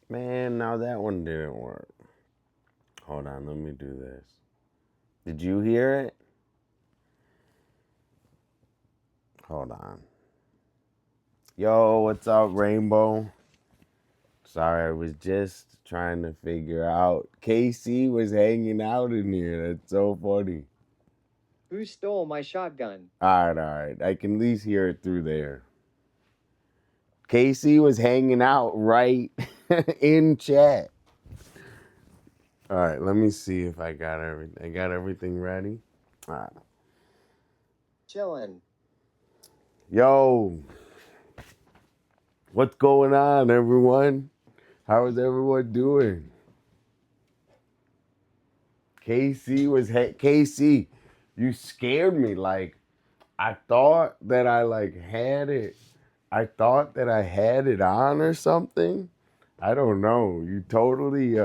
Man, now that one didn't work. Hold on, let me do this. Did you hear it? Hold on. Yo, what's up, Rainbow? Sorry, I was just trying to figure out. KC was hanging out in here. That's so funny. Who stole my shotgun? All right. I can at least hear it through there. KC was hanging out right in chat. All right, let me see if I got everything. I got everything ready. All right. Chillin'. Yo, what's going on, everyone? How is everyone doing? KC, you scared me. Like I thought that I had it. I thought that I had it on or something. I don't know. You totally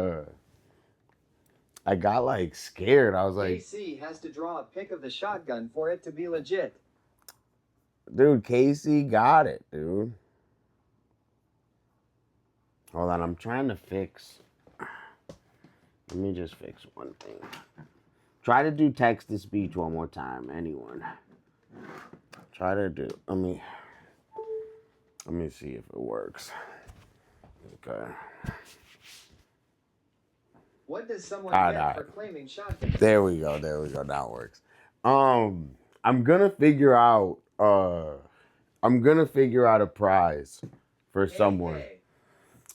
I got scared. I was like, KC has to draw a pic of the shotgun for it to be legit. dude, KC got it, dude. Hold on, I'm trying to fix. Let me just fix one thing. Try to do text to speech one more time, anyone. Try to do. Let me see if it works. Okay. What does someone All get right. for claiming shotgun? There we go. That works. I'm gonna figure out. I'm gonna figure out a prize for someone. Hey.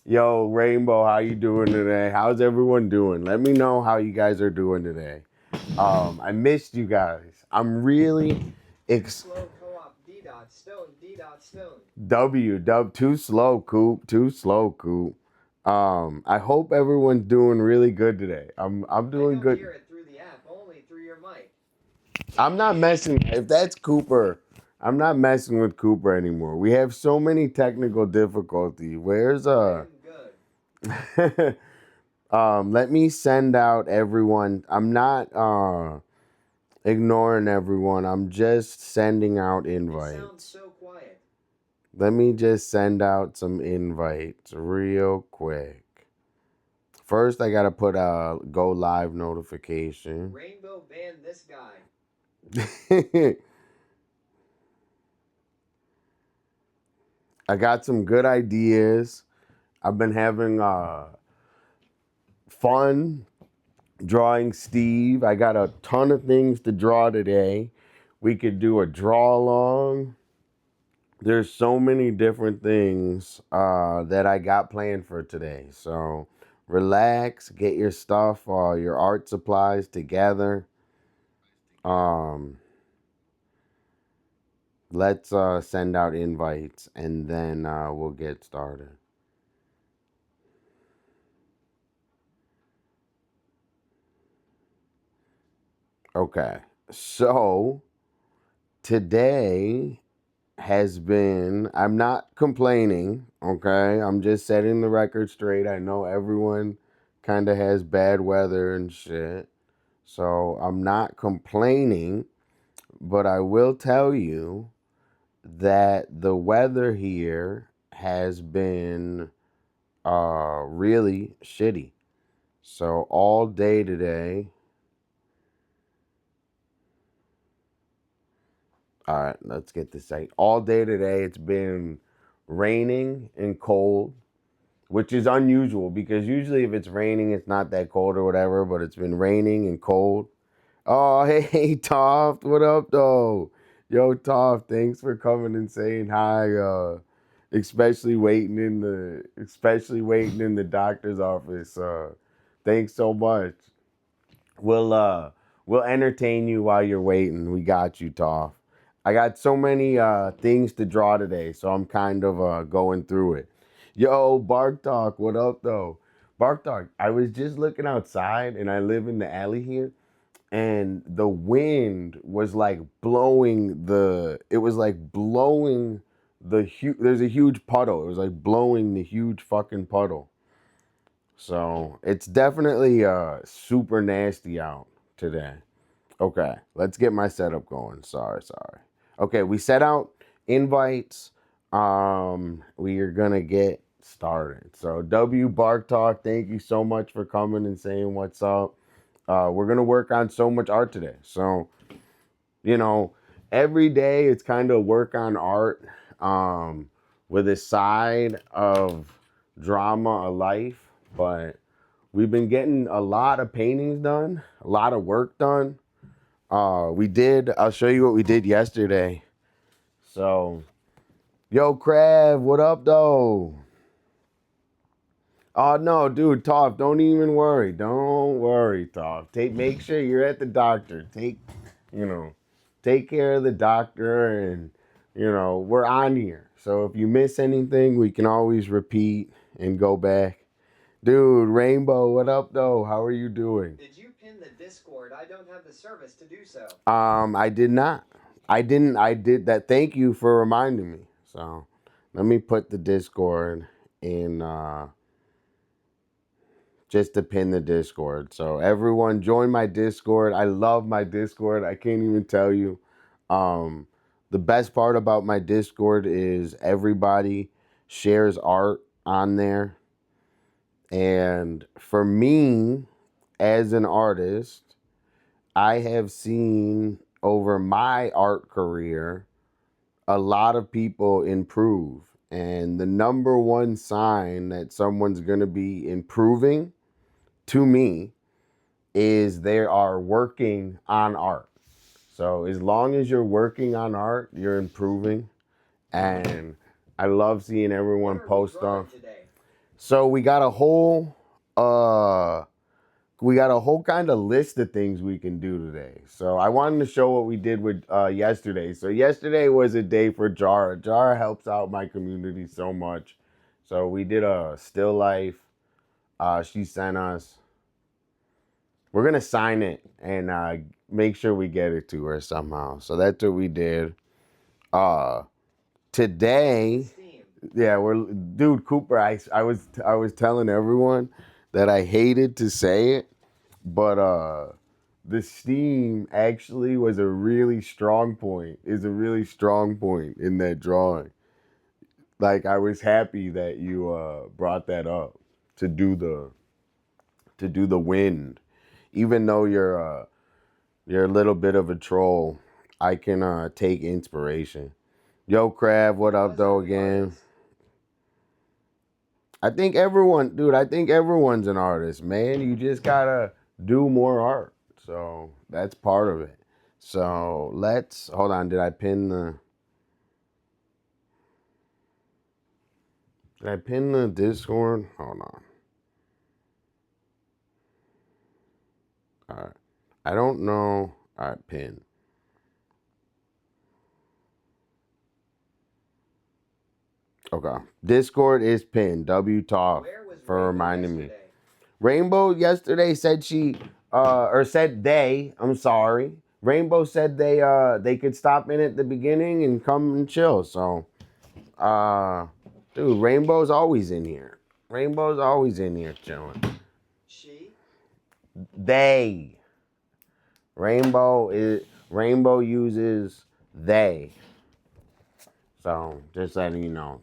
Yo, Rainbow, how you doing today? How's everyone doing? Let me know how you guys are doing today. I missed you guys. I'm really Slow co-op D dot stone D dot stone. too slow, Coop. Too slow, Coop. I hope everyone's doing really good today. I'm doing I don't good. hear it through the app, only through your mic. I'm not messing. If that's Cooper, I'm not messing with Cooper anymore. We have so many technical difficulties. Where's I am good. let me send out everyone. I'm not ignoring everyone. I'm just sending out It invites. sounds so quiet. Let me just send out some invites real quick. First, I gotta put a go live notification. Rainbow banned this guy. I got some good ideas. I've been having fun drawing Steve. I got a ton of things to draw today. We could do a draw along. There's so many different things that I got planned for today. So relax, get your stuff, your art supplies together. Let's send out invites and then we'll get started. Okay, so today has been, I'm not complaining, okay? I'm just setting the record straight. I know everyone kind of has bad weather and shit. So I'm not complaining, but I will tell you that the weather here has been really shitty. So all day today, all right, let's get this right. All day today, it's been raining and cold, which is unusual because usually if it's raining, it's not that cold or whatever, but it's been raining and cold. Oh, hey, Toft, what up, though? Yo, Toft, thanks for coming and saying hi. Especially waiting in the doctor's office. Thanks so much. We'll uh, we'll entertain you while you're waiting. We got you, Toff. I got so many things to draw today, so I'm kind of going through it. Yo, Bark Talk, what up, though? Bark Talk, I was just looking outside, and I live in the alley here, and the wind was like blowing there's a huge puddle. It was like blowing the huge fucking puddle. So it's definitely super nasty out today. Okay, let's get my setup going. Sorry. Okay, we set out invites. We are gonna get started. So W Bark Talk, thank you so much for coming and saying what's up. We're gonna work on so much art today. So, you know, every day it's kind of work on art with a side of drama of life. But we've been getting a lot of paintings done, a lot of work done. I'll show you what we did yesterday. So, yo, Crab, what up, though? Oh no, dude, Toph, don't even worry. Don't worry, Toph. Make sure you're at the doctor. You know, take care of the doctor, and we're on here. So if you miss anything, we can always repeat and go back. Dude, Rainbow, what up, though? How are you doing? Did you pin the Discord? I don't have the service to do so. I did not. I didn't. I did that. Thank you for reminding me. So let me put the Discord in. Just to pin the Discord. So everyone join my Discord. I love my Discord. I can't even tell you. Um, the best part about my Discord is everybody shares art on there. And for me, as an artist, I have seen over my art career a lot of people improve. And the number one sign that someone's going to be improving to me is they are working on art. So as long as you're working on art, you're improving. And I love seeing everyone post off. So we got a whole kind of list of things we can do today. So I wanted to show what we did with yesterday. So yesterday was a day for Jara. Jara helps out my community so much. So we did a still life. She sent us. We're going to sign it and make sure we get it to her somehow. So that's what we did. Today, dude, Cooper, I was telling everyone that I hated to say it, but the steam actually was a really strong point, is a really strong point in that drawing. Like, I was happy that you brought that up to do the wind. Even though you're a little bit of a troll, I can take inspiration. Yo, Crab, what up, though, again? I think everyone's an artist, man. You just gotta do more art. So that's part of it. So hold on. Did I pin the Discord? Hold on. All right. I don't know. All right, pin. Okay. Discord is pinned. W Talk for reminding me. Rainbow yesterday said said they. I'm sorry. Rainbow said they could stop in at the beginning and come and chill. So, dude, Rainbow's always in here. Rainbow's always in here chilling. She? They. Rainbow uses they. So just letting you know.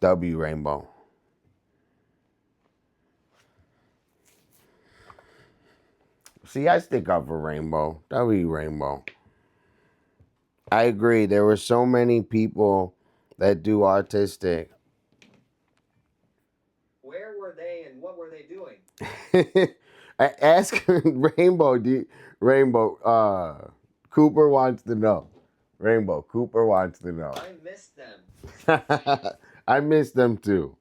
W Rainbow. See, I stick up for Rainbow. W Rainbow. I agree. There were so many people that do artistic. Where were they and what were they doing? Ask Rainbow. Cooper wants to know. Rainbow, Cooper wants to know. I missed them. I miss them too.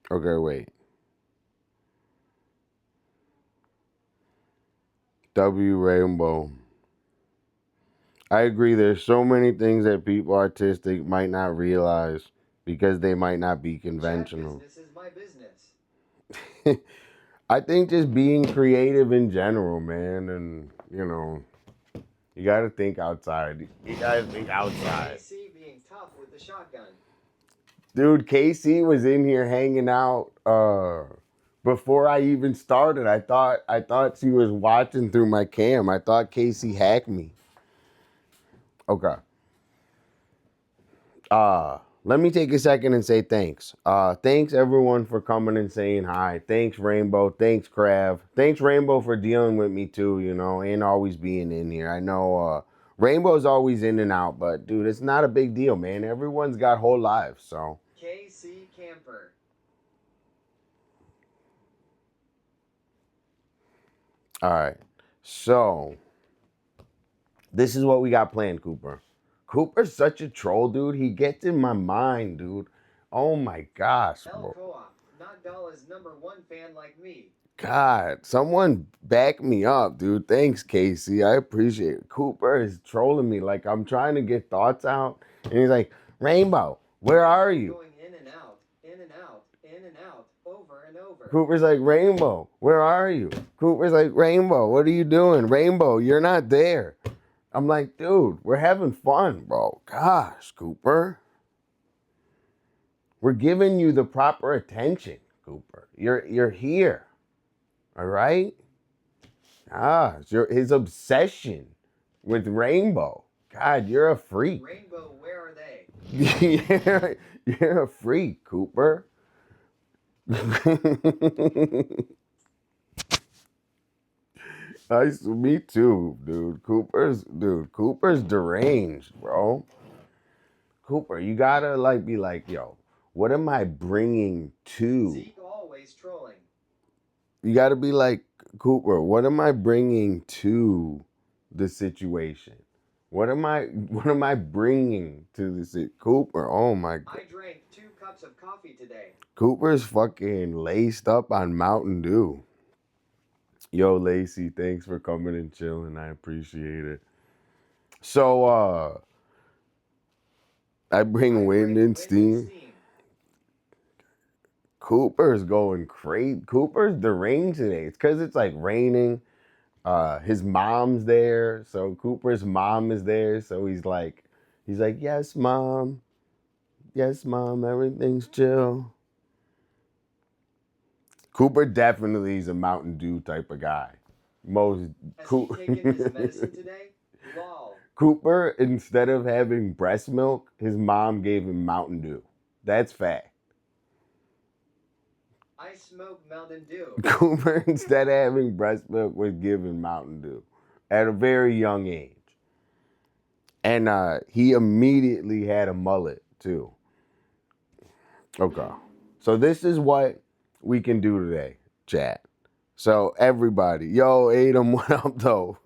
Okay, wait. W Rainbow. I agree. There's so many things that people artistic might not realize because they might not be conventional. Business is my business. I think just being creative in general, man, and you got to think outside. You got to think outside. KC being tough with the shotgun. Dude, KC was in here hanging out before I even started. I thought she was watching through my cam. I thought Casey hacked me. Okay. Let me take a second and say thanks. Thanks everyone for coming and saying hi. Thanks Rainbow. Thanks Krav. Thanks Rainbow for dealing with me too, you know, and always being in here. I know Rainbow's always in and out, but dude, it's not a big deal, man. Everyone's got whole lives, so. KC Camper. All right. So, this is what we got planned, Cooper. Cooper's such a troll, dude. He gets in my mind, dude. Oh my gosh, El bro. Co-op. Not Dolla's #1 fan like me. God, someone back me up, dude. Thanks, Casey. I appreciate it. Cooper is trolling me like I'm trying to get thoughts out. And he's like, Rainbow, where are you? Going in and out, in and out, in and out, over and over. Cooper's like, Rainbow, where are you? Cooper's like, Rainbow, what are you doing? Rainbow, you're not there. I'm like, dude, we're having fun, bro. Gosh, Cooper. We're giving you the proper attention, Cooper. You're here. All right? It's his obsession with Rainbow. God, you're a freak. Rainbow, where are they? you're a freak, Cooper. Me too, dude. Cooper's deranged, bro. Cooper, you gotta be like, yo, what am I bringing to? Zeke always trolling. You gotta be like, Cooper, what am I bringing to the situation? What am I bringing to the Cooper? Oh my God. I drank 2 cups of coffee today. Cooper's fucking laced up on Mountain Dew. Yo, Lacey, thanks for coming and chilling. I appreciate it. So, I bring wind and steam. Cooper's going crazy. Cooper's deranged today. It's because it's like raining. His mom's there, so Cooper's mom is there. So he's like, yes, mom, everything's chill. Cooper definitely is a Mountain Dew type of guy. Has he taken his medicine today? Lol. Cooper, instead of having breast milk, his mom gave him Mountain Dew. That's fact. I smoke Mountain Dew. Cooper, instead of having breast milk, was given Mountain Dew at a very young age. And he immediately had a mullet, too. Okay. So this is what we can do today, chat. So everybody, yo, Adam, what up, though?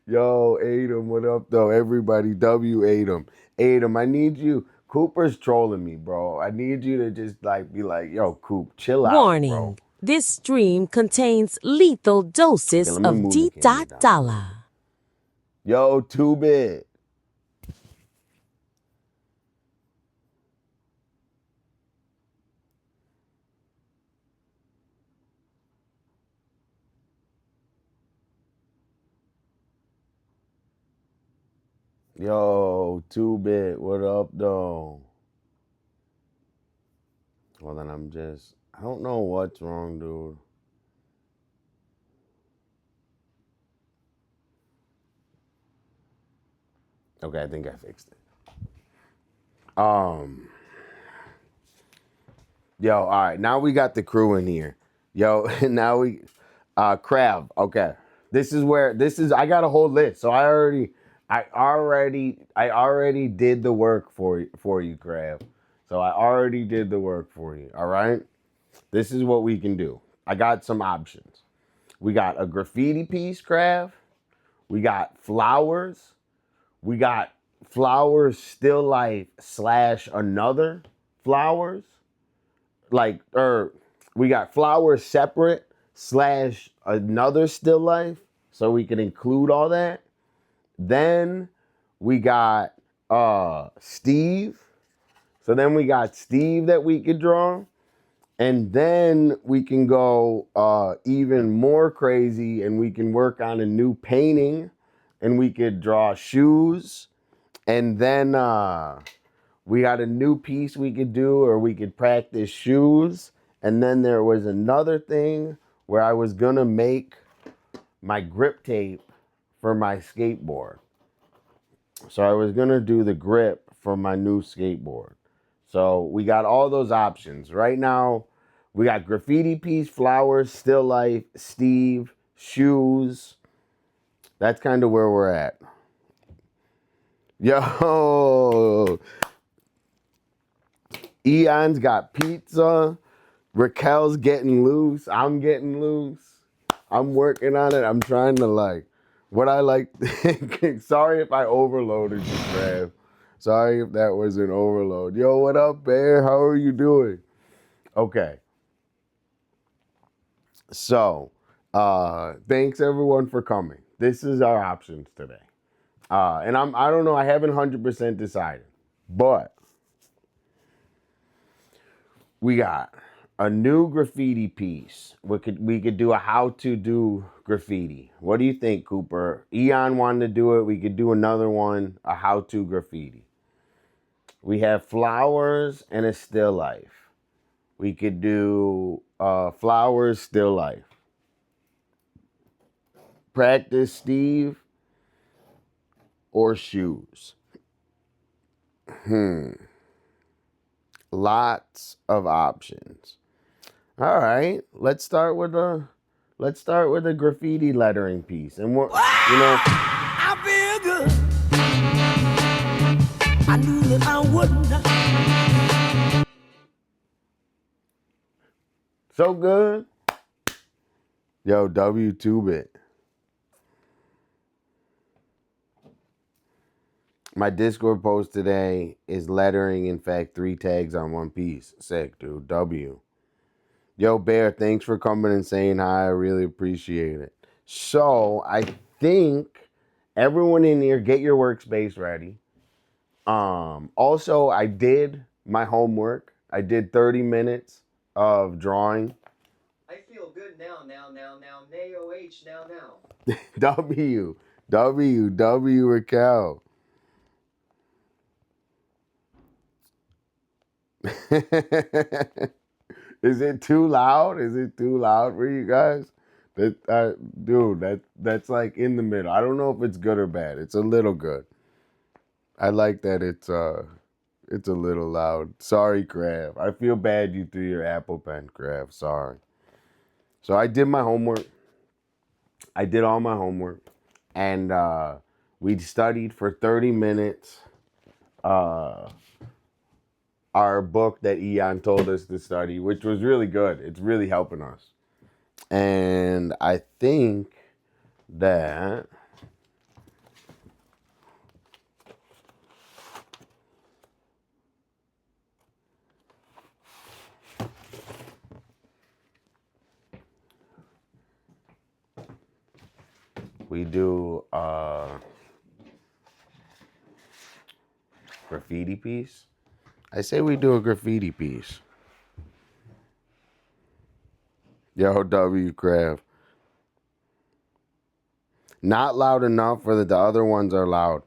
Yo, Adam, what up, though? Everybody, W, Adam. Adam, I need you. Cooper's trolling me, bro. I need you to just be like, yo, Coop, chill out, Warning. bro. This stream contains lethal doses Okay, let me of move the camera down. Dolla. Yo, 2-Bit. Yo, 2-Bit, what up, though? Well, then I don't know what's wrong, dude. Okay, I think I fixed it. Yo, all right, now we got the crew in here. Yo, now Crab, okay. I got a whole list. So I already did the work for you, Crab. So I already did the work for you, all right? This is what we can do. I got some options. We got a graffiti piece, Crab. We got flowers. We got flowers still life / another flowers. We got flowers separate / another still life. So we can include all that. Then we got Steve. So then we got Steve that we could draw. And then we can go even more crazy and we can work on a new painting and we could draw shoes. And then we got a new piece we could do, or we could practice shoes. And then there was another thing where I was going to make my grip tape for my skateboard. So I was going to do the grip for my new skateboard. So we got all those options. Right now, we got graffiti piece, flowers, still life, Steve, shoes. That's kind of where we're at. Yo, Eon's got pizza. Raquel's getting loose. I'm getting loose. I'm working on it. I'm trying to like what I like. Sorry if I overloaded you, Trav. Sorry if that was an overload. Yo, what up, Bear? How are you doing? Okay. So, thanks everyone for coming. This is our options today. And I don't know, I haven't 100% decided. But we got a new graffiti piece. We could do a how to do graffiti. What do you think, Cooper? Eon wanted to do it. We could do another one, a how to graffiti. We have flowers and a still life. We could do flowers, still life. Practice Steve or shoes. Lots of options. All right, let's start with a graffiti lettering piece, and what I feel good. I knew that I wouldn't. so good. Yo, W2-bit. My Discord post today is lettering, in fact, 3 tags on one piece. Sick, dude. W. Yo, Bear, thanks for coming and saying hi. I really appreciate it. So, I think everyone in here, get your workspace ready. Also, I did my homework. I did 30 minutes of drawing. I feel good now. N-A-O-H, now. W, Raquel. Is it too loud? Is it too loud for you guys? Dude, that's like in the middle. I don't know if it's good or bad. It's a little good. I like that it's a little loud. Sorry, Krav. I feel bad you threw your Apple Pen, Krav. Sorry. So I did my homework. I did all my homework, and we studied for 30 minutes. Our book that Eon told us to study, which was really good. It's really helping us. And I think that we do a graffiti piece. I say we do a graffiti piece. Yo, W Craft. Not loud enough for the other ones are loud.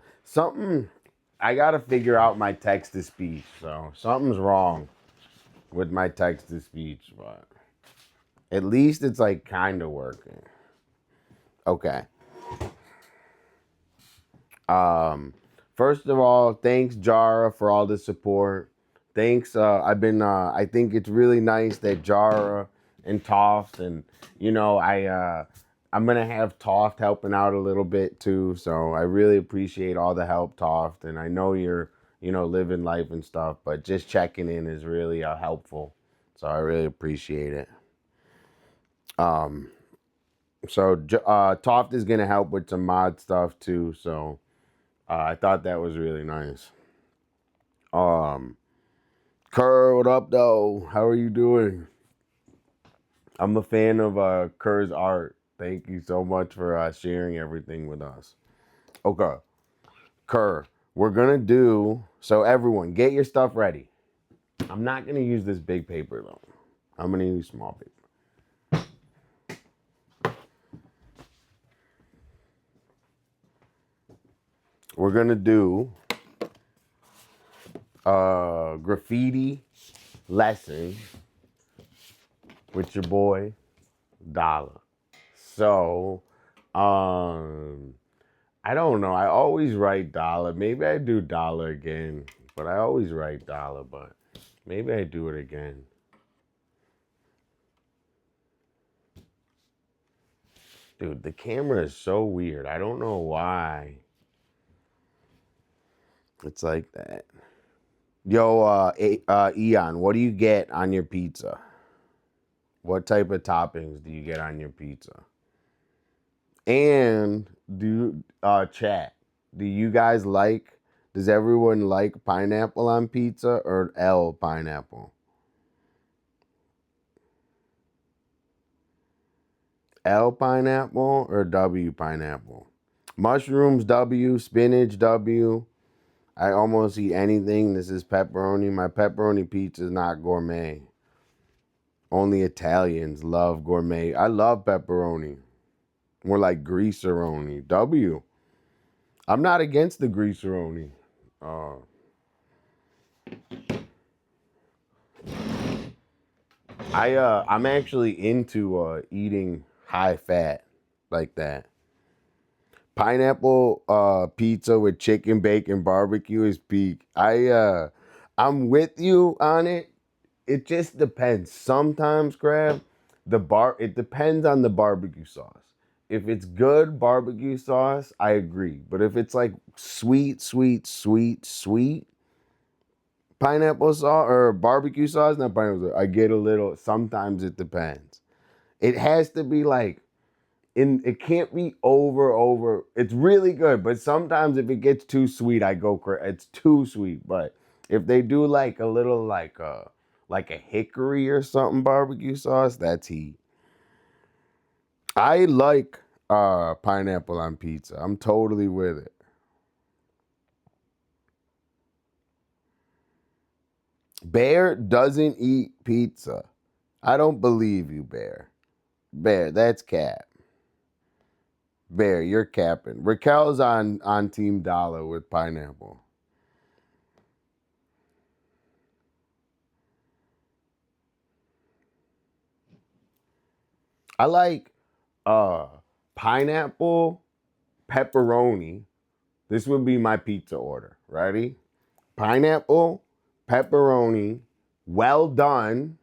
I gotta figure out my text to speech. So something's wrong with my text to speech, but at least it's like kind of working. Okay. First of all, thanks Jara for all the support. Thanks. I think it's really nice that Jara and Toft and I'm gonna have Toft helping out a little bit too. So I really appreciate all the help, Toft. And I know you're living life and stuff, but just checking in is really helpful. So I really appreciate it. So Toft is gonna help with some mod stuff too. So I thought that was really nice. Kerr, what up though? How are you doing? I'm a fan of Kerr's art. Thank you so much for sharing everything with us. Okay. Kerr, we're gonna do, so everyone, get your stuff ready. I'm not gonna use this big paper though. I'm gonna use small paper. We're gonna do a graffiti lesson with your boy Dolla. So, I don't know. I always write Dolla. Maybe I do Dolla again. But I always write Dolla, but maybe I do it again. Dude, the camera is so weird. I don't know why it's like that. Yo, Eon, what do you get on your pizza? What type of toppings do you get on your pizza? And chat, do you guys like, does everyone like pineapple on pizza or L pineapple? L pineapple or W pineapple? Mushrooms W, spinach W. I almost eat anything. This is pepperoni. My pepperoni pizza is not gourmet. Only Italians love gourmet. I love pepperoni. More like greaseroni. W. I'm not against the greaseroni. I'm actually into eating high fat like that. Pineapple pizza with chicken, bacon, barbecue is peak. I'm with you on it. It just depends. Sometimes, Crab, it depends on the barbecue sauce. If it's good barbecue sauce, I agree. But if it's like sweet pineapple sauce or barbecue sauce, not pineapple sauce, I get a little, sometimes it depends. It has to be like, it can't be over. It's really good, but sometimes if it gets too sweet, I go crazy. It's too sweet. But if they do like a little like a hickory or something barbecue sauce, that's heat. I like pineapple on pizza. I'm totally with it. Bear doesn't eat pizza. I don't believe you, Bear. Bear, that's cap. Bear, you're capping. Raquel's on Team Dolla with pineapple. I like pineapple, pepperoni. This would be my pizza order. Ready? Pineapple, pepperoni, well done,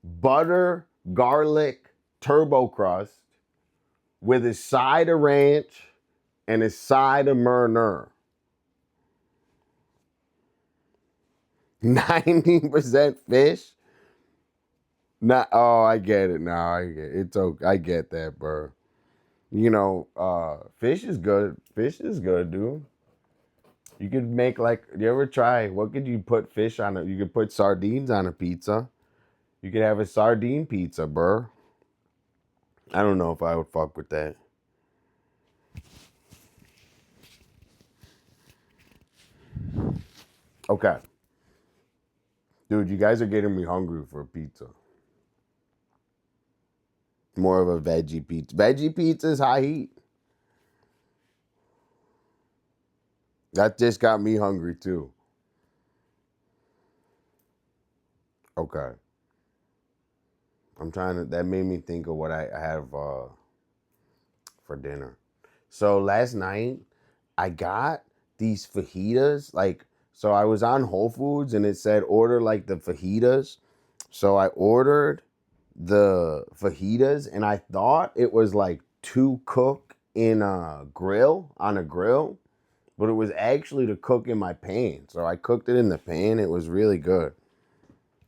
butter, garlic, turbo crust with a side of ranch and a side of Murner. 90% fish? Not, oh, I get it now. I get it. It's okay. I get that, bro. You know, fish is good. Fish is good, dude. You could make like, you ever try, what could you put fish on it? You could put sardines on a pizza. You could have a sardine pizza, bro. I don't know if I would fuck with that. Okay. Dude, you guys are getting me hungry for pizza. More of a veggie pizza. Veggie pizza is high heat. That just got me hungry too. Okay. That made me think of what I have for dinner. So last night, I got these fajitas. So I was on Whole Foods and it said order like the fajitas. So I ordered the fajitas and I thought it was like to cook on a grill, but it was actually to cook in my pan. So I cooked it in the pan. It was really good.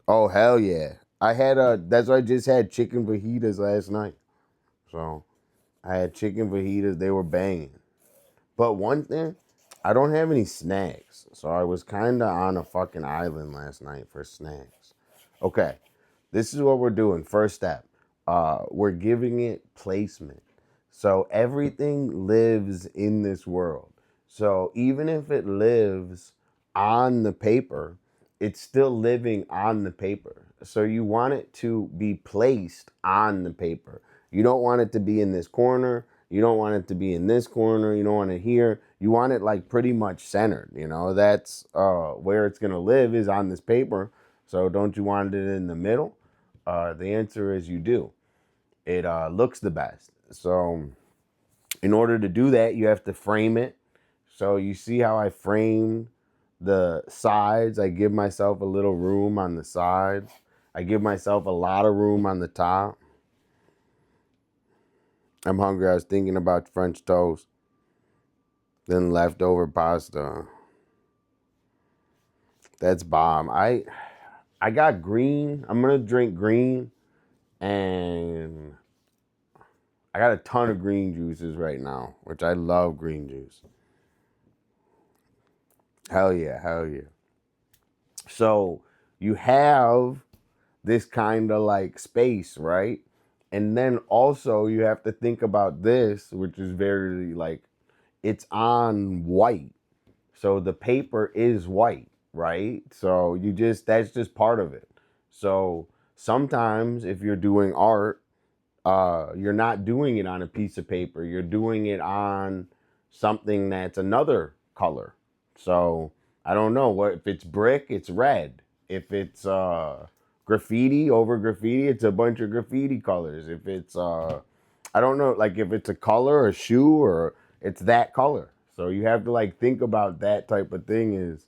Oh, hell yeah. That's why I just had chicken fajitas last night. So I had chicken fajitas. They were banging. But one thing, I don't have any snacks. So I was kind of on a fucking island last night for snacks. Okay, this is what we're doing. First step, we're giving it placement. So everything lives in this world. So even if it lives on the paper, it's still living on the paper. So you want it to be placed on the paper. You don't want it to be in this corner. You don't want it to be in this corner. You don't want it here. You want it like pretty much centered. You know, that's where it's going to live is on this paper. So don't you want it in the middle? The answer is you do. It looks the best. So in order to do that, you have to frame it. So you see how I framed the sides? I give myself a little room on the sides. I give myself a lot of room on the top. I'm hungry. I was thinking about French toast, then leftover pasta. That's bomb. I got green. I'm gonna drink green, and I got a ton of green juices right now, which I love green juice. Hell yeah, hell yeah. So you have this kind of like space, right? And then also you have to think about this, which is very like, it's on white. So the paper is white, right? So that's just part of it. So sometimes if you're doing art, you're not doing it on a piece of paper. You're doing it on something that's another color. So I don't know what if it's brick, it's red. If it's graffiti over graffiti, it's a bunch of graffiti colors. If it's I don't know, like if it's a color, a shoe, or it's that color. So you have to like think about that type of thing is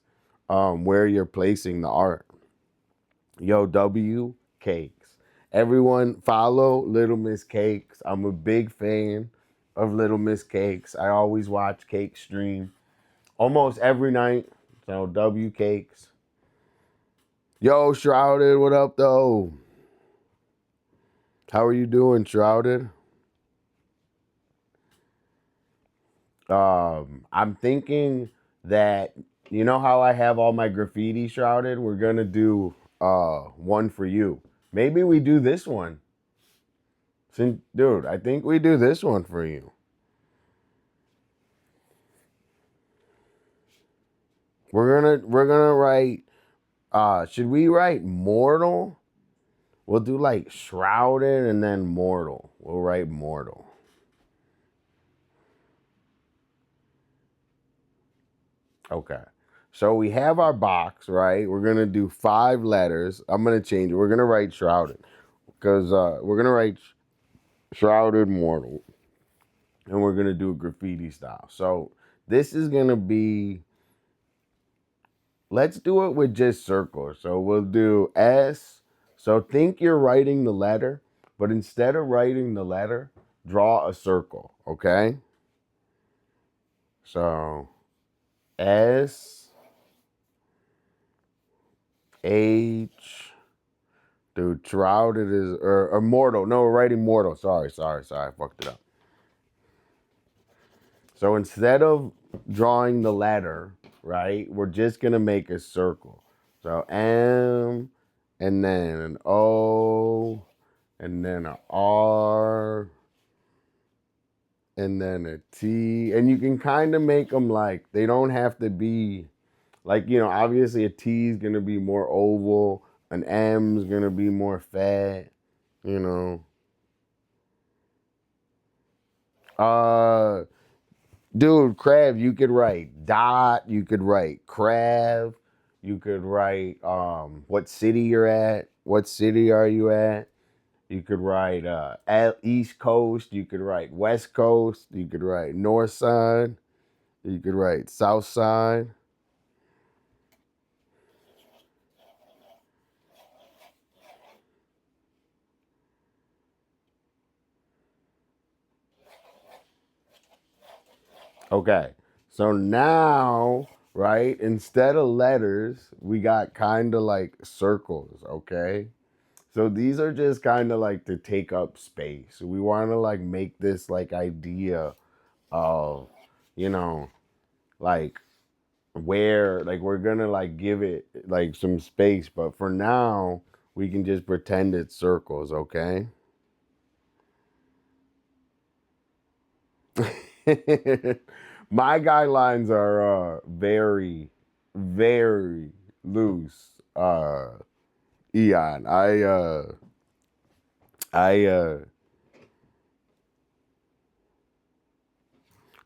where you're placing the art. Yo, W Cakes. Everyone follow Little Miss Cakes. I'm a big fan of Little Miss Cakes. I always watch Cake stream almost every night. So W Cakes. Yo, Shrouded, what up though? How are you doing, Shrouded? I'm thinking that you know how I have all my graffiti, Shrouded? We're gonna do one for you. Maybe we do this one. Dude, I think we do this one for you. We're gonna write should we write mortal? We'll do like shrouded and then mortal. We'll write mortal. Okay. So we have our box, right? We're gonna do 5 letters. I'm gonna change it. We're gonna write shrouded. Because we're gonna write shrouded mortal. And we're gonna do a graffiti style. So this is gonna be, let's do it with just circles. So we'll do S. So think you're writing the letter, but instead of writing the letter, draw a circle, okay? So S H, dude, shrouded is, or mortal. No, we're writing mortal. Sorry, I fucked it up. So instead of drawing the letter, right, we're just gonna make a circle. So M, and then an O, and then a R, and then a T. And you can kind of make them like, they don't have to be, like, you know, obviously a T is gonna be more oval, an M is gonna be more fat, you know. Uh, Dude, Crab, you could write dot, you could write crab, you could write what city you're at, what city are you at? You could write East Coast, you could write West Coast, you could write North Side, you could write South Side. Okay. So now, right, instead of letters, we got kind of like circles, okay? So these are just kind of like to take up space. We want to like make this like idea of, you know, like where like we're gonna like give it like some space, but for now we can just pretend it's circles, okay? My guidelines are very, very loose. Eon. I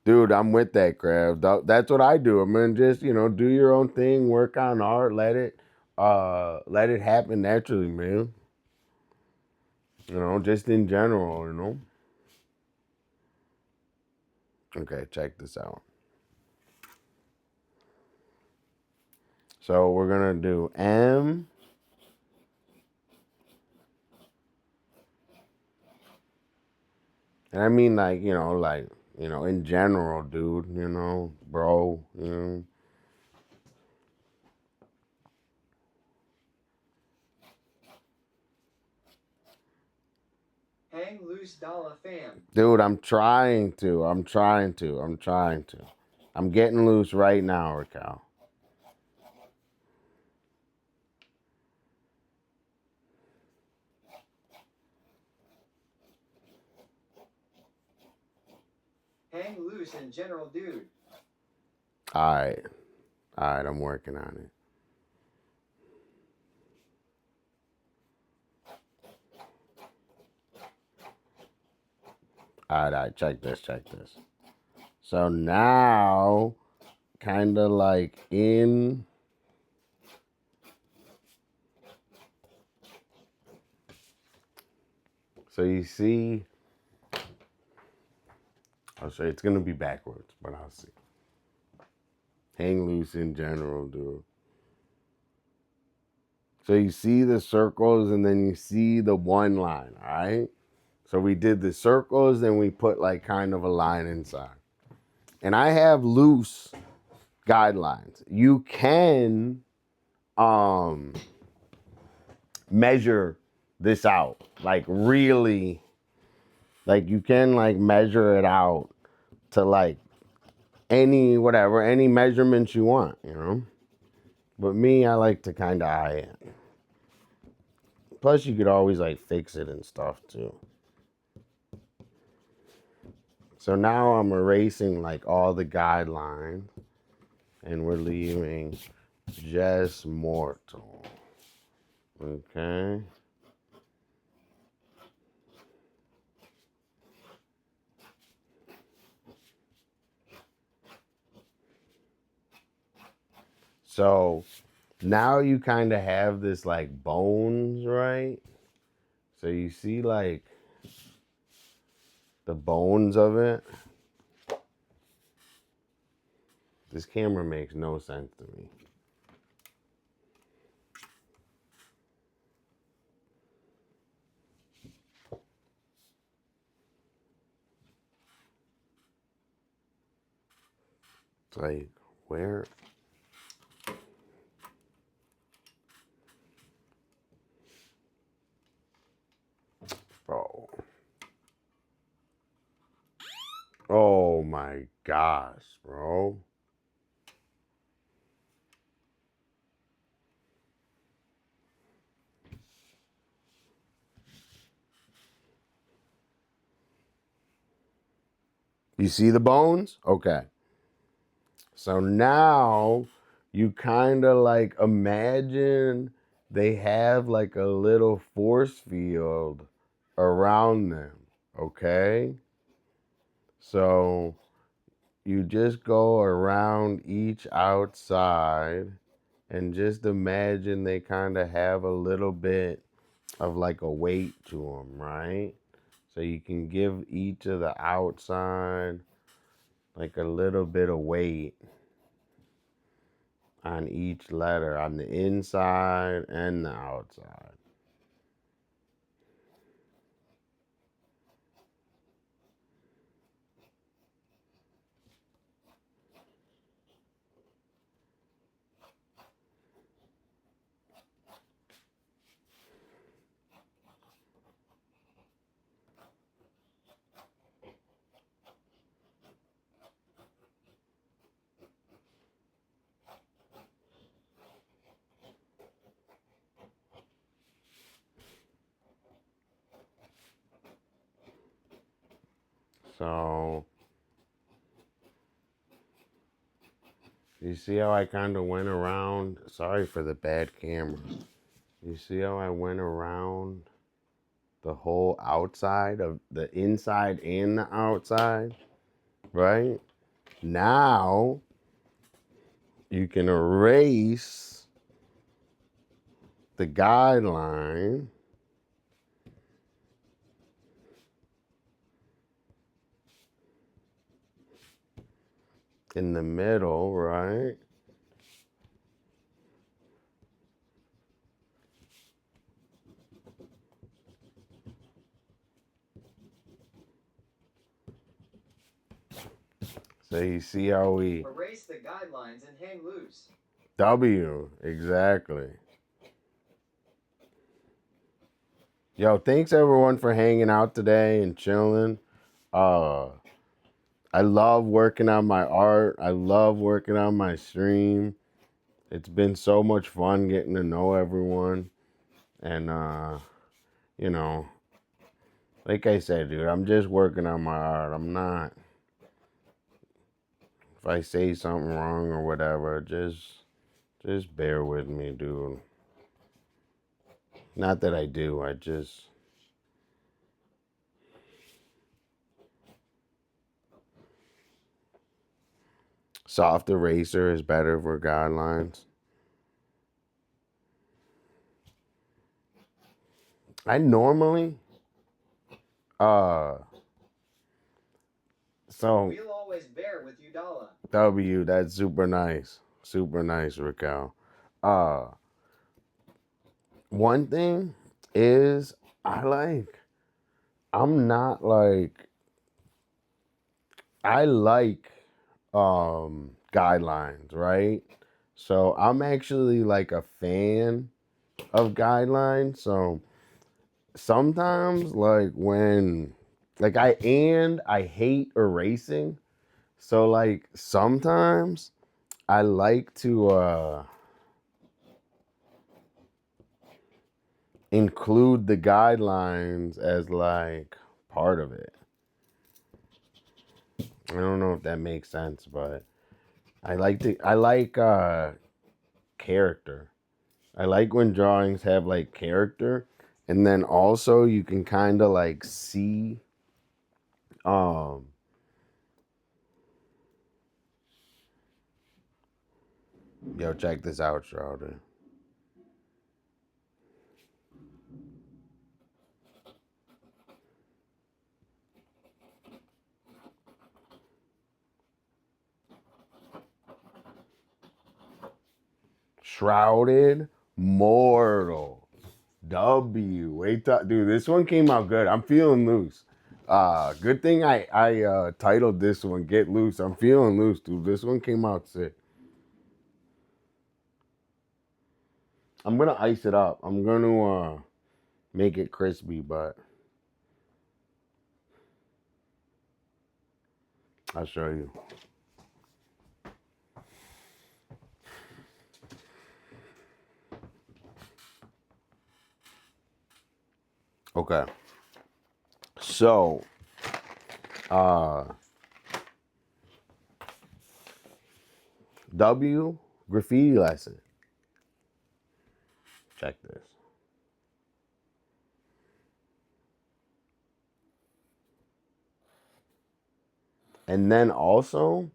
Dude, I'm with that, Crab. That's what I do. I'm gonna just, you know, do your own thing, work on art, let it happen naturally, man. You know, just in general, you know. Okay, check this out. So we're gonna do M. And I mean like, in general, dude, bro, Hang loose Dolla fam. Dude, I'm trying to. I'm getting loose right now, Raquel. Hang loose in general, dude. All right. All right, I'm working on it. All right, check this. So now, kind of like in. So you see, I'll show you. It's going to be backwards, but I'll see. Hang loose in general, dude. So you see the circles and then you see the one line, all right? So we did the circles, then we put like kind of a line inside. And I have loose guidelines. You can measure this out. Like really, like you can like measure it out to like any measurements you want, But me, I like to kind of eye it. Plus, you could always like fix it and stuff too. So now I'm erasing like all the guidelines and we're leaving just mortal. Okay. So now you kind of have this like bones, right? So you see like the bones of it. This camera makes no sense to me. It's like, where? Bro. Oh my gosh, bro. You see the bones? Okay. So now you kind of like imagine they have like a little force field around them. Okay. So you just go around each outside and just imagine they kind of have a little bit of like a weight to them, right? So you can give each of the outside like a little bit of weight on each letter, on the inside and the outside. So you see how I kind of went around? Sorry for the bad camera. You see how I went around the whole outside of the inside and the outside, right? Now you can erase the guideline in the middle, right? So you see how we Erase the guidelines and hang loose. W, exactly. Yo, thanks everyone for hanging out today and chilling. I love working on my art. I love working on my stream. It's been so much fun getting to know everyone. And you know, like I said, dude, I'm just working on my art. I'm not, if I say something wrong or whatever, just bear with me, dude. Not that I do, I just soft eraser is better for guidelines. I normally uh so We'll always bear with you, Dolla. W, that's super nice. Super nice, Raquel. Uh One thing is I'm not like I like guidelines, right? So I'm actually like a fan of guidelines. So sometimes like when like I hate erasing. So like sometimes I like to include the guidelines as like part of it. I don't know if that makes sense, but I like character. I like when drawings have like character, and then also you can kind of like see um yo, check this out, Shrouded. Shrouded Mortal. W. Wait, dude, this one came out good. I'm feeling loose. Good thing I titled this one "Get Loose." I'm feeling loose, dude. This one came out sick. I'm gonna ice it up. I'm gonna make it crispy, but I'll show you. Okay. So, uh, W graffiti lesson. Check this. And then also,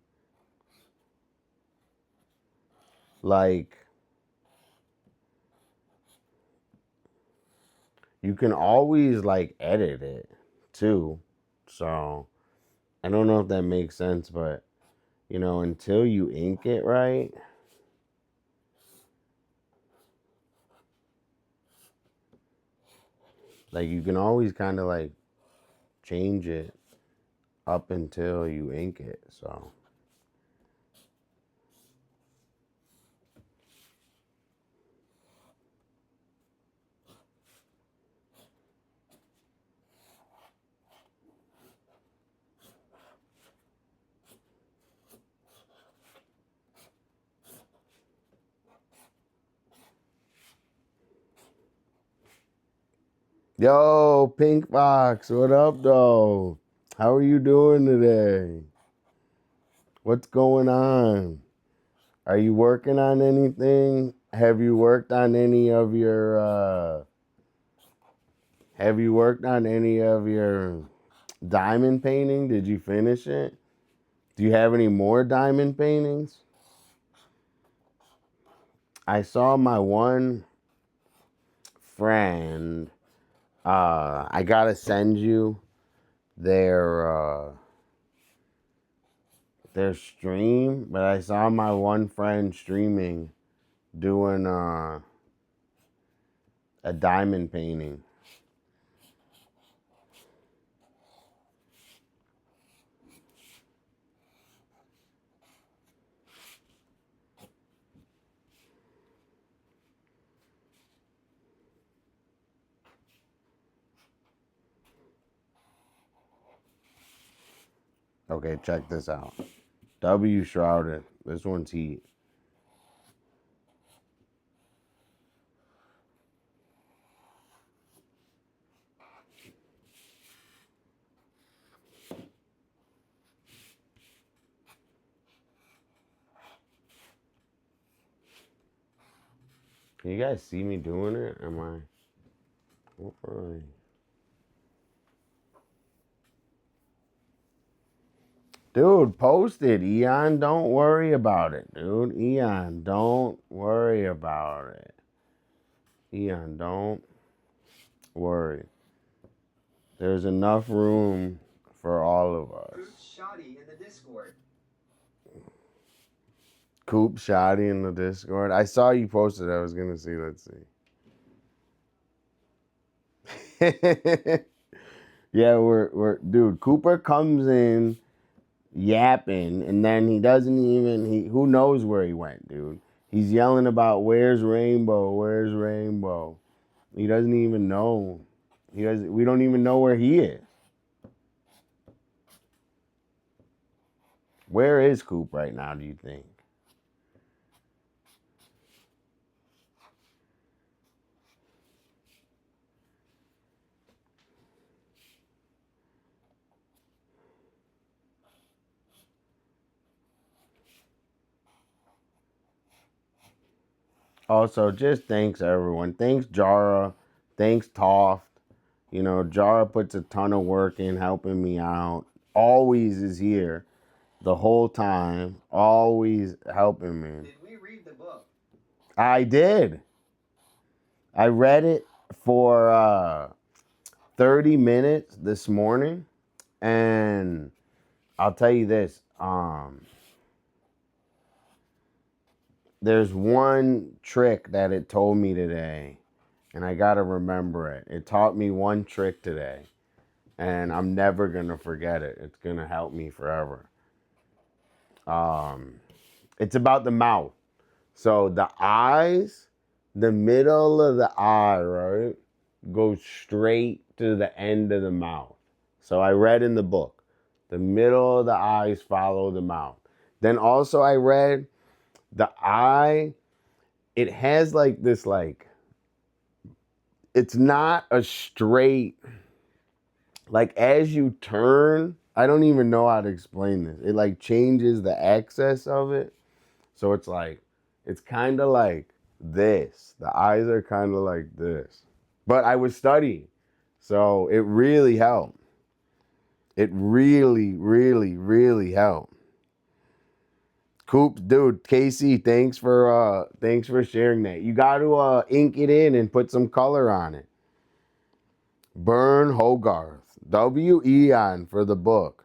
like, you can always like edit it too. So, I don't know if that makes sense, but you know, until you ink it right, like you can always kind of like change it up until you ink it. So, yo, Pink Box, what up, though? How are you doing today? What's going on? Are you working on anything? Have you worked on any of your diamond painting? Did you finish it? Do you have any more diamond paintings? I saw my one friend. I gotta send you their stream, but I saw my one friend streaming doing a diamond painting. Okay, check this out. W shrouded. This one's heat. Can you guys see me doing it? Am I? What are I? Dude, post it, Eon. Don't worry about it, dude. Eon, don't worry about it. Eon, don't worry. There's enough room for all of us. Group shoddy in the Discord. Coop Shoddy in the Discord. I saw you posted. I was gonna see. Let's see. Yeah, we're dude. Cooper comes in yapping, and then he doesn't even. Who knows where he went, dude? He's yelling about where's Rainbow, where's Rainbow. He doesn't even know. He doesn't. We don't even know where he is. Where is Coop right now? Do you think? Also, just thanks everyone. Thanks Jara. Thanks Toft. You know, Jara puts a ton of work in helping me out. Always is here the whole time. Always helping me. Did we read the book? I did. I read it for 30 minutes this morning. And I'll tell you this. There's one trick that it told me today, and I gotta remember it. It taught me one trick today, and I'm never gonna forget it. It's gonna help me forever. It's about the mouth. So the eyes, the middle of the eye, right, goes straight to the end of the mouth. So I read in the book, the middle of the eyes follow the mouth. Then also I read the eye, it has like this, like, it's not a straight, like as you turn, I don't even know how to explain this. It like changes the axis of it. So it's like, it's kind of like this. The eyes are kind of like this. But I was studying, so it really helped. It really, really, really helped. Coop, dude, KC, thanks for sharing that. You got to ink it in and put some color on it. Burn Hogarth, W. Eon for the book.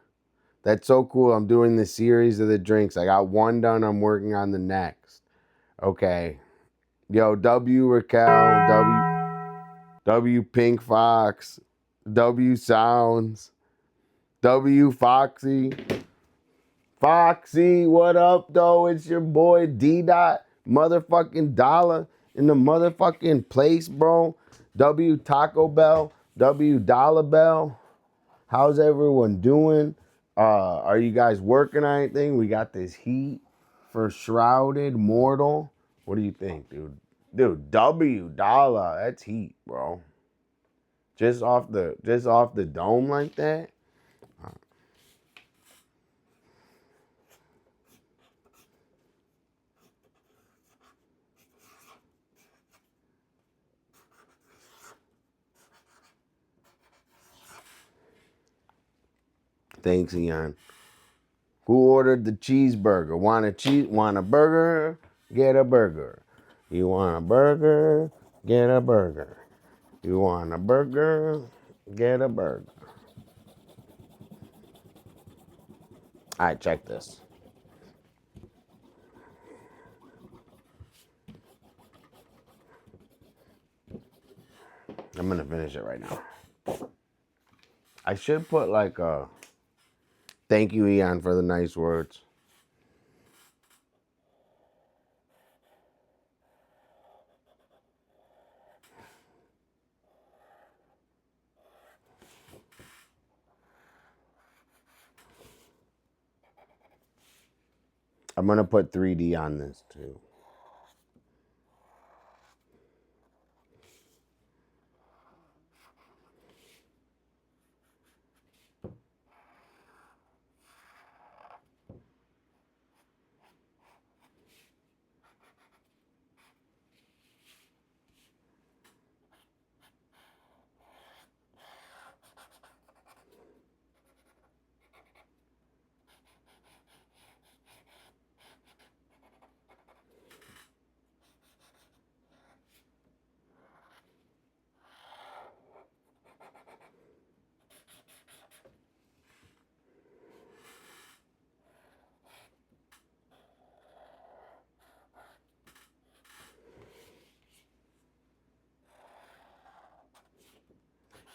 That's so cool. I'm doing the series of the drinks. I got one done. I'm working on the next. Okay. Yo, W. Raquel, W. Pink Fox, W. Sounds, W. Foxy. Foxy, what up, though? It's your boy D. Dot, motherfucking Dolla in the motherfucking place, bro. W. Taco Bell, W. Dollar Bell. How's everyone doing? Are you guys working on anything? We got this heat for Shrouded Mortal. What do you think, dude? Dude, W. Dolla, that's heat, bro. Just off the dome like that. Thanks, Ian. Who ordered the cheeseburger? Want a burger? Get a burger. You want a burger? Get a burger. You want a burger? Get a burger. All right, check this. I'm gonna finish it right now. I should put like a thank you, Ian, for the nice words. I'm gonna put 3D on this too.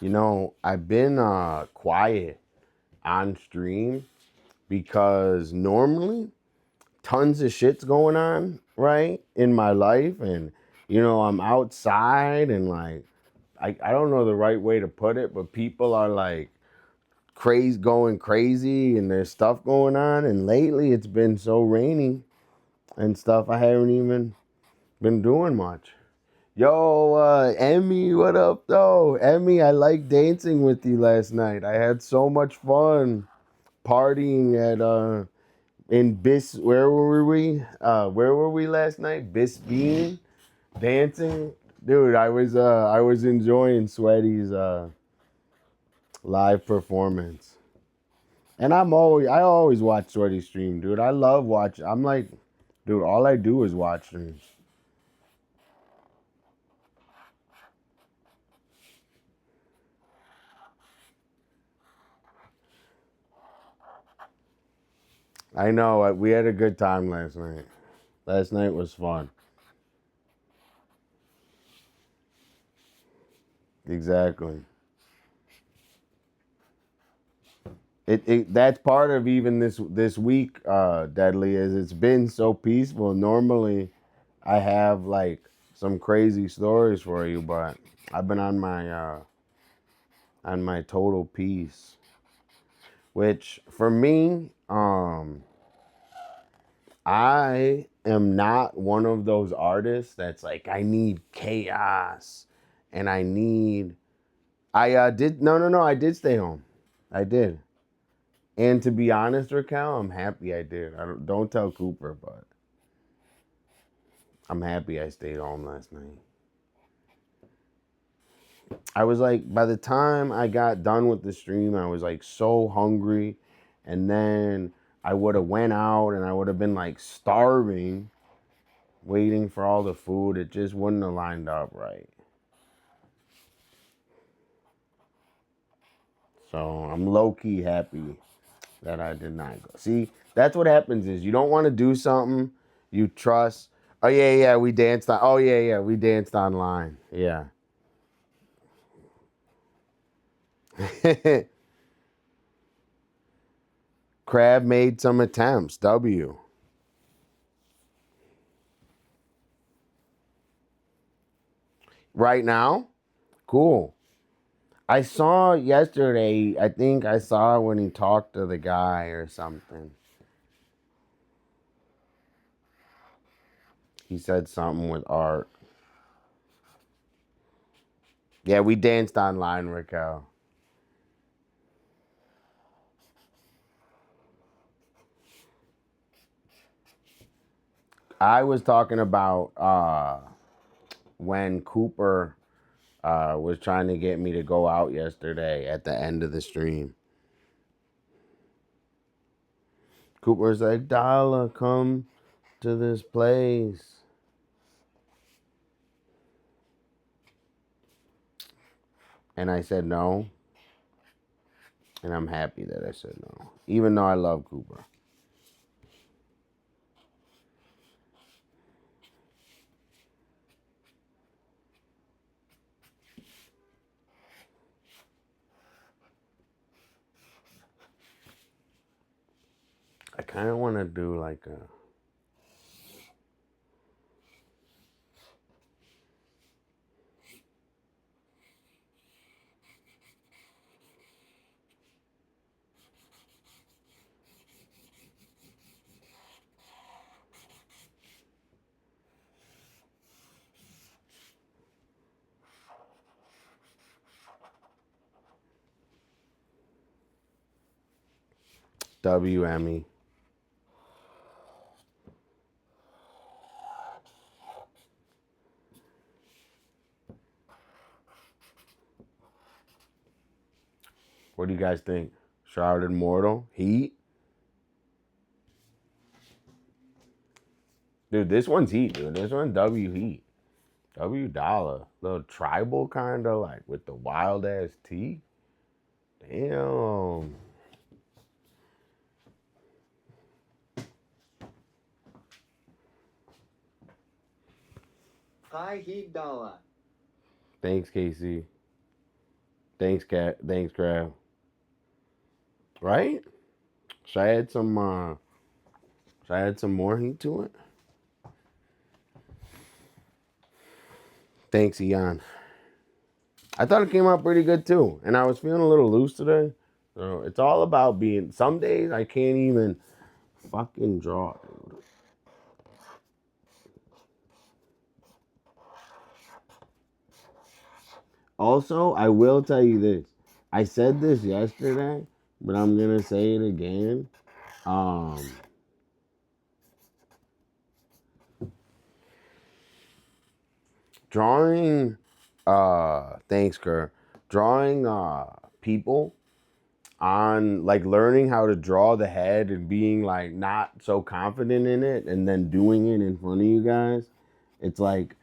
You know, I've been quiet on stream because normally tons of shit's going on, right, in my life. And, you know, I'm outside and like, I don't know the right way to put it, but people are like going crazy and there's stuff going on. And lately it's been so rainy and stuff, I haven't even been doing much. Yo, Emmy, what up, though? Emmy, I like dancing with you last night. I had so much fun partying at in where were we? Where were we last night? Bisbeen, dancing. Dude, I was enjoying Sweaty's live performance. And I always watch Sweaty stream, dude. I love watching. I'm like, dude, all I do is watch streams. I know, we had a good time last night. Last night was fun. Exactly. That's part of even this week, Deadly, is it's been so peaceful. Normally I have like some crazy stories for you, but I've been on my total peace. Which for me, I am not one of those artists that's like, I need chaos and I did, no, I did stay home. I did. And to be honest, Raquel, I'm happy I did. Don't tell Cooper, but I'm happy I stayed home last night. I was like, by the time I got done with the stream, I was like so hungry. And then I would have went out and I would have been like starving, waiting for all the food. It just wouldn't have lined up right. So I'm low-key happy that I did not go. See, that's what happens is you don't want to do something you trust. Oh, yeah, we danced on. Oh, yeah, we danced online. Yeah. Crab made some attempts. W. Right now? Cool. I saw yesterday, I think I saw when he talked to the guy or something. He said something with art. Yeah, we danced online, Raquel. I was talking about when Cooper was trying to get me to go out yesterday at the end of the stream. Cooper's like, Dolla, come to this place. And I said no. And I'm happy that I said no. Even though I love Cooper. I kind of want to do like a... WME. What do you guys think? Shrouded Mortal? Heat? Dude, this one's heat, dude. This one's W Heat. W Dolla. Little tribal kind of like with the wild ass teeth. Damn. High heat Dolla. Thanks, Casey. Thanks, Cat. Thanks, Crab. Right? Should I add some more heat to it? Thanks, Eon. I thought it came out pretty good too. And I was feeling a little loose today. So it's all about being, some days I can't even fucking draw, dude. Also, I will tell you this. I said this yesterday, but I'm gonna say it again. Drawing thanks, Kerr. Drawing people on like learning how to draw the head and being like not so confident in it and then doing it in front of you guys. It's like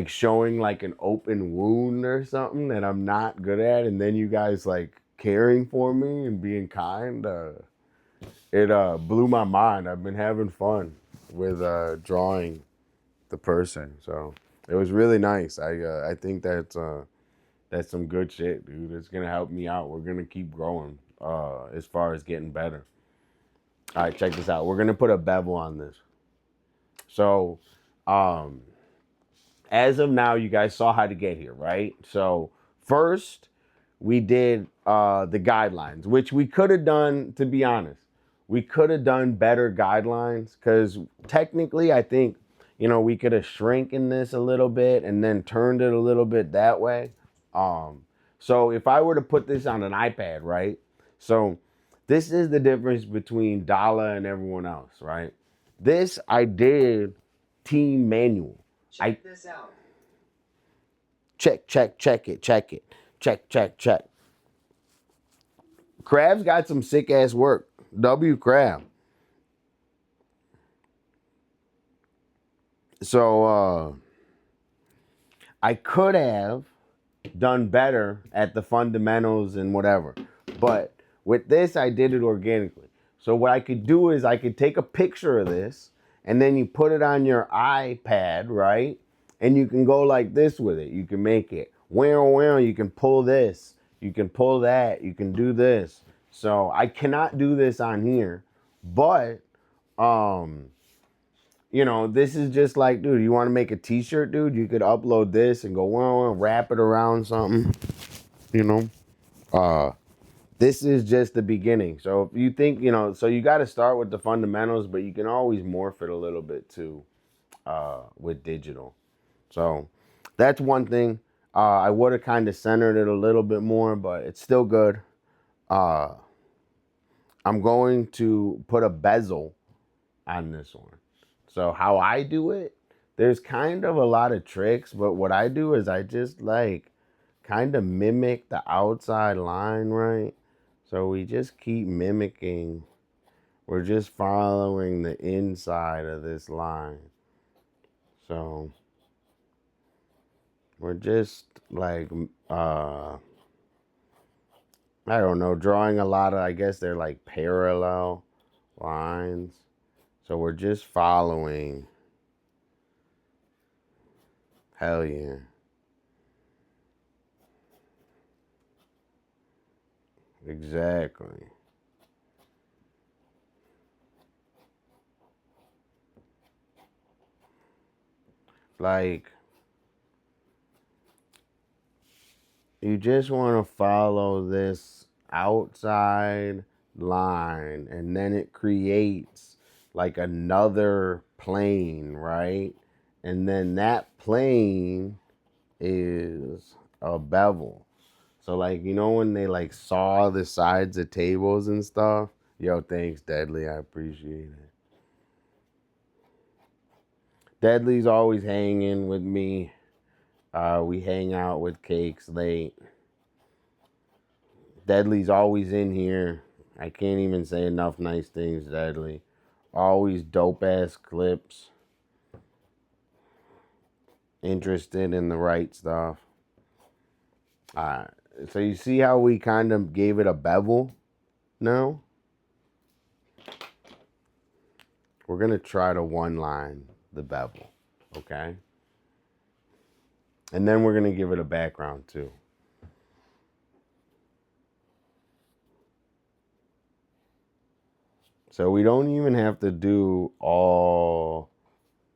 showing like an open wound or something that I'm not good at, and then you guys like caring for me and being kind. It blew my mind. I've been having fun with drawing the person, so it was really nice. I think that's some good shit, dude. It's gonna help me out. We're gonna keep growing as far as getting better. All right, check this out. We're gonna put a bevel on this. So, as of now, you guys saw how to get here, right? So first, we did the guidelines, which we could have done, to be honest. We could have done better guidelines because technically, I think, we could have shrinking this a little bit and then turned it a little bit that way. So if I were to put this on an iPad, right? So this is the difference between Dolla and everyone else, right? This I did team manual. Check this out. Check it. Check. Crab's got some sick ass work. W Crab. So I could have done better at the fundamentals and whatever. But with this, I did it organically. So what I could do is I could take a picture of this and then you put it on your iPad, right? And you can go like this with it. You can make it. You can pull this. You can pull that. You can do this. So I cannot do this on here. But, this is just like, dude, you want to make a t-shirt, dude? You could upload this and go, wrap it around something, This is just the beginning. So if you think, so you got to start with the fundamentals, but you can always morph it a little bit too with digital. So that's one thing. I would have kind of centered it a little bit more, but it's still good. I'm going to put a bezel on this one. So how I do it, there's kind of a lot of tricks, but what I do is I just like kind of mimic the outside line, right? So we just keep mimicking. We're just following the inside of this line. So we're just like, I don't know, drawing a lot of, I guess they're like parallel lines. So we're just following. Hell yeah. Exactly. Like, you just want to follow this outside line and then it creates like another plane, right? And then that plane is a bevel. So like, when they like saw the sides of tables and stuff, Yo, thanks, Deadly. I appreciate it. Deadly's always hanging with me. We hang out with Cakes late. Deadly's always in here. I can't even say enough nice things, Deadly. Always dope ass clips. Interested in the right stuff. So you see how we kind of gave it a bevel now? We're going to try to one line the bevel, okay? And then we're going to give it a background too. So we don't even have to do all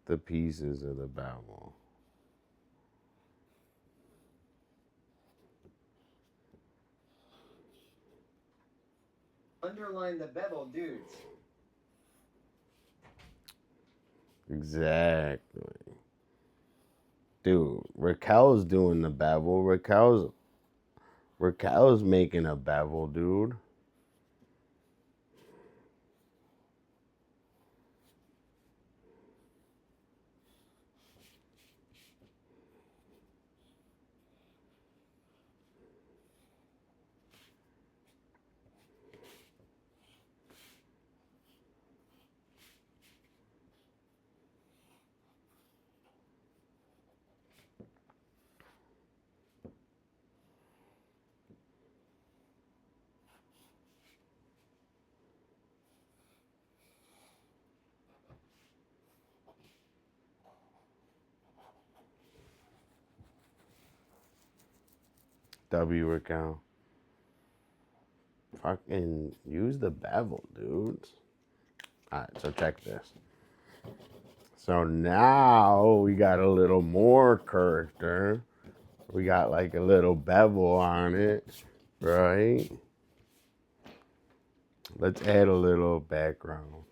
the pieces of the bevel. Underline the bevel, dudes. Exactly. Dude, Raquel's doing the bevel. Raquel's making a bevel, dude. W Raquel. Fucking use the bevel, dudes. Alright, so check this. So now we got a little more character. We got like a little bevel on it, right? Let's add a little background.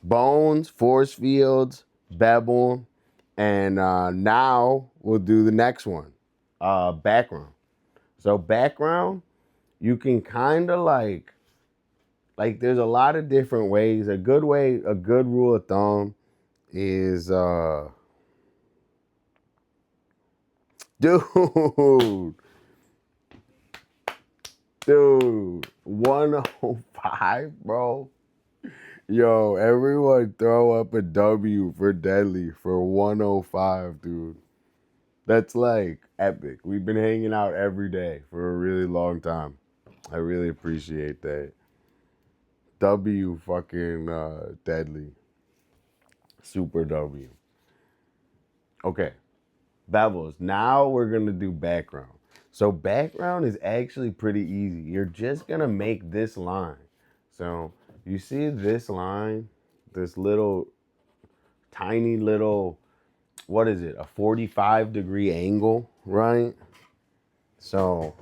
Bones, force fields, bevel, and now we'll do the next one, background. So background, you can kind of like there's a lot of different ways. A good rule of thumb is, dude, 105, bro. Yo, everyone throw up a W for Deadly for 105, dude. That's like epic. We've been hanging out every day for a really long time. I really appreciate that. W fucking Deadly. Super W. Okay. Bevels. Now we're going to do background. So background is actually pretty easy. You're just going to make this line. So you see this line, this little, tiny little, what is it? A 45-degree angle, right? So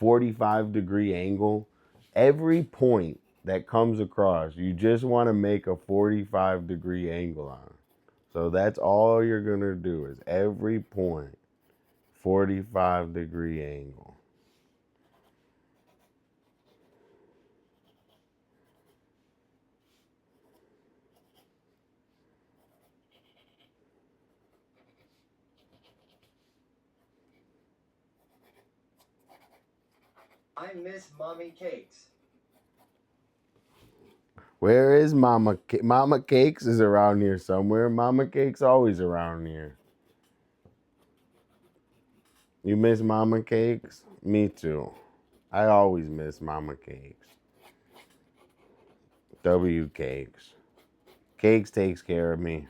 45-degree angle. Every point that comes across, you just want to make a 45-degree angle on. So that's all you're going to do is every point, 45-degree angle. I miss mommy cakes. Where is Mama? Mama Cakes is around here somewhere. Mama Cakes always around here. You miss Mama Cakes? Me too. I always miss Mama Cakes. W Cakes. Cakes takes care of me.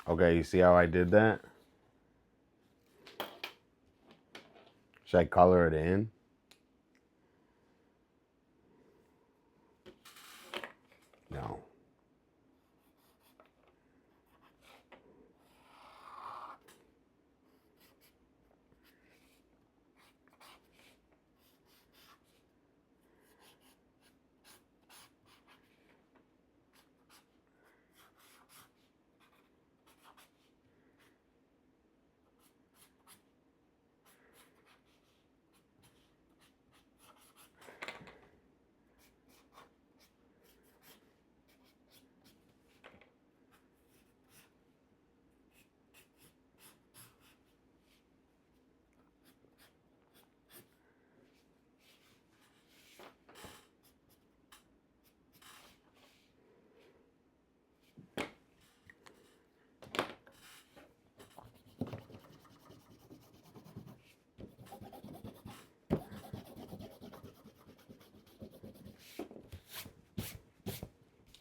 Okay, you see how I did that? Should I color it in? No.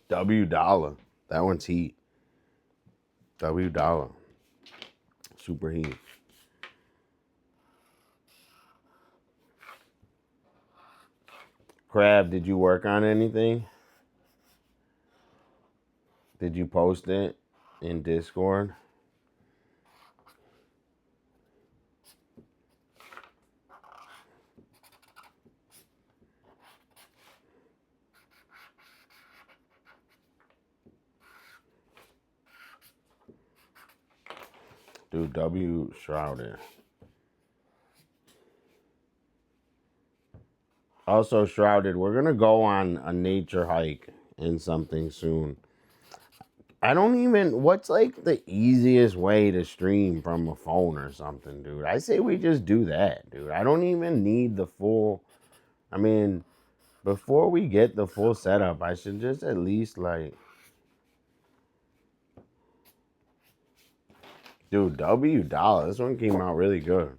Dolla. That one's heat. Dolla. Super heat. Crab, did you work on anything? Did you post it in Discord? Dude, W shrouded. Also shrouded, we're gonna go on a nature hike and something soon. I don't even, what's like the easiest way to stream from a phone or something, dude? I say we just do that, dude. I don't even need the full, I mean, before we get the full setup, I should just at least like, dude, Dolla. This one came out really good.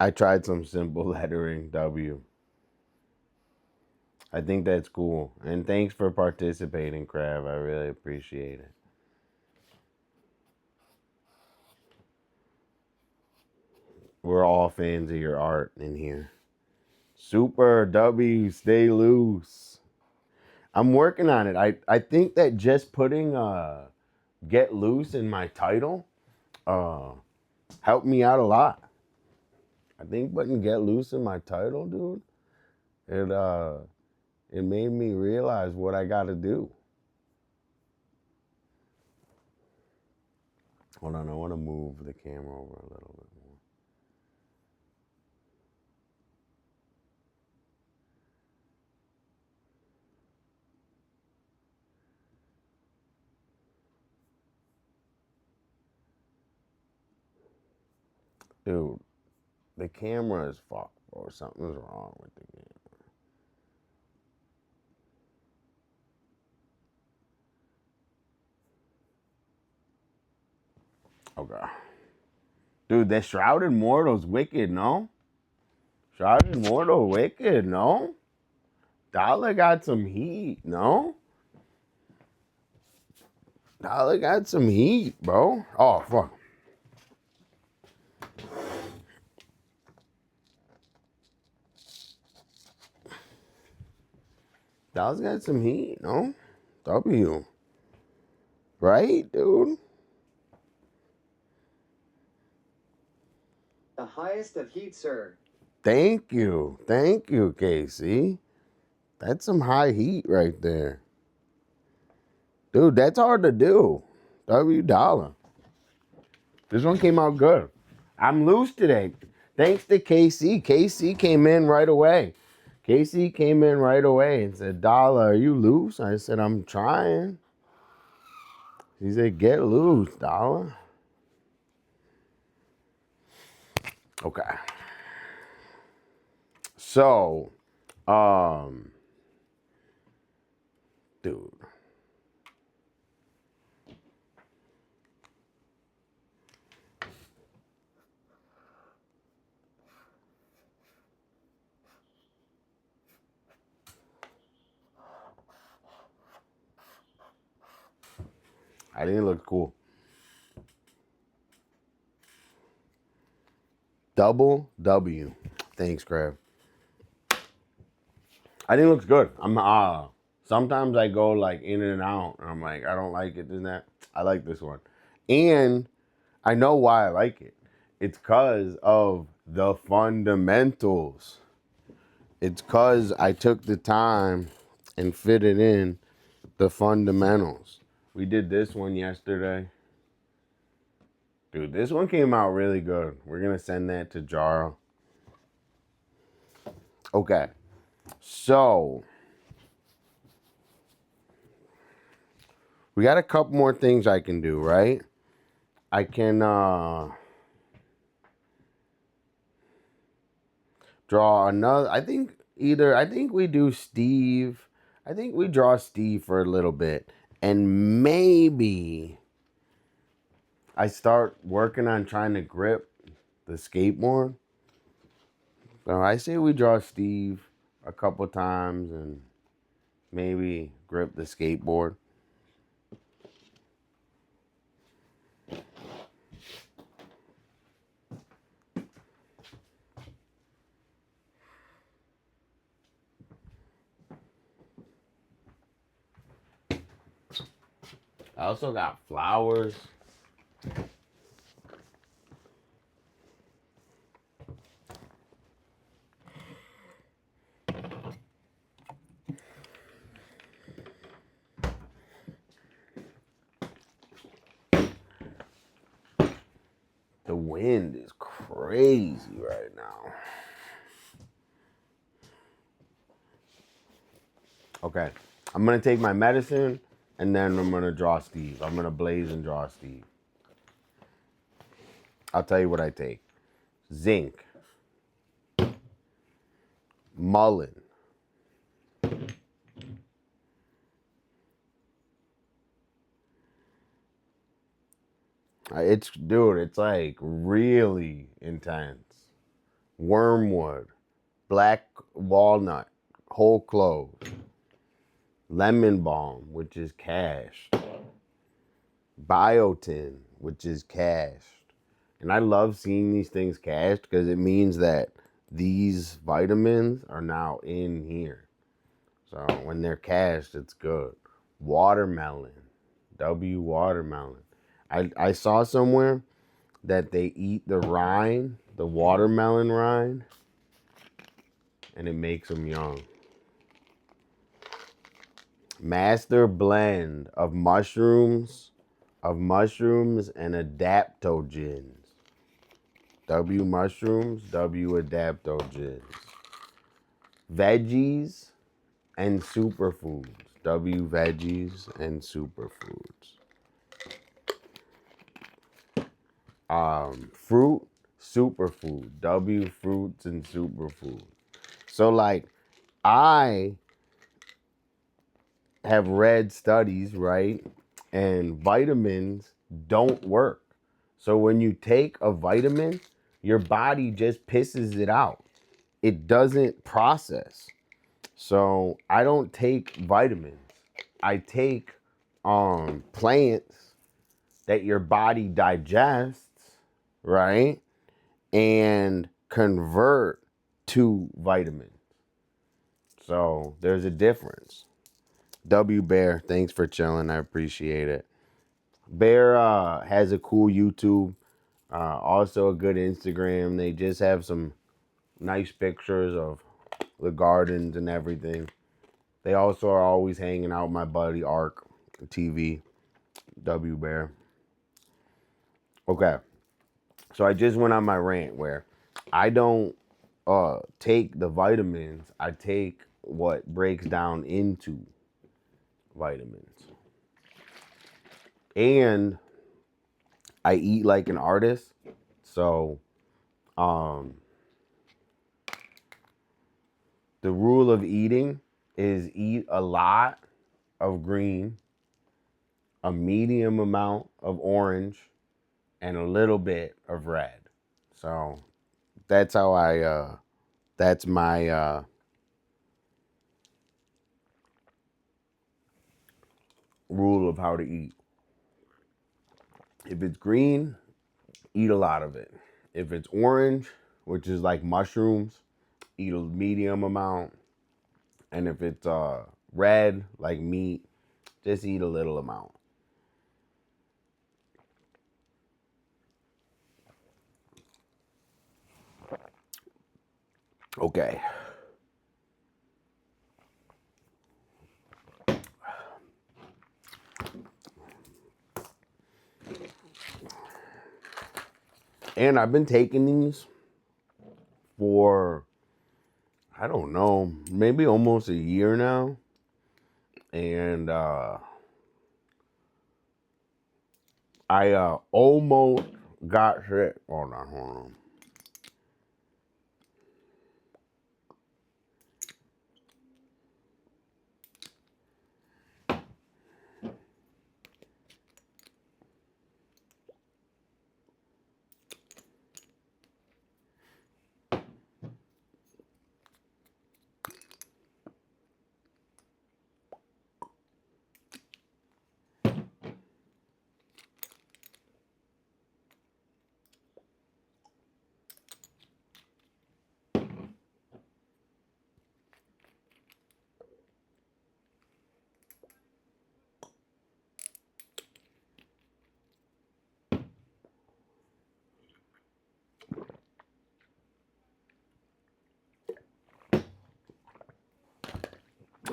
I tried some simple lettering, W. I think that's cool. And thanks for participating, Crab. I really appreciate it. We're all fans of your art in here. Super W, stay loose. I'm working on it. I think that just putting get loose in my title helped me out a lot. I think putting get loose in my title, dude, it made me realize what I gotta do. Hold on, I wanna move the camera over a little bit more. Dude, the camera is fucked, bro. Something's wrong with the camera. Okay. Dude, that Shrouded Mortal's wicked, no? Shrouded Mortal wicked, no? Dolla got some heat, no? Dolla got some heat, bro. Oh, fuck. Dolla's got some heat, no? W. Right, dude? The highest of heat, sir. Thank you. Thank you, Casey. That's some high heat right there. Dude, that's hard to do. W Dolla. This one came out good. I'm loose today. Thanks to KC. KC came in right away. KC came in right away and said, Dolla, are you loose? I said, I'm trying. He said, get loose, Dolla. Okay. So, dude. I think it looks cool. Double W. Thanks, Crab. I think it looks good. Sometimes I go like in and out and I'm like, I don't like it, and that. I like this one. And I know why I like it. It's because of the fundamentals. It's because I took the time and fitted in the fundamentals. We did this one yesterday. Dude, this one came out really good. We're going to send that to Jara. Okay. So, we got a couple more things I can do, right? I can draw another. I think we do Steve. I think we draw Steve for a little bit. And maybe I start working on trying to grip the skateboard. So I say we draw Steve a couple times and maybe grip the skateboard. I also got flowers. The wind is crazy right now. Okay, I'm gonna take my medicine and then I'm gonna draw Steve. I'm gonna blaze and draw Steve. I'll tell you what I take. Zinc, mullein, it's like really intense. Wormwood, black walnut, whole clove, lemon balm, which is cashed, biotin, which is cashed. And I love seeing these things cashed because it means that these vitamins are now in here. So when they're cashed, it's good. Watermelon, watermelon. I saw somewhere that they eat the rind, the watermelon rind, and it makes them young. Master blend of mushrooms and adaptogens. Mushrooms, adaptogens. Veggies and superfoods. Veggies and superfoods. Fruit, superfood. Fruits and superfood. So like I have read studies, right? And vitamins don't work. So when you take a vitamin, your body just pisses it out. It doesn't process. So I don't take vitamins. I take plants that your body digests, right? And convert to vitamins. So there's a difference. Bear, thanks for chilling. I appreciate it. Bear has a cool YouTube, also a good Instagram. They just have some nice pictures of the gardens and everything. They also are always hanging out with my buddy Ark TV, Bear. Okay, so I just went on my rant where I don't take the vitamins. I take what breaks down into vitamins. And I eat like an artist. So the rule of eating is eat a lot of green, a medium amount of orange, and a little bit of red. So that's how that's my rule of how to eat. If it's green, eat a lot of it. If it's orange, which is like mushrooms, eat a medium amount. And if it's red, like meat, just eat a little amount. Okay. And I've been taking these for, I don't know, maybe almost a year now. And I almost got sick. Hold on.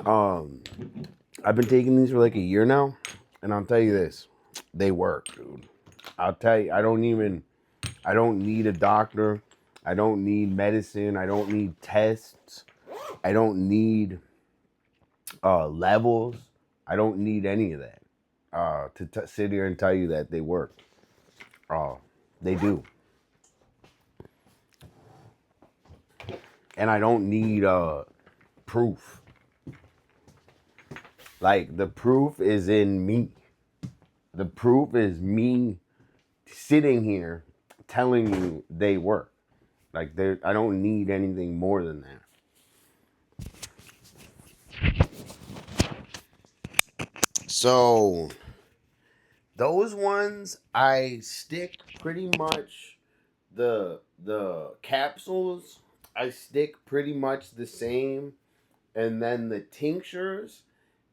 I've been taking these for like a year now, and I'll tell you this, they work, dude. I'll tell you, I don't need a doctor. I don't need medicine. I don't need tests. I don't need levels. I don't need any of that to sit here and tell you that they work. They do. And I don't need proof. Like, the proof is in me. The proof is me sitting here telling you they work. Like, I don't need anything more than that. So, those ones, I stick pretty much the capsules, I stick pretty much the same. And then the tinctures,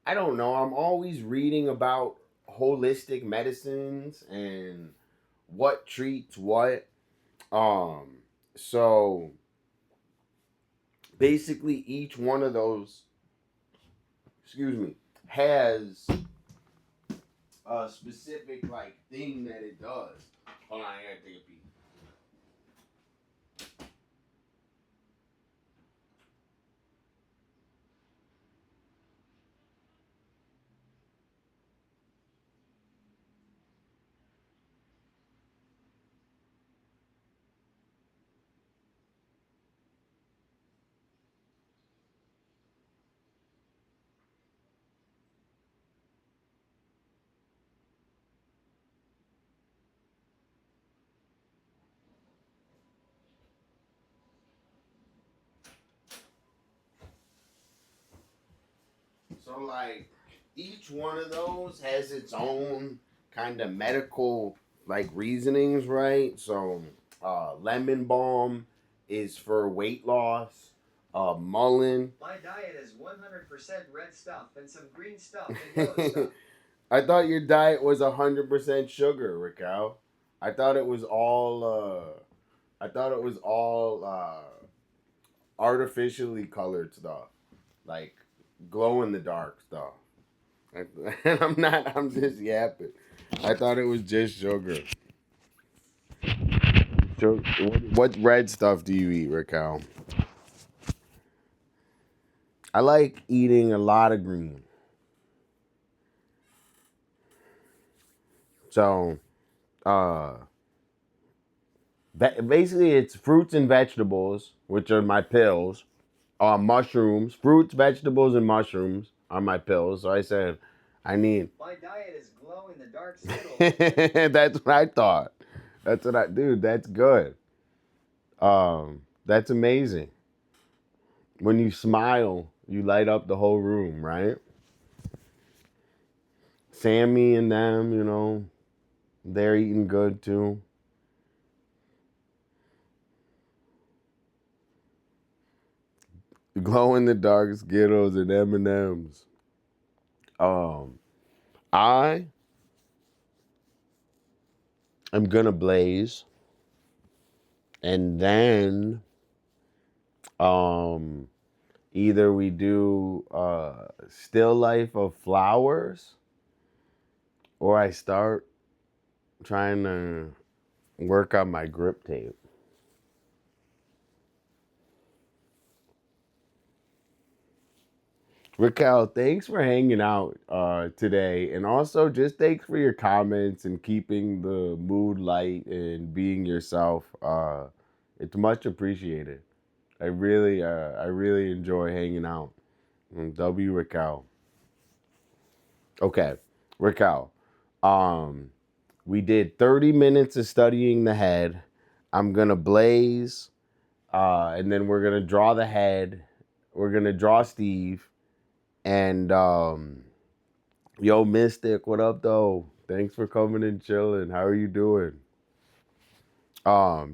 I don't know. I'm always reading about holistic medicines and what treats what. So basically each one of those, has a specific like thing that it does. Hold on, I gotta take a pee. So like each one of those has its own kind of medical like reasonings, right? So lemon balm is for weight loss. Mullein. My diet is 100% red stuff and some green stuff and yellow stuff. I thought your diet was 100% sugar, Raquel. I thought it was all artificially colored stuff, like glow in the dark stuff. And I'm just yapping. I thought it was just sugar. So, what red stuff do you eat, Raquel? I like eating a lot of green. So, basically, it's fruits and vegetables, which are my pills. Mushrooms, fruits, vegetables, and mushrooms are my pills. So I said, I need. My diet is glow in the dark Skittles. That's what I thought. Dude, that's good. That's amazing. When you smile, you light up the whole room, right? Sammy and them, they're eating good too. Glow in the dark Skittles and M&Ms. I am gonna blaze, and then either we do still life of flowers, or I start trying to work on my grip tape. Raquel, thanks for hanging out today. And also just thanks for your comments and keeping the mood light and being yourself. It's much appreciated. I really enjoy hanging out. W Raquel. Okay, Raquel. We did 30 minutes of studying the head. I'm gonna blaze, and then we're gonna draw the head. We're gonna draw Steve. And yo, Mystic, what up though? Thanks for coming and chilling. How are you doing?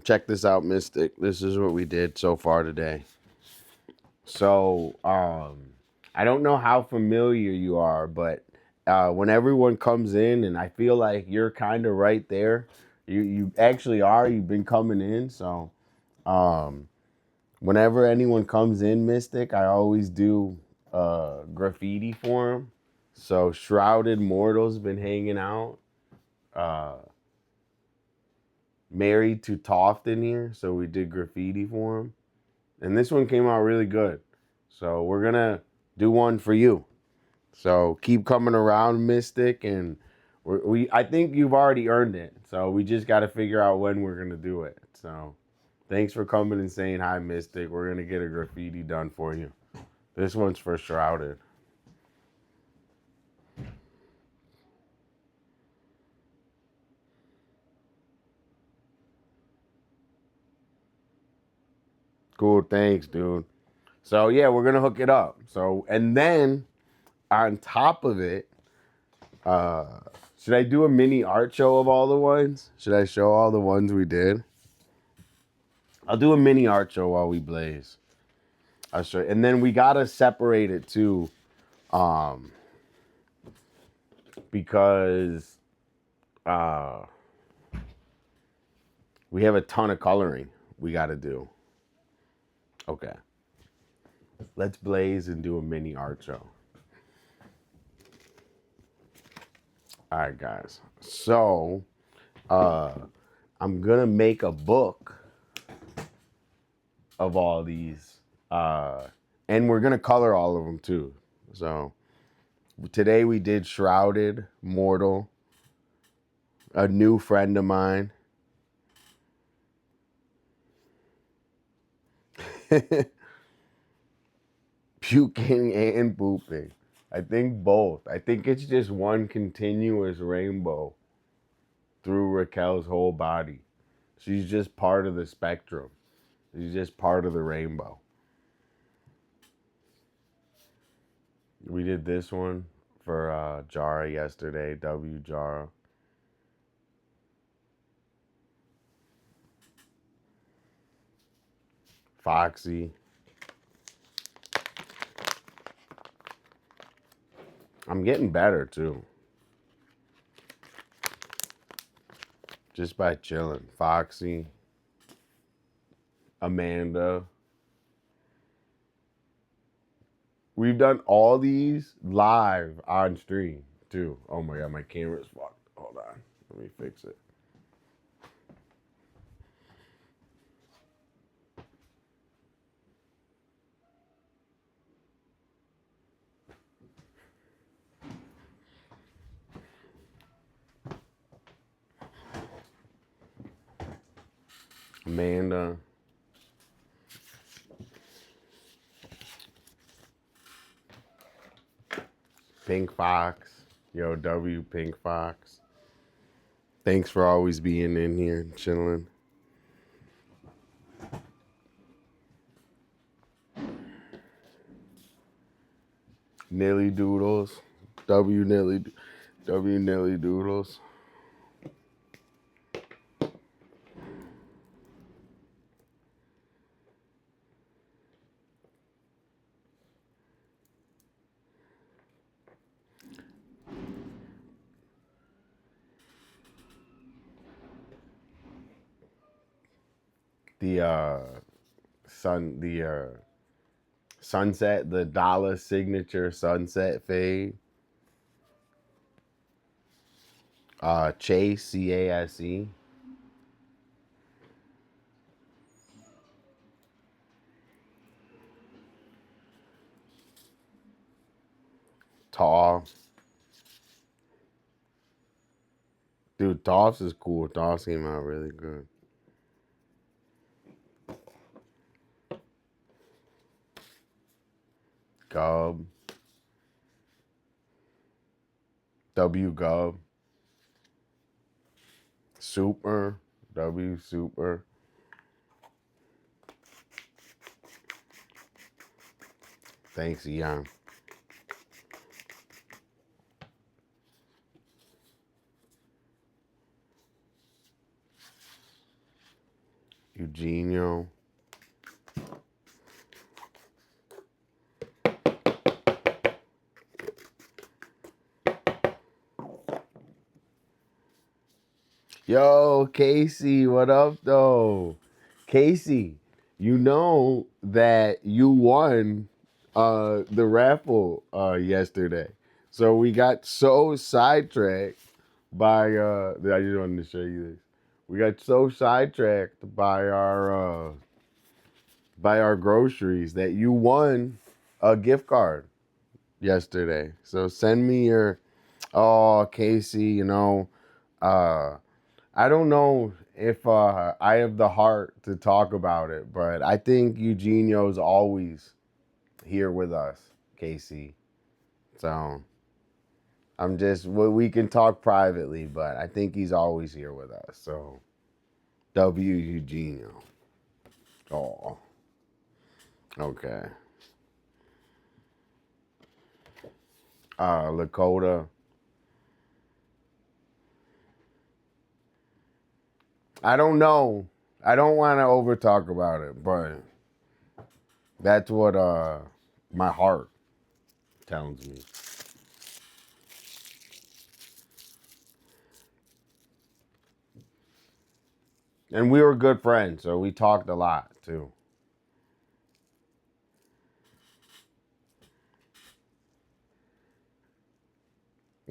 Check this out, Mystic. This is what we did so far today. So, I don't know how familiar you are, but when everyone comes in, and I feel like you're kind of right there. You actually are. You've been coming in, so whenever anyone comes in, Mystic, I always do graffiti for him. So Shrouded Mortal's been hanging out. Married to Toft in here, so we did graffiti for him. And this one came out really good. So we're gonna do one for you. So keep coming around, Mystic, and I think you've already earned it. So we just got to figure out when we're gonna do it. So thanks for coming and saying hi, Mystic. We're gonna get a graffiti done for you. This one's for Shrouded. Cool, thanks, dude. So yeah, we're gonna hook it up. So and then on top of it, should I do a mini art show of all the ones? Should I show all the ones we did? I'll do a mini art show while we blaze. I'll show you. And then we gotta separate it too, because we have a ton of coloring we gotta do. Okay. Let's blaze and do a mini art show. All right, guys. So, I'm gonna make a book of all these, and we're gonna color all of them too. So, today we did Shrouded, Mortal, a new friend of mine. Puking and pooping. I think both. I think it's just one continuous rainbow through Raquel's whole body. She's just part of the spectrum. She's just part of the rainbow. We did this one for Jara yesterday, W Jara. Foxy. I'm getting better too. Just by chilling. Foxy. Amanda. We've done all these live on stream too. Oh my god, my camera's fucked. Hold on. Let me fix it. Amanda. Pink Fox. Yo, W Pink Fox. Thanks for always being in here and chilling. Nilly Doodles. W Nilly Doodles. The sunset, the Dolla signature sunset fade. Chase, CASE. Tall. Dude, Toffs is cool. Toffs came out really good. Gub. W Gub. Super. W Super. Thanks, Eon. Eugenio. Yo, Casey, what up, though? Casey, you know that you won the raffle yesterday. So we got so sidetracked by I just wanted to show you this. We got so sidetracked by our groceries that you won a gift card yesterday. So send me your Casey, I don't know if I have the heart to talk about it, but I think Eugenio's always here with us, Casey. So we can talk privately, but I think he's always here with us. So, W Eugenio. Oh, okay. Lakota. I don't know. I don't want to over talk about it, but that's what my heart tells me. And we were good friends, so we talked a lot too.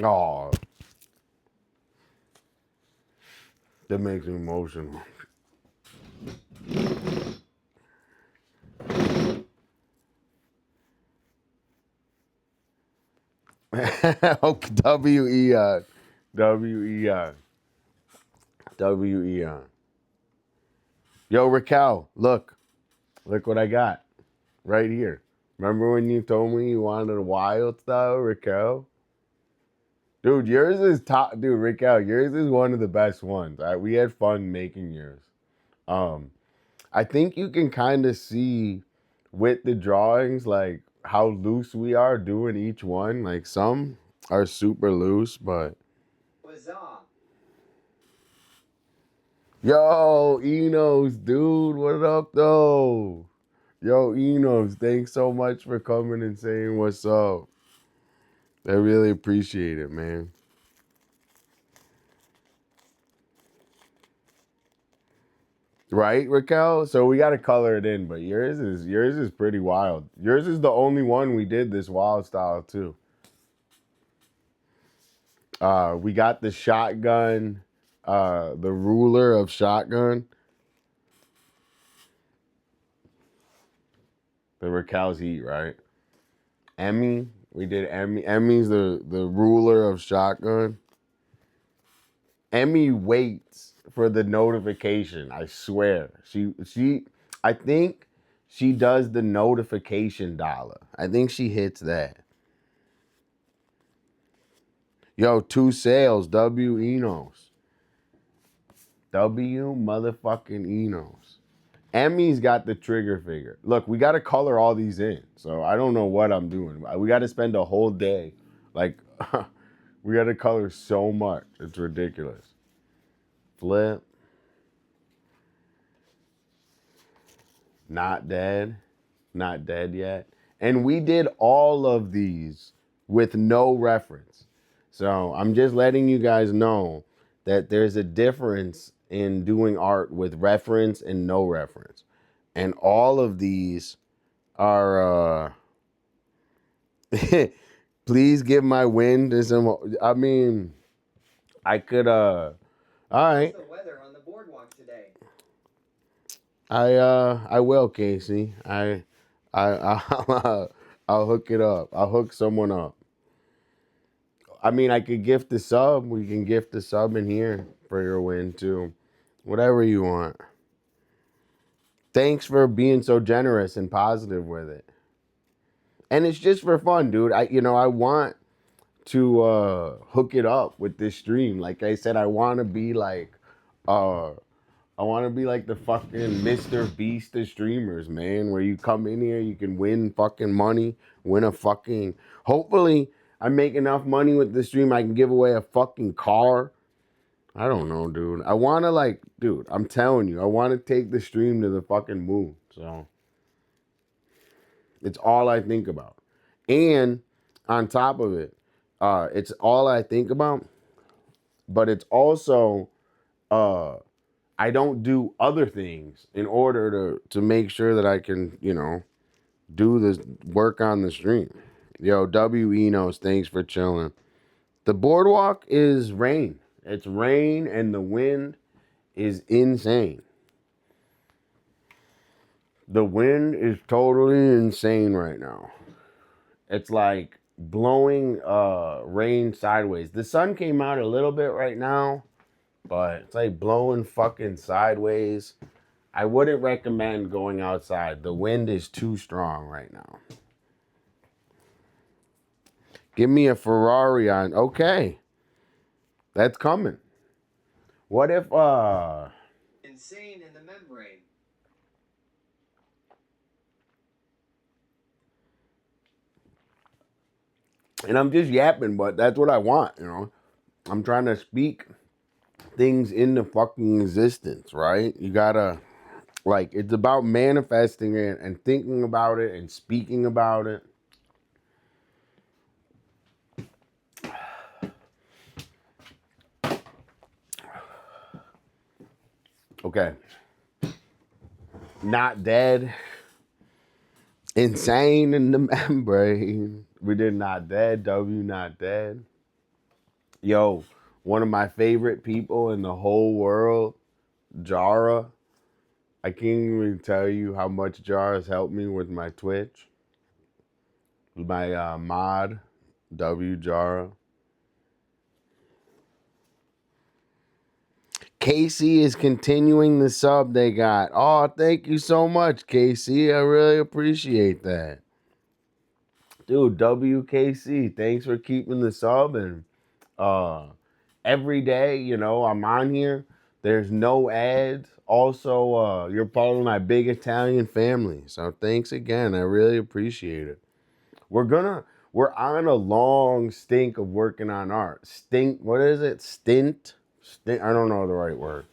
Oh, that makes me emotional. W-E-I. W-E-I. W-E-I. Yo, Raquel, look. Look what I got right here. Remember when you told me you wanted a wild style, Raquel? Dude, yours is top. Dude, Raquel, yours is one of the best ones. We had fun making yours. I think you can kind of see with the drawings, like how loose we are doing each one. Like some are super loose, but Huzzah! yo, Enos, dude, what up though? Yo, Enos, thanks so much for coming and saying what's up. I really appreciate it, man. Right, Raquel? So we got to color it in, but yours is pretty wild. Yours is the only one we did this wild style too. We got the shotgun, the ruler of shotgun. The Raquel's heat, right? Emmy, we did Emmy. Emmy's the ruler of shotgun. Emmy waits for the notification. I swear, she. I think she does the notification dollar. I think she hits that. Yo, 2 sales. W Enos. W motherfucking Enos. Emmy's got the trigger figure. Look, we got to color all these in. So I don't know what I'm doing. We got to spend a whole day. Like, we got to color so much. It's ridiculous. Flip. Not dead. Not dead yet. And we did all of these with no reference. So I'm just letting you guys know that there's a difference in doing art with reference and no reference. And all of these are please give my win to some. I mean, I could all right. How's the weather on the boardwalk today? I will, Casey. I'll hook it up. I'll hook someone up. I mean, I could gift the sub. We can gift the sub in here for your win too. Whatever you want. Thanks for being so generous and positive with it. And it's just for fun, dude. I want to hook it up with this stream. Like I said, I want to be like the fucking Mr. Beast of streamers, man, where you come in here, you can win fucking money, win a fucking, hopefully I make enough money with the stream I can give away a fucking car. I don't know, dude. I want to dude, I'm telling you, I want to take the stream to the fucking moon. So it's all I think about. And on top of it, it's all I think about, but it's also I don't do other things in order to make sure that I can, do the work on the stream. Yo, W Enos, thanks for chilling. The boardwalk is rain. It's rain and the wind is insane. The wind is totally insane right now. It's like blowing rain sideways. The sun came out a little bit right now, but it's like blowing fucking sideways. I wouldn't recommend going outside. The wind is too strong right now. Give me a Ferrari on. Okay. That's coming. What if Insane in the membrane. and I'm just yapping, but that's what I want, you know. I'm trying to speak things into fucking existence, right? You gotta, like, it's about manifesting it and thinking about it and speaking about it. Okay. Not dead. Insane in the membrane. We did not dead. W not dead. Yo, one of my favorite people in the whole world, Jara. I can't even tell you how much Jara's helped me with my Twitch. My mod, W Jara. Casey is continuing the sub they got. Oh, thank you so much, Casey. I really appreciate that. Dude, WKC, thanks for keeping the sub. And every day, you know, I'm on here. There's no ads. Also, you're part of my big Italian family. So thanks again. I really appreciate it. We're on a long stink of working on art. What is it? Stint? I don't know the right word.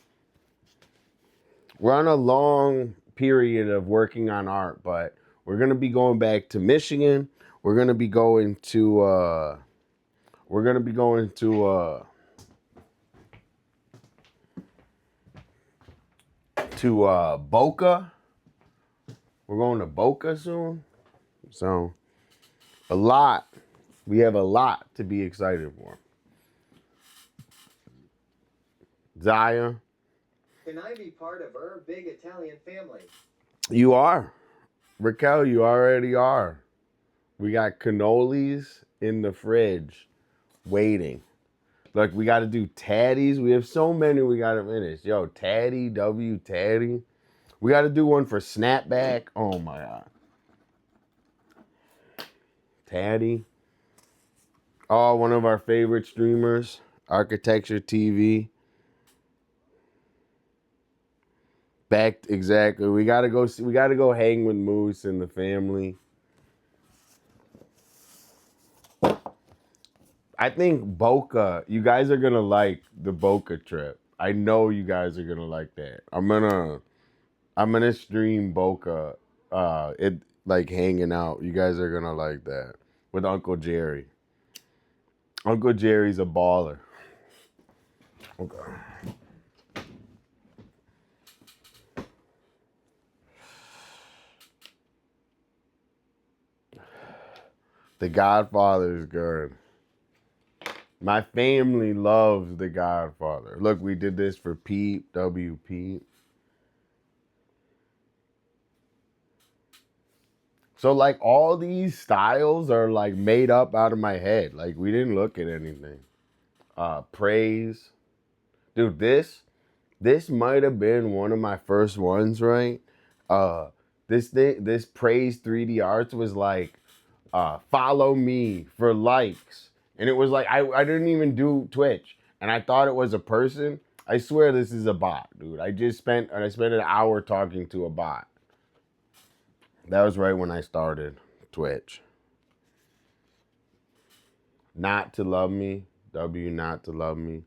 We're on a long period of working on art, but we're gonna be going back to Michigan. We're gonna be going to Boca. We're going to Boca soon. So we have a lot to be excited for. Zaya, Can I be part of her big Italian family? you are. Raquel, you already are. We got cannolis in the fridge waiting. Look, we got to do tatties. We have so many we got to finish. Yo, tatty, W, tatty. We got to do one for snapback. Oh, my God. Tatty. Oh, one of our favorite streamers, Architecture TV. Exactly. We gotta go hang with Moose and the family. I think Boca, you guys are gonna like the Boca trip. I know you guys are gonna like that. I'm gonna stream Boca, it like hanging out. You guys are gonna like that with Uncle Jerry. Uncle Jerry's a baller. Okay. The Godfather is good. My family loves The Godfather. Look, we did this for Pete, W. Pete. So like all these styles are like made up out of my head. Like we didn't look at anything. Praise. Dude, this might have been one of my first ones, right? This Praise 3D Arts was like follow me for likes. And it was like I didn't even do Twitch and I thought it was a person. I swear this is a bot, dude. I spent an hour talking to a bot. That was right when I started Twitch. Not to love me. W not to love me.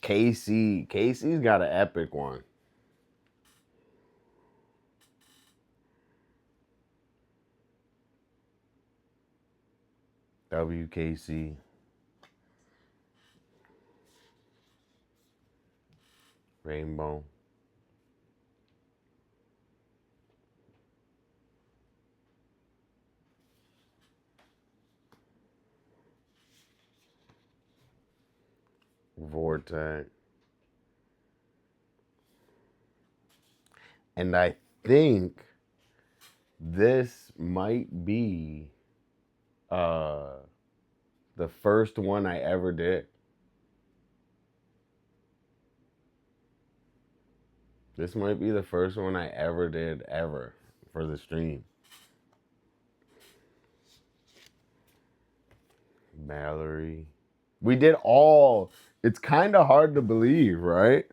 Casey's got an epic one. WKC. Rainbow. Vortex. And I think this might be uh the first one I ever did. This might be the first one I ever did ever for the stream. Mallory. We did all. It's kind of hard to believe, right?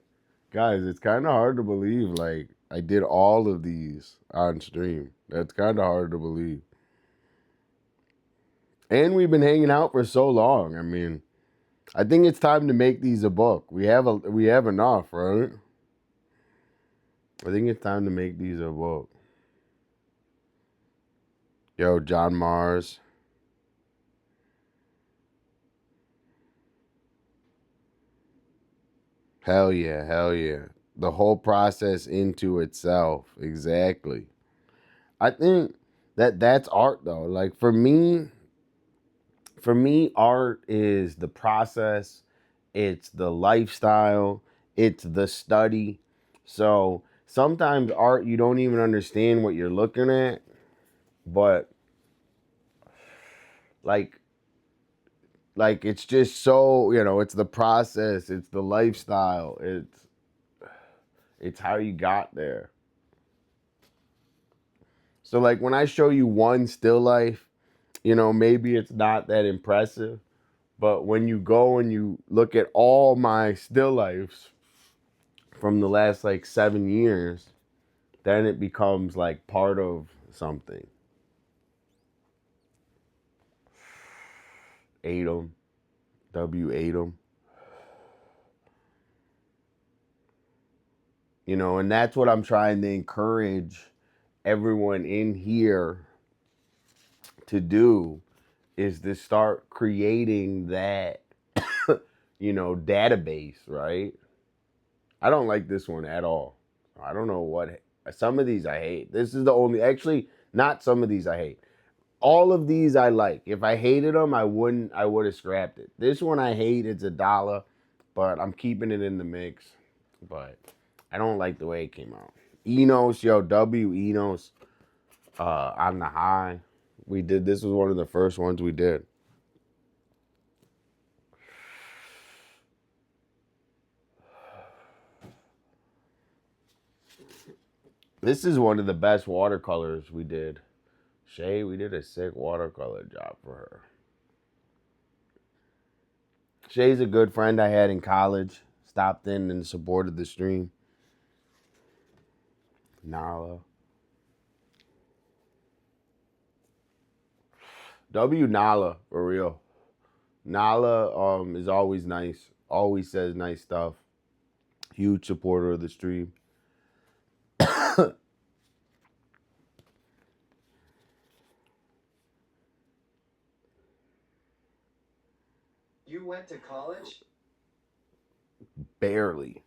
Guys, it's kind of hard to believe. Like, I did all of these on stream. That's kind of hard to believe. And we've been hanging out for so long. I mean, I think it's time to make these a book. We have enough, right? I think it's time to make these a book. Yo, John Mars. Hell yeah, hell yeah. The whole process into itself. Exactly. I think that's art though. Like for me, art is the process, it's the lifestyle, it's the study. So sometimes art you don't even understand what you're looking at, but like it's just so, it's the process, it's the lifestyle, it's how you got there. So like when I show you one still life, maybe it's not that impressive, but when you go and you look at all my still lifes from the last like 7 years, then it becomes like part of something. Atom, W Atom. And that's what I'm trying to encourage everyone in here to do, is to start creating that, database, right? I don't like this one at all. I don't know what, some of these I hate. This is the only, actually, not some of these I hate. All of these I like. If I hated them, I would have scrapped it. This one I hate, it's a Dolla, but I'm keeping it in the mix. But I don't like the way it came out. Enos, yo, W Enos, on the high. This was one of the first ones we did. This is one of the best watercolors we did. Shay, we did a sick watercolor job for her. Shay's a good friend I had in college. Stopped in and supported the stream. Nala. W Nala, for real. Nala is always nice. Always says nice stuff. Huge supporter of the stream. You went to college? Barely.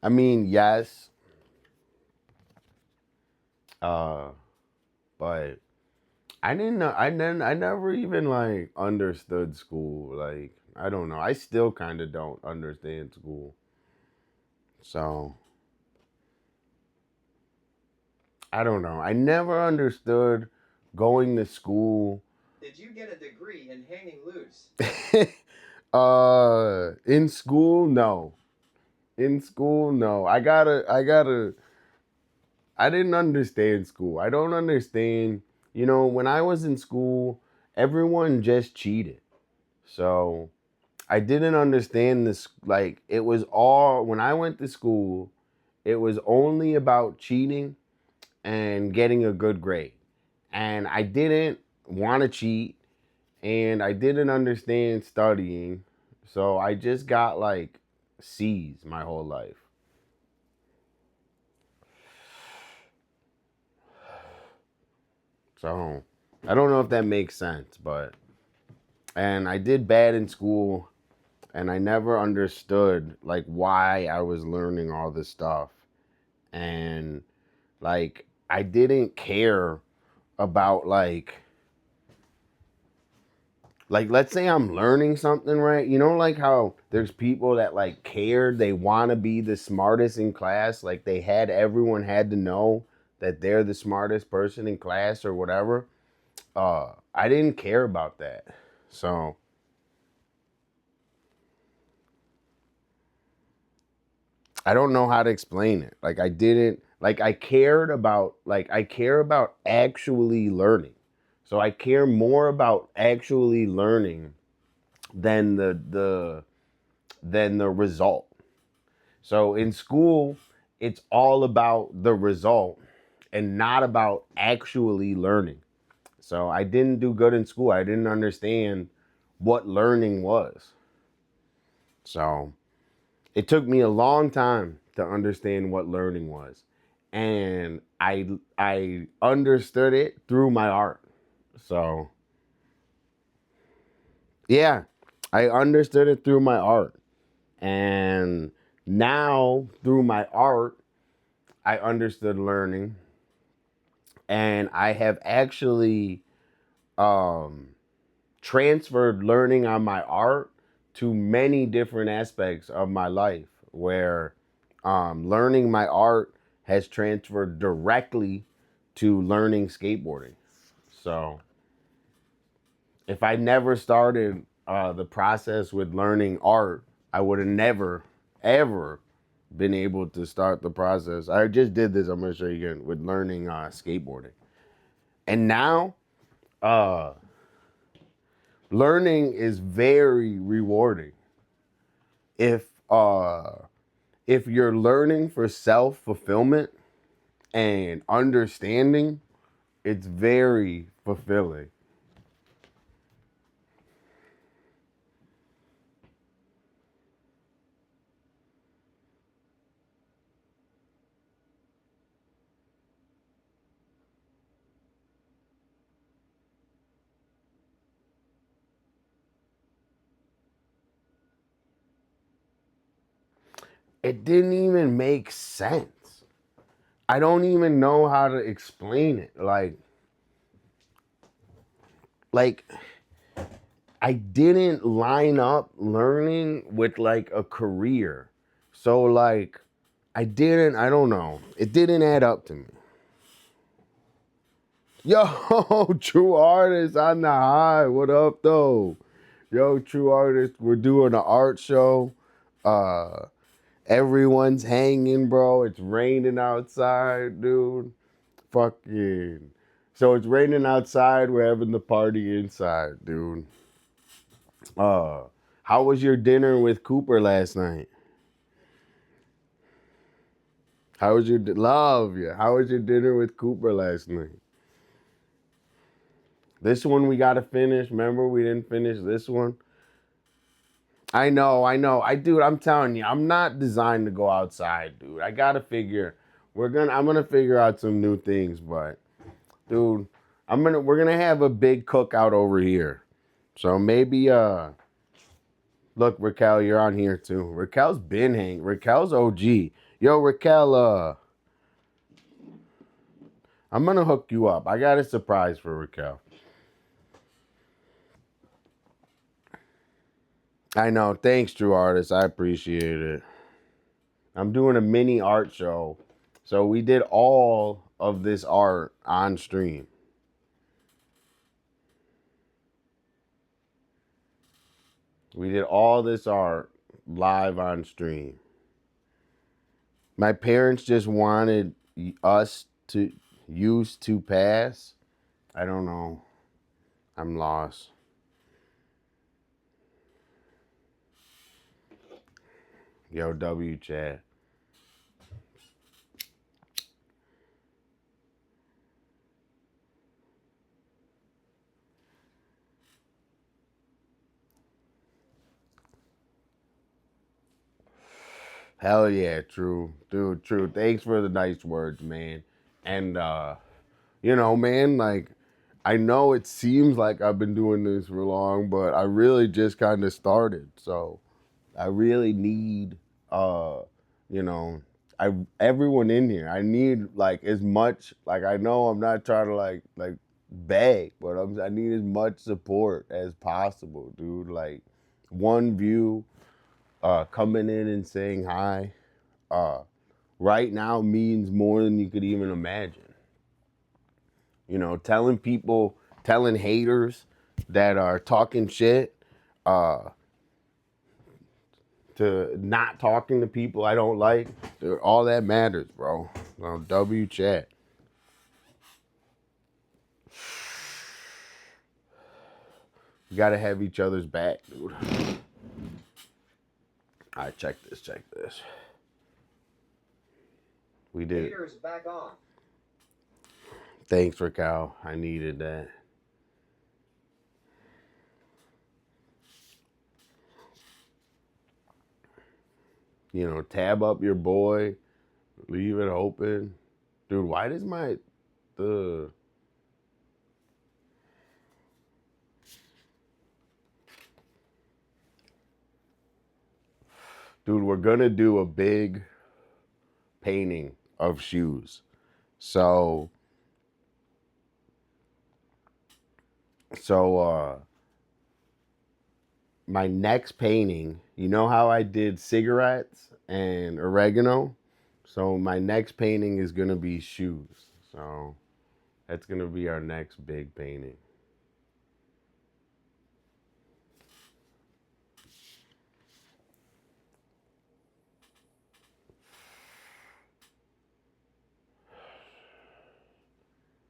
I mean, yes. But I never even like understood school. Like, I don't know. I still kind of don't understand school. So, I don't know. I never understood going to school. Did you get a degree in hanging loose? In school, no. In school, no. I didn't understand school. I don't understand. When I was in school, everyone just cheated. So I didn't understand this. Like, it was all, when I went to school, it was only about cheating and getting a good grade. And I didn't want to cheat, and I didn't understand studying. So I just got like C's my whole life. So I don't know if that makes sense, and I did bad in school, and I never understood like why I was learning all this stuff. And like I didn't care about like let's say I'm learning something, right? You know, like how there's people that like cared, they want to be the smartest in class, like they had everyone had to know that they're the smartest person in class or whatever. I didn't care about that. So I don't know how to explain it. Like I didn't like I care about actually learning. So I care more about actually learning than the result. So in school, it's all about the result and not about actually learning. So I didn't do good in school. I didn't understand what learning was. So it took me a long time to understand what learning was. And I understood it through my art. So yeah, I understood it through my art. And now through my art, I understood learning, and I have actually um, transferred learning on my art to many different aspects of my life where learning my art has transferred directly to learning skateboarding. So if I never started the process with learning art, I would have never, ever been able to start the process. I just did this, I'm going to show you again, with learning skateboarding. And now, uh, learning is very rewarding. If if you're learning for self-fulfillment and understanding, it's very fulfilling. It didn't even make sense. I don't even know how to explain it. Like I didn't line up learning with like a career. So like I don't know. It didn't add up to me. Yo, True Artist on the high. What up though? Yo, True Artist, we're doing an art show. Uh Everyone's hanging, bro. It's raining outside, dude. Fucking. So it's raining outside. We're having the party inside, dude. Uh, how was your dinner with Cooper last night? How was your love? Yeah. How was your dinner with Cooper last night? This one we gotta finish. Remember we didn't finish this one. I know. Dude, I'm telling you, I'm not designed to go outside, dude. I gotta figure. I'm gonna figure out some new things, but dude, we're gonna have a big cookout over here. So maybe look, Raquel, you're on here too. Raquel's been hanging. Raquel's OG. Yo, Raquel, I'm gonna hook you up. I got a surprise for Raquel. I know. Thanks, True Artist. I appreciate it. I'm doing a mini art show. So we did all of this art on stream. We did all this art live on stream. My parents just wanted us to use to pass. I don't know. I'm lost. Yo, W chat. Hell yeah, true. Dude, true. Thanks for the nice words, man. And you know, man, like I know it seems like I've been doing this for long, but I really just kind of started. So, I really need, you know, everyone in here. I need like as much. Like I know I'm not trying to like beg, but I need as much support as possible, dude. Like one view, coming in and saying hi, right now means more than you could even imagine. You know, telling haters that are talking shit, uh, to not talking to people I don't like, all that matters, bro. W chat. You gotta have each other's back, dude. All right, check this. We did. Haters back on. Thanks, Raquel. I needed that. You know, tab up your boy, leave it open. Dude, why does the dude, we're gonna do a big painting of shoes. So my next painting, you know how I did cigarettes and oregano? So my next painting is gonna be shoes. So that's gonna be our next big painting.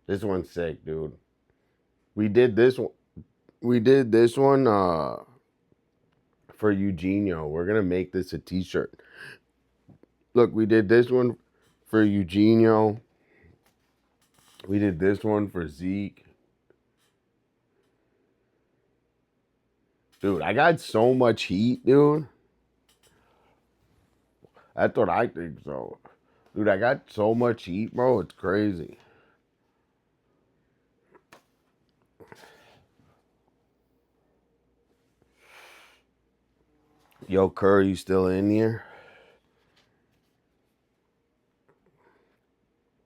This one's sick, dude. We did this one. We did this one for Eugenio. We're gonna make this a t-shirt. Look, we did this one for Eugenio. We did this one for Zeke. Dude, I got so much heat, dude. That's what I think so. Dude, I got so much heat, bro. It's crazy. Yo, Curry, you still in here?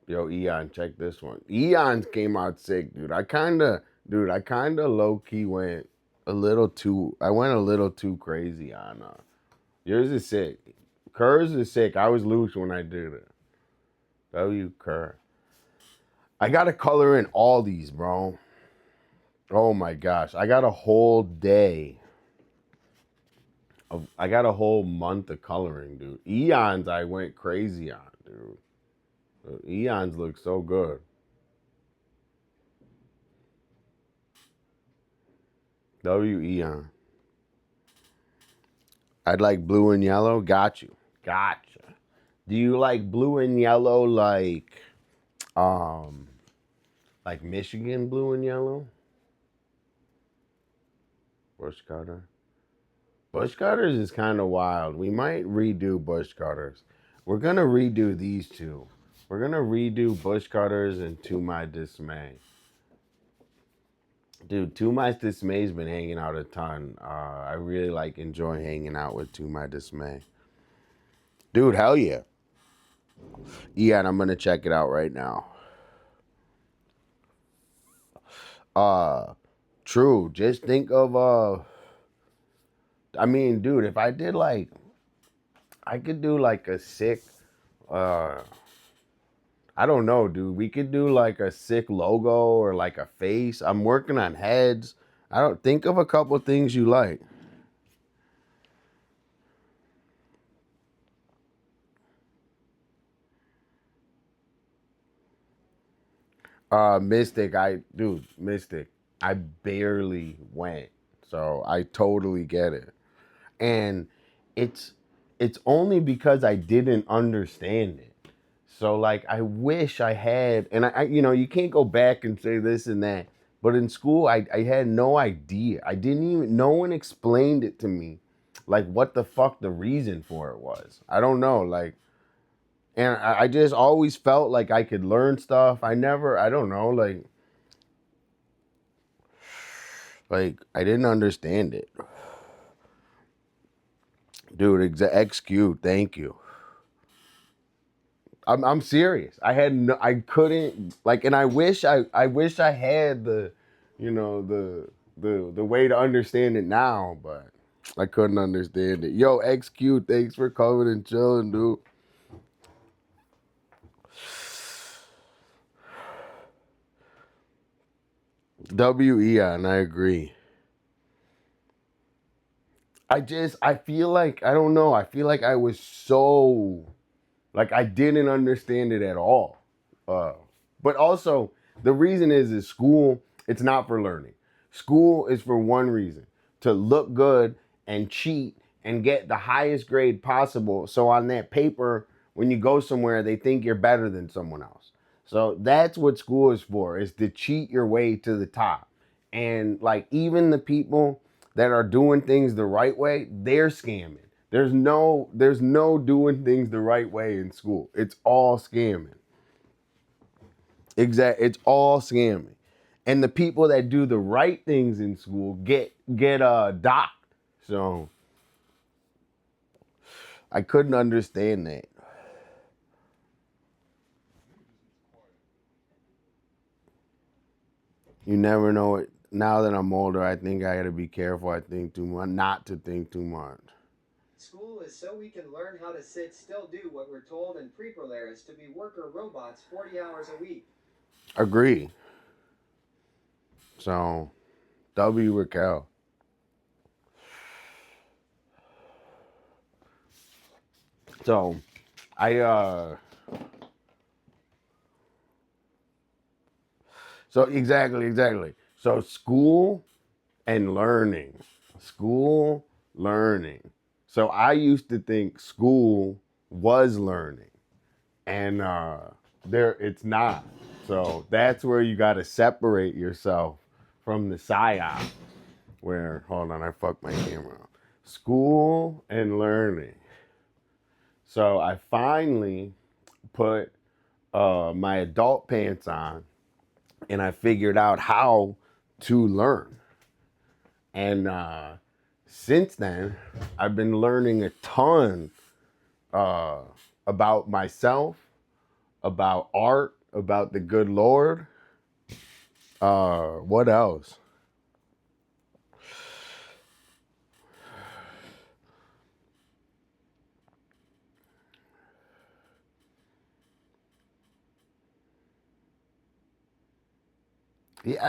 Yo, Eon, check this one. Eon's came out sick, dude. I kinda low-key went a little too crazy on yours is sick. Kerr's is sick. I was loose when I did it. W Kerr. I gotta color in all these, bro. Oh my gosh. I got a whole day. I got a whole month of coloring, dude. Eons I went crazy on, dude. Eons look so good. W Eon. I'd like blue and yellow. Got you. Gotcha. Do you like blue and yellow like Michigan blue and yellow? Bush Cutter. Bush Cutters is kind of wild. We might redo Bush Cutters. We're gonna redo these two. We're gonna redo Bush Cutters and To My Dismay. Dude, To My Dismay's been hanging out a ton. I really enjoy hanging out with To My Dismay. Dude, hell yeah. Yeah, and I'm gonna check it out right now. True. Just think of I mean, dude, if I did I could do a sick I don't know, dude. We could do a sick logo or a face. I'm working on heads. I don't think of a couple things you like. Mystic, Mystic. I barely went. So I totally get it. And it's only because I didn't understand it. So I wish I had, and I you can't go back and say this and that. But in school, I had no idea. I didn't even, no one explained it to me, what the fuck the reason for it was. I don't know, and I just always felt like I could learn stuff. I don't know, I didn't understand it. Dude, XQ, thank you. I'm serious. I couldn't like, and I wish I had the, you know, the way to understand it now, but I couldn't understand it. Yo, XQ, thanks for coming and chilling, dude. WEon, I agree. I feel like, I don't know, I feel like I was so, like I didn't understand it at all. Uh, but also, the reason is school, it's not for learning. School is for one reason, to look good and cheat and get the highest grade possible. So on that paper, when you go somewhere, they think you're better than someone else. So that's what school is for, is to cheat your way to the top. And like even the people that are doing things the right way, they're scamming. There's no doing things the right way in school. It's all scamming. It's all scamming. And the people that do the right things in school get docked. So I couldn't understand that. You never know it. Now that I'm older, I think I gotta be careful. I think too much, not to think too much. School is so we can learn how to sit still, do what we're told, and prepolar is to be worker robots 40 hours a week. Agree. So, W. Raquel. So, I so exactly. So school and learning. School, learning. So I used to think school was learning. And there it's not. So that's where you gotta separate yourself from the Psyop. Where hold on, I fucked my camera up. School and learning. So I finally put my adult pants on and I figured out how to learn. And since then, I've been learning a ton about myself, about art, about the good Lord. What else?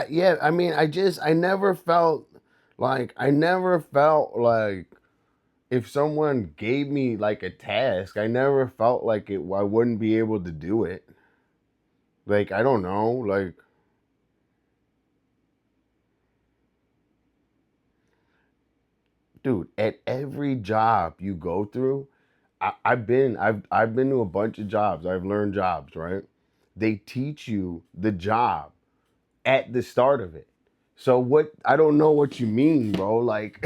Yeah. I mean, I never felt like if someone gave me like a task, I never felt like I wouldn't be able to do it. Like, I don't know, like, dude, at every job you go through, I've been to a bunch of jobs. I've learned jobs, right? They teach you the job at the start of it. So what I don't know what you mean, bro. Like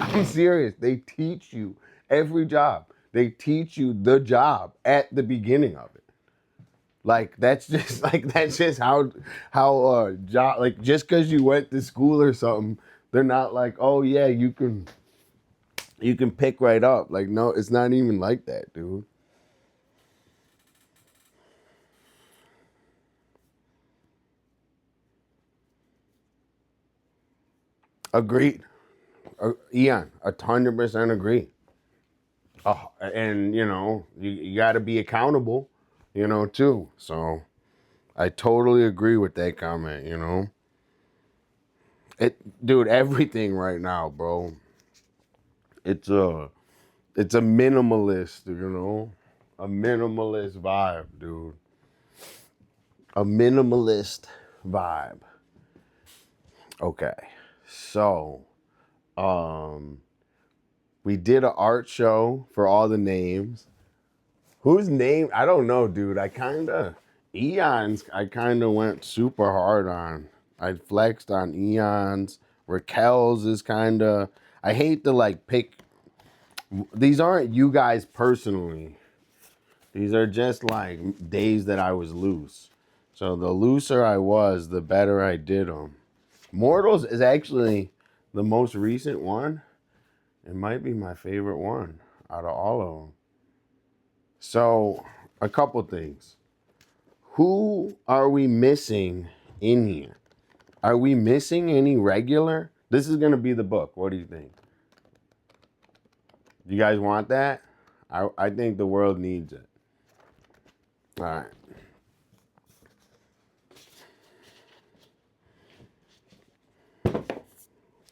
I'm serious. They teach you every job. They teach you the job at the beginning of it. Like that's just how job, like just cuz you went to school or something, they're not like, "Oh yeah, you can pick right up." Like no, it's not even like that, dude. Agreed. Eon, 100% agree. Oh, and you got to be accountable, too. So I totally agree with that comment. Dude, everything right now, bro. It's a it's a minimalist, a minimalist vibe, dude. A minimalist vibe. Okay, so um, we did an art show for all the names. Whose name? I don't know, dude. I kind of went super hard on. I flexed on Eon's. Raquel's is kind of, I hate to like pick, these aren't you guys personally. These are just like days that I was loose. So the looser I was, the better I did them. Mortals is actually the most recent one. It might be my favorite one. out of all of them. So, a couple things. Who are we missing in here? Are we missing any regular? This is going to be the book. What do you think? Do you guys want that? I think the world needs it. All right.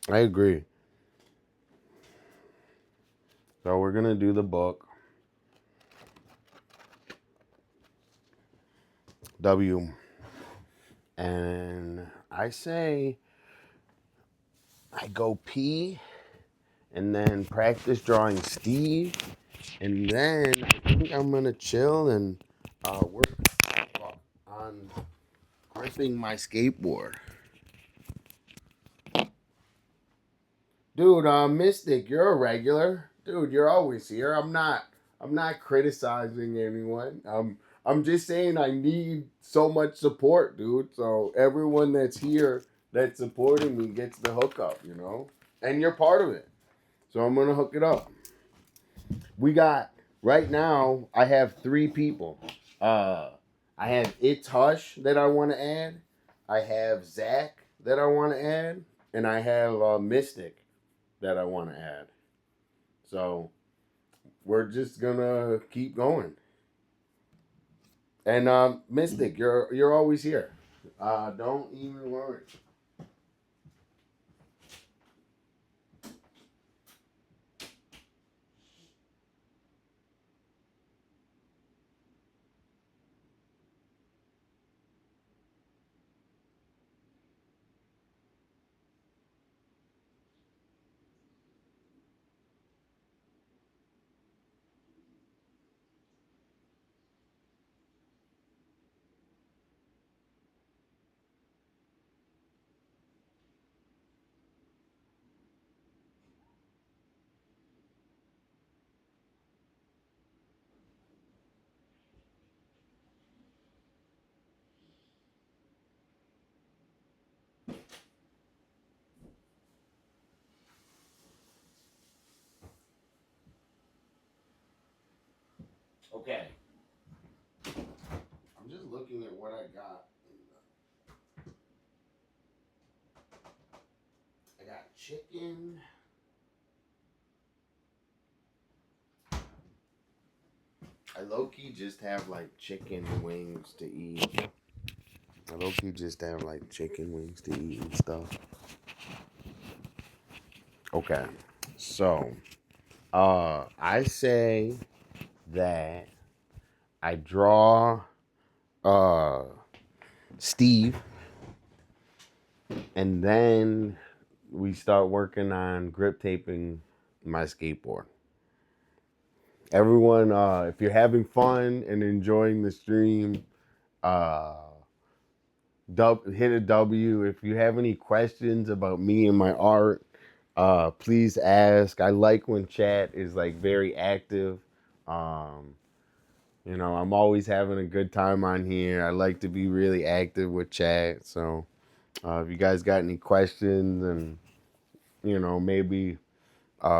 I agree. So we're going to do the book. W. And I say I go pee and then practice drawing Steve. And then I think I'm going to chill and work on gripping my skateboard. Dude, Mystic, you're a regular. Dude, you're always here. I'm not criticizing anyone. I'm just saying I need so much support, dude. So everyone that's here that's supporting me gets the hookup, you know? And you're part of it. So I'm gonna hook it up. We got right now, I have 3 people. I have It's Hush that I want to add. I have Zach that I want to add. And I have Mystic that I want to add. So we're just gonna keep going. And Mystic, you're always here. Don't even worry. Okay. I'm just looking at what I got. I got chicken. I low-key just have like chicken wings to eat. I low-key just have like chicken wings to eat and stuff. Okay. So, I say that I draw Steve, and then we start working on grip taping my skateboard. Everyone, if you're having fun and enjoying the stream, hit a W. If you have any questions about me and my art, please ask. I like when chat is like very active. You know, I'm always having a good time on here. I like to be really active with chat. So if you guys got any questions, and you know, maybe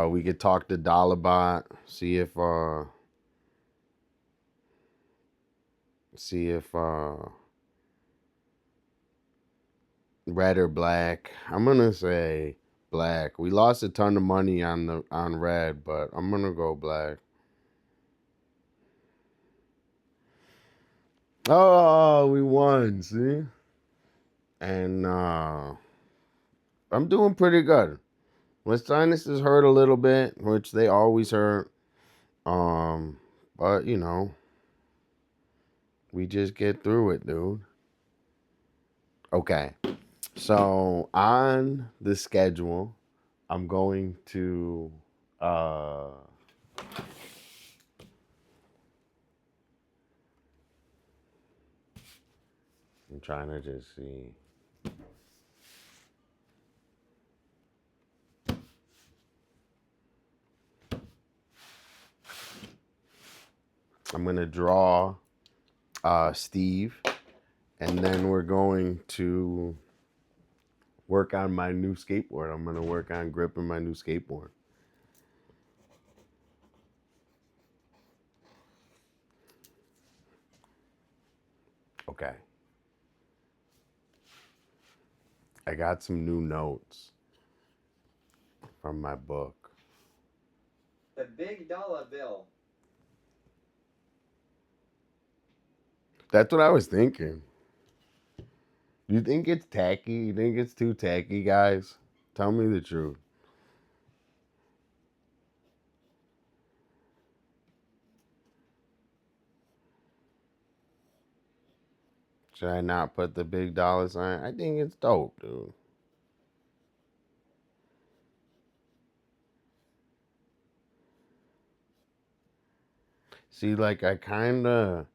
we could talk to Dolla, see if red or black. I'm gonna say black. We lost a ton of money on red, but I'm gonna go black. Oh, we won, see? And I'm doing pretty good. My sinuses hurt a little bit, which they always hurt. But you know, we just get through it, dude. Okay. So on the schedule, I'm going to I'm trying to just see. I'm going to draw Steve, and then we're going to work on my new skateboard. I'm going to work on gripping my new skateboard. Okay. I got some new notes from my book. The big dollar bill. That's what I was thinking. You think it's tacky? You think it's too tacky, guys? Tell me the truth. Should I not put the big dollar sign? I think it's dope, dude. See, like, I kind of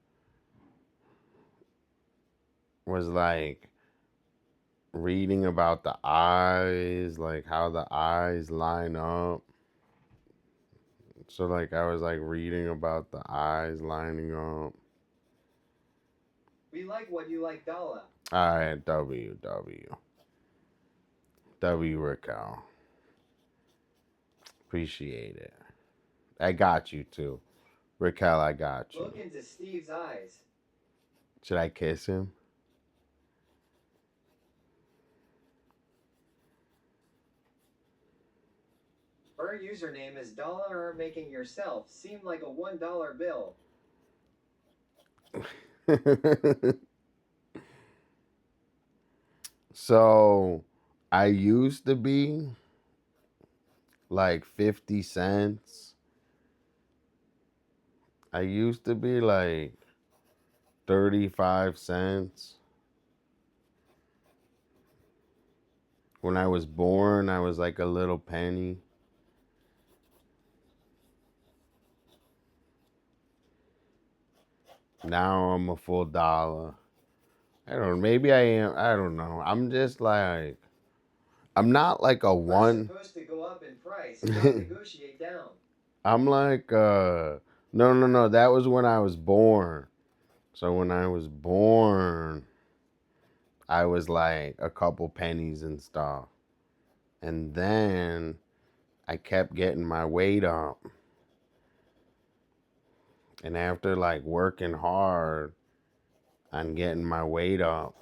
was like reading about the eyes, like how the eyes line up. So, like, I was like reading about the eyes lining up. We like what you like, Dolla. All right, W, Raquel. Appreciate it. I got you too. Raquel, I got you. Look into Steve's eyes. Should I kiss him? Her username is Dolla, making yourself seem like a $1 bill. So, I used to be like 50 cents. I used to be like 35 cents. When I was born, I was like a little penny. Now I'm a full dollar. I don't know. Maybe I am. I don't know. I'm just like, I'm not like a We're one. supposed to go up in price, not negotiate down. I'm like, no. That was when I was born. So when I was born, I was like a couple pennies and stuff. And then I kept getting my weight up. And after like working hard on getting my weight up,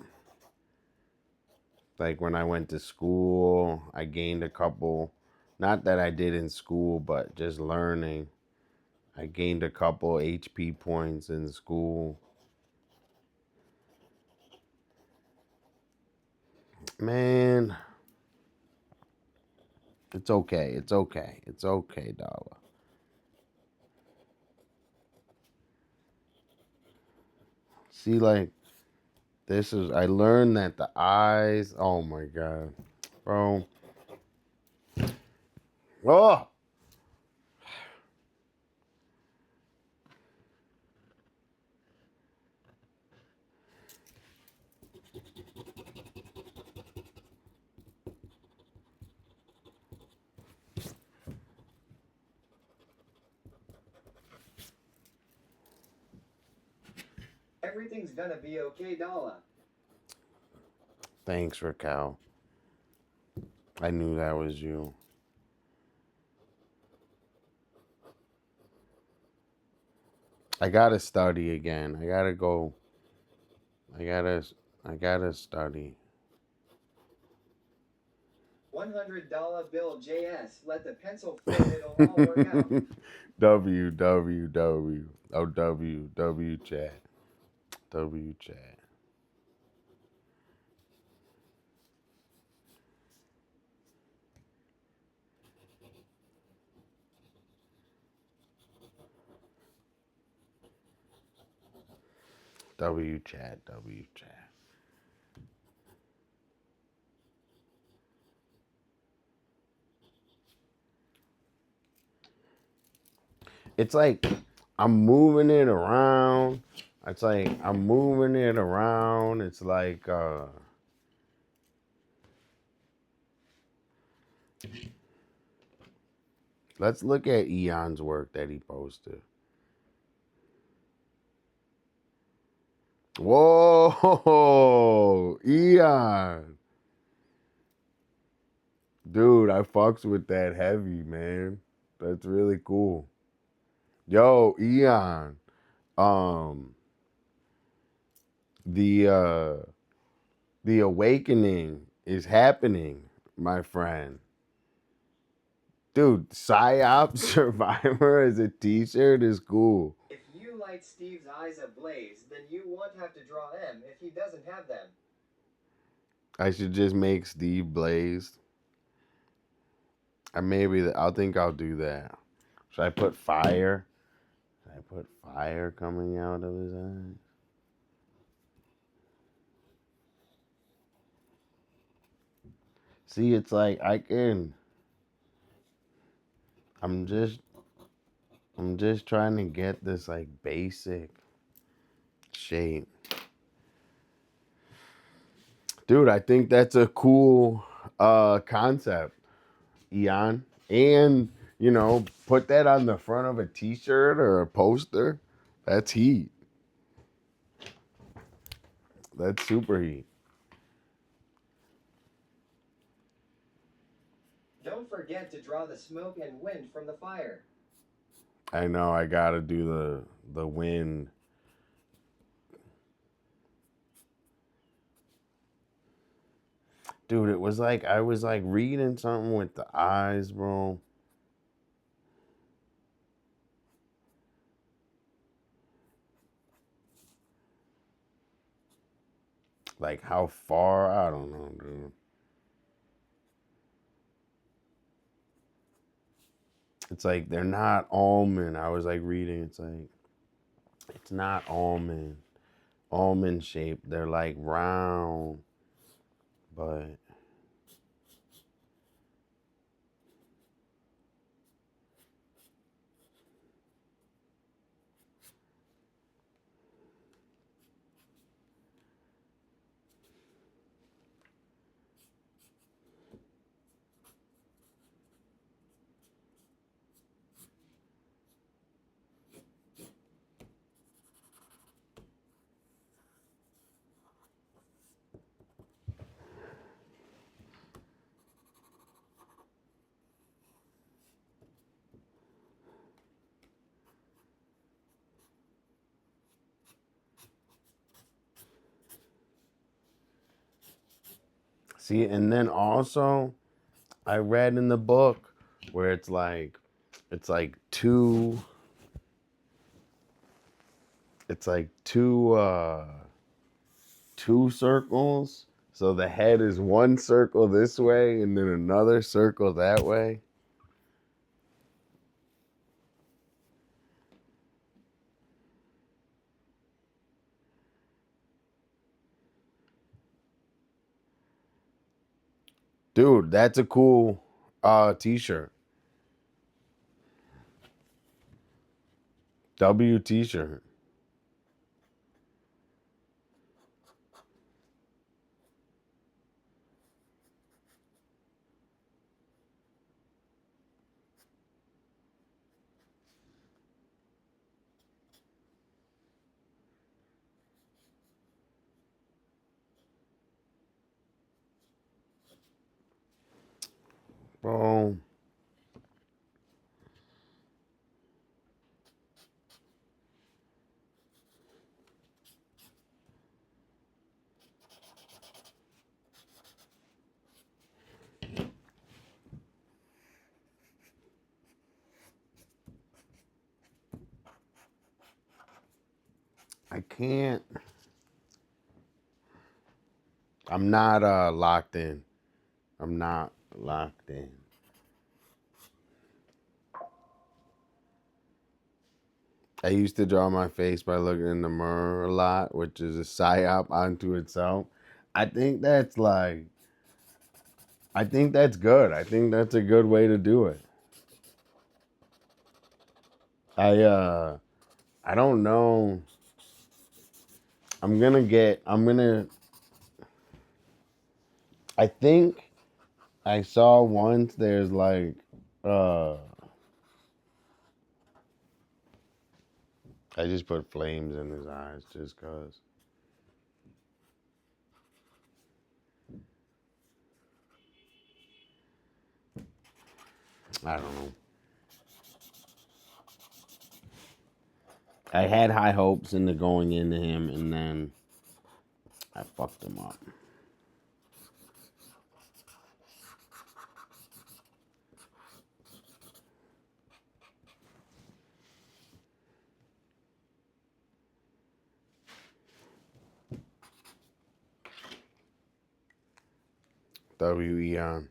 like when I went to school, I gained a couple, not that I did in school, but just learning. I gained a couple HP points in school. Man, it's okay. It's okay. It's okay, Dolla. See, like, I learned that the eyes, oh my God, bro. Oh! Everything's gonna be okay, Dolla. Thanks, Raquel. I knew that was you. I gotta study again. I gotta go. I gotta study. $100 bill JS. Let the pencil float, it'll all work out. W. Oh, W chat. W chat. W chat. It's like I'm moving it around. It's like I'm moving it around. It's like let's look at Eon's work that he posted. Whoa, Eon. Dude, I fucks with that heavy, man. That's really cool. Yo, Eon. The the awakening is happening, my friend. Dude, Psyop Survivor as a t-shirt is cool. If you light Steve's eyes ablaze, then you won't have to draw them if he doesn't have them. I should just make Steve blazed. I think I'll do that. Should I put fire? Should I put fire coming out of his eyes? See, it's like I'm just trying to get this like basic shape. Dude, I think that's a cool concept, Eon. And, put that on the front of a t-shirt or a poster. That's heat. That's super heat. Don't forget to draw the smoke and wind from the fire. I know I gotta do the wind. Dude, it was like I was like reading something with the eyes, bro. Like how far? I don't know, dude. It's like they're not almond. I was like reading, it's like it's not almond shaped. They're like round, but see, and then also I read in the book where it's like two two circles. So the head is one circle this way and then another circle that way. Dude, that's a cool t-shirt. W t-shirt. Bro. I can't. I'm not locked in. I'm not locked in. I used to draw my face by looking in the mirror a lot, which is a psyop onto itself. I think that's like, I think that's good. I think that's a good way to do it. I don't know. I think I saw once there's like, I just put flames in his eyes just cause. I don't know. I had high hopes into going into him, and then I fucked him up. W-E-On.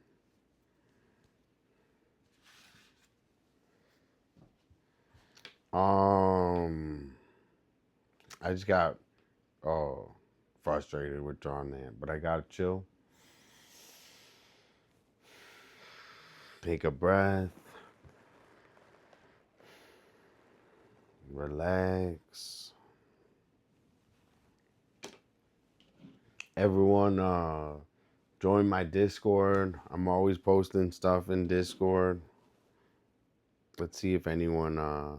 I just got frustrated with drawing that, but I gotta chill. Take a breath. Relax. Everyone, join my Discord. I'm always posting stuff in Discord. Let's see if anyone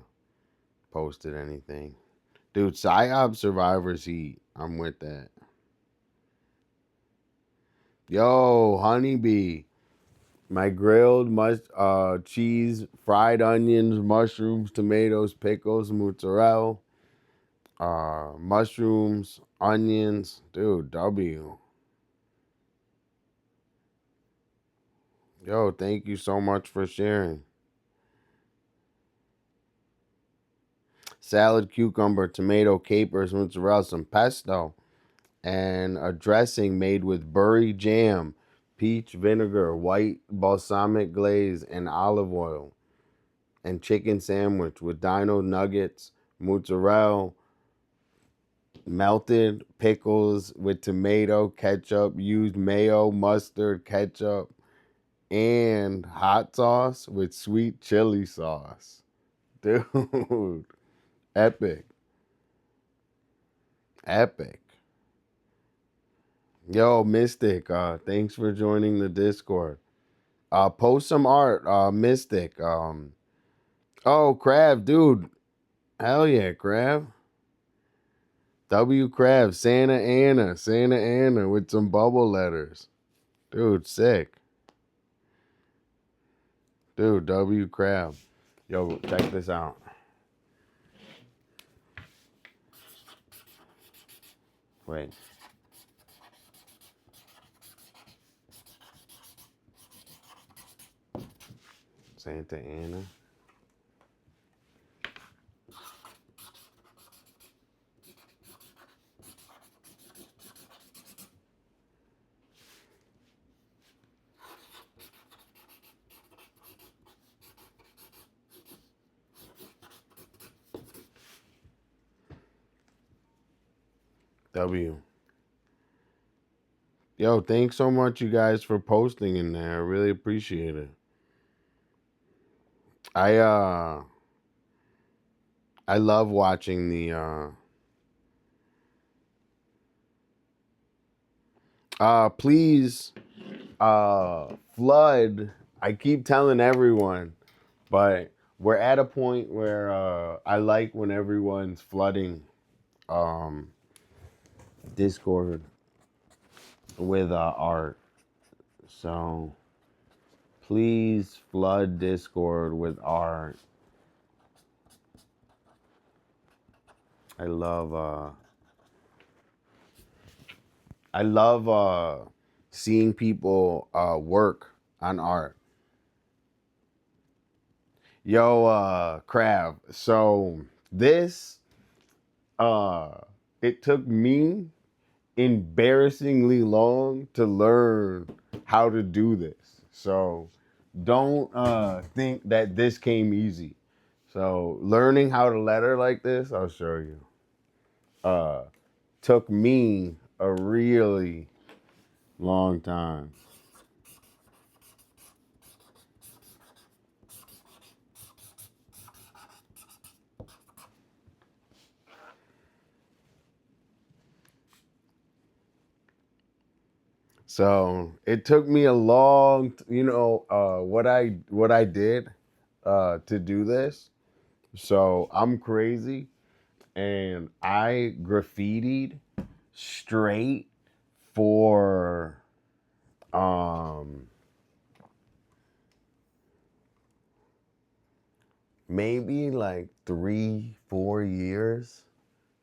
posted anything. Dude, Psyop Survivor's Heat. I'm with that. Yo, Honeybee. My grilled cheese, fried onions, mushrooms, tomatoes, pickles, mozzarella, mushrooms, onions. Dude, W. Yo, thank you so much for sharing. Salad, cucumber, tomato, capers, mozzarella, some pesto, and a dressing made with burry jam, peach vinegar, white balsamic glaze, and olive oil. And chicken sandwich with dino nuggets, mozzarella, melted pickles with tomato, ketchup, used mayo, mustard, ketchup, and hot sauce with sweet chili sauce. Dude, epic. Epic. Yo, Mystic, thanks for joining the Discord. Post some art, Mystic. Oh, Crab, dude. Hell yeah, Crab. W Crab, Santa Ana with some bubble letters. Dude, sick. Dude, W Crab. Yo, check this out. Wait. Santa Ana. W. Yo, thanks so much, you guys, for posting in there. I really appreciate it. I love watching the please flood. I keep telling everyone, but we're at a point where I like when everyone's flooding Discord with art. So please flood Discord with art. I love seeing people work on art. Yo, Crab. So this it took me embarrassingly long to learn how to do this. So don't think that this came easy. So learning how to letter like this, I'll show you. Took me a really long time. So it took me a long, what I did to do this. So I'm crazy, and I graffitied straight for maybe like 3-4 years.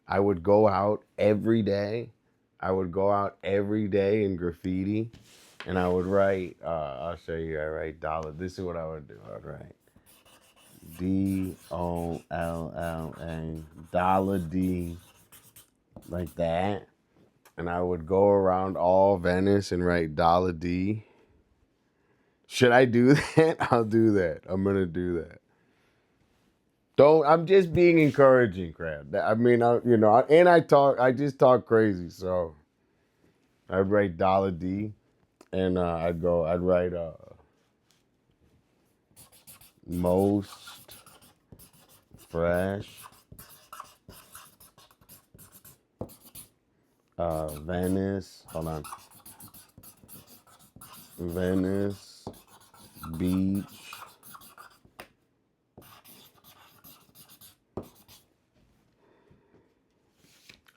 I would go out every day. I would go out every day and graffiti, and I would write. I'll show you. I write Dolla. This is what I would do. I'd write Dolla, Dolla D, like that, and I would go around all Venice and write Dolla D. Should I do that? I'll do that. I'm gonna do that. Don't. I'm just being encouraging, crap. I mean, and I talk. I just talk crazy. So I'd write Dolla D, and I'd write most fresh Venice. Hold on. Venice Beach.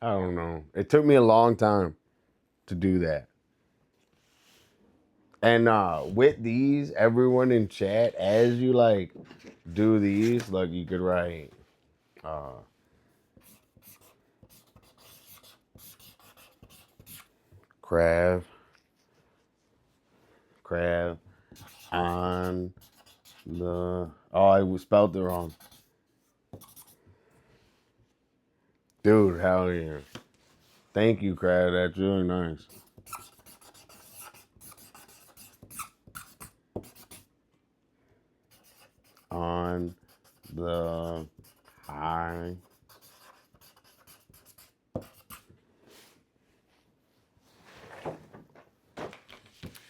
I don't know. It took me a long time to do that. And with these, everyone in chat, as you like do these, like you could write crab on the, oh, I spelled it wrong. Dude, hell yeah. Thank you, crab. That's really nice. On the high.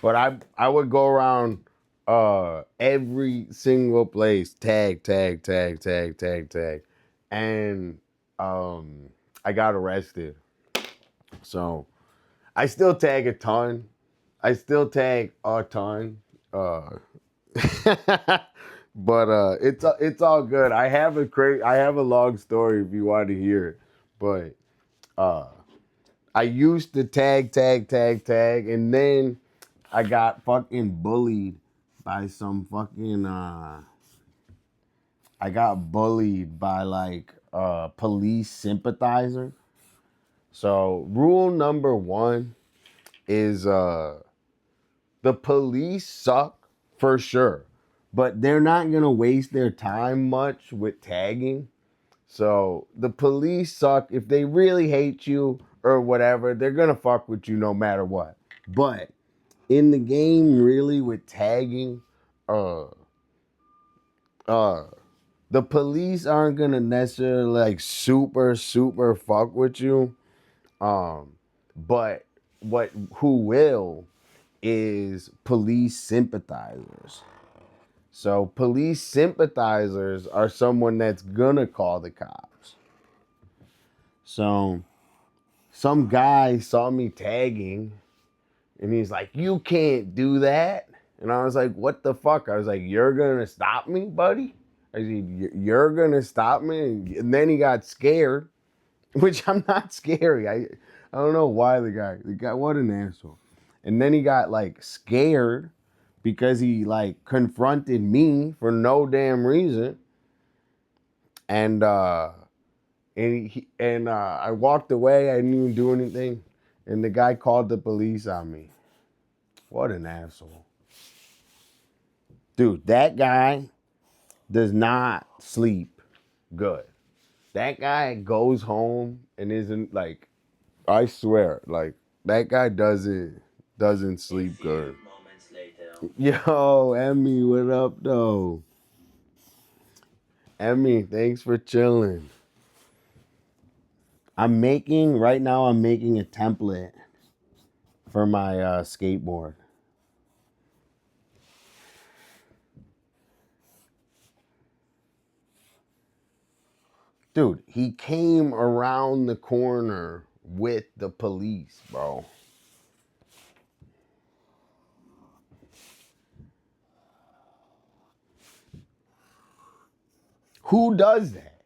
But I would go around every single place, tag. And I got arrested. So I still tag a ton. But it's all good. I have a long story if you want to hear it. But I used to tag, and then I got fucking bullied by some fucking I got bullied by like police sympathizer. So rule number 1 is the police suck for sure, but they're not gonna waste their time much with tagging. So the police suck. If they really hate you or whatever, they're gonna fuck with you no matter what. But in the game, really, with tagging, the police aren't gonna necessarily like super fuck with you. But who will is police sympathizers. So police sympathizers are someone that's gonna call the cops. So some guy saw me tagging and he's like, "You can't do that." And I was like, "What the fuck?" I was like, "You're gonna stop me, buddy?" I said, "You're gonna stop me?" And then he got scared, which I'm not scary. I don't know why the guy, what an asshole. And then he got like scared because he like confronted me for no damn reason. And I walked away. I didn't even do anything. And the guy called the police on me. What an asshole. Dude, that guy does not sleep good. That guy goes home and isn't like, I swear, like that guy doesn't sleep good. Yo, Emmy, what up though? Emmy, thanks for chilling. Right now I'm making a template for my skateboard. Dude, he came around the corner with the police, bro. Who does that?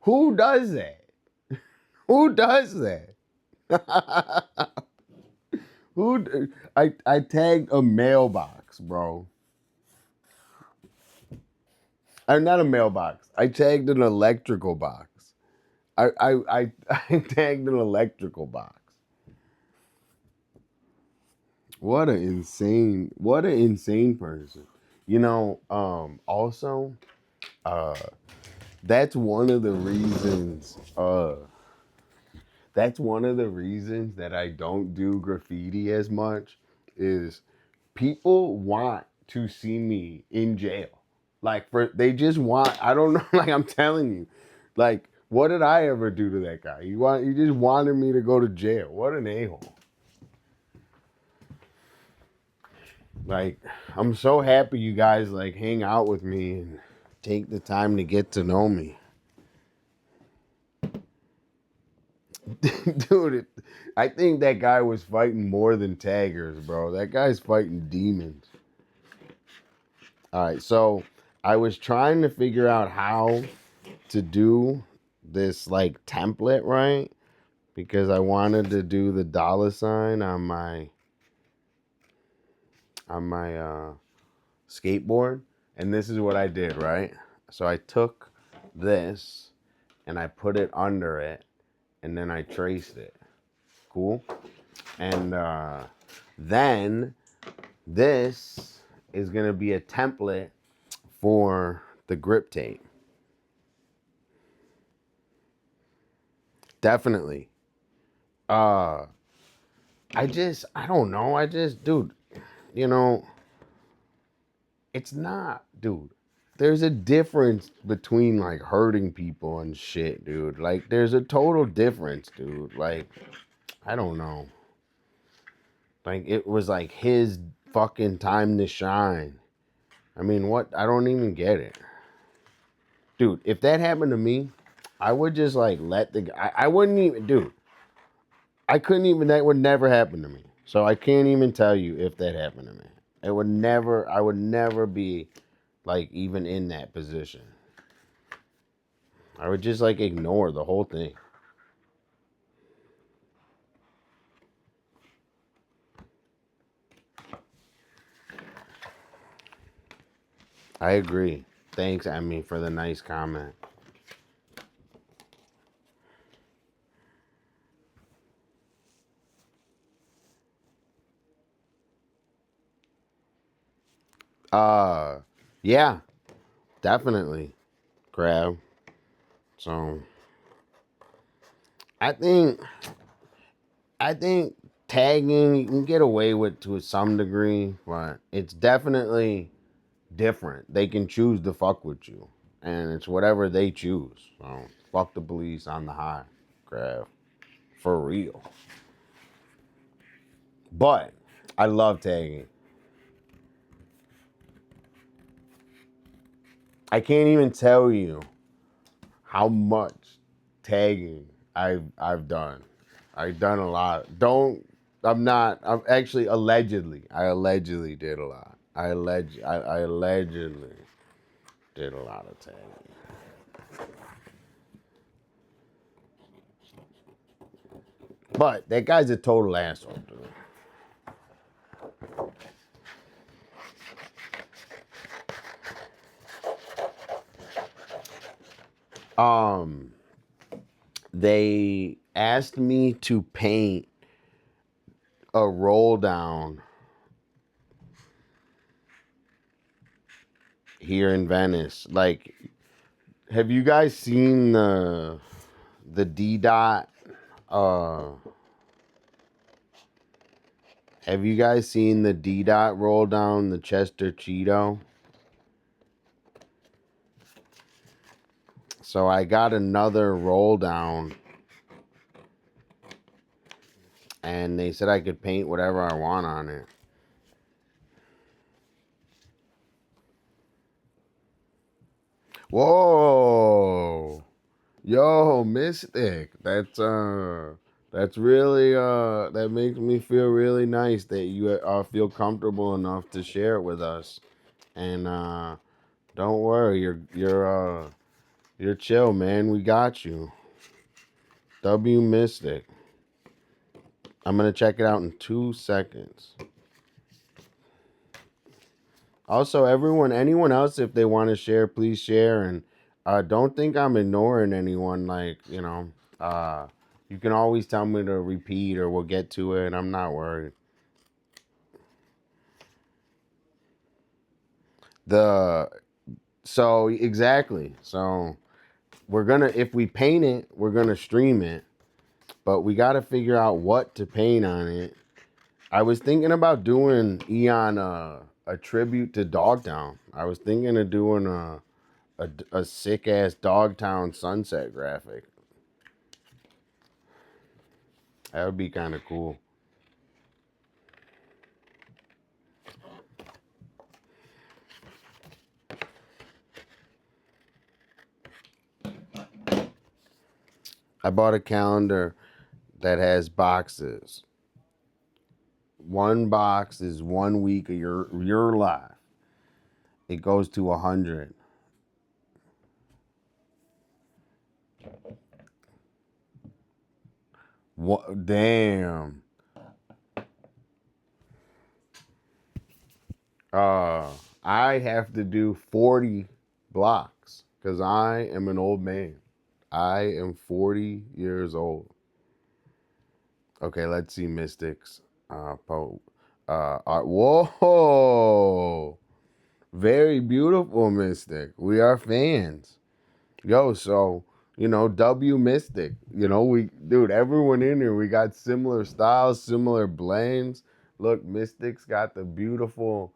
Who does that? Who does that? I tagged a mailbox, bro. I'm not a mailbox. I tagged an electrical box. I tagged an electrical box. What an insane person. You know, also, uh, that's one of the reasons, that I don't do graffiti as much is people want to see me in jail. Like they just want, I don't know, like I'm telling you. Like, what did I ever do to that guy? He just wanted me to go to jail. What an a-hole. Like, I'm so happy you guys like hang out with me and take the time to get to know me. Dude, I think that guy was fighting more than taggers, bro. That guy's fighting demons. All right, so I was trying to figure out how to do this like template, right? Because I wanted to do the dollar sign on my skateboard, and this is what I did, right? So I took this and I put it under it, and then I traced it. Cool. And then this is gonna be a template for the grip tape. Definitely. I don't know. Dude, you know, it's not, dude. There's a difference between like hurting people and shit, dude. Like, there's a total difference, dude. Like, I don't know. Like, it was like his fucking time to shine. I mean, what? I don't even get it. Dude, if that happened to me, I would just like let the guy, I wouldn't even, dude. I couldn't even, that would never happen to me. So I can't even tell you if that happened to me. I would never be like even in that position. I would just like ignore the whole thing. I agree. Thanks, Emmy, for the nice comment. Yeah, definitely, Crab. So I think tagging you can get away with to some degree, but it's definitely different. They can choose to fuck with you, and it's whatever they choose. So fuck the police on the high, Crab, for real. But I love tagging. I can't even tell you how much tagging I've done. I've done a lot. I'm actually allegedly. I allegedly did a lot. I allegedly did a lot of tagging. But that guy's a total asshole, dude. They asked me to paint a roll down here in Venice. Like, have you guys seen the D dot? Have you guys seen the D dot roll down the Chester Cheeto? So I got another roll down, and they said I could paint whatever I want on it. Whoa, yo, Mystic, that's really that makes me feel really nice that you feel comfortable enough to share it with us, and don't worry, you're chill, man. We got you. W Mystic. I'm gonna check it out in 2 seconds. Also, anyone else, if they want to share, please share. And don't think I'm ignoring anyone. Like, you can always tell me to repeat or we'll get to it. I'm not worried. So exactly. So if we paint it, we're gonna stream it, but we got to figure out what to paint on it. I was thinking about doing Eon a tribute to Dogtown. I was thinking of doing a sick ass Dogtown sunset graphic. That would be kind of cool. I bought a calendar that has boxes. One box is 1 week of your life. It goes to 100. What? Damn. I have to do 40 blocks because I am an old man. I am 40 years old. Okay, let's see Mystics. Whoa. Very beautiful, Mystic. We are fans. Yo, so, W Mystic. Dude, everyone in here, we got similar styles, similar blends. Look, Mystic's got the beautiful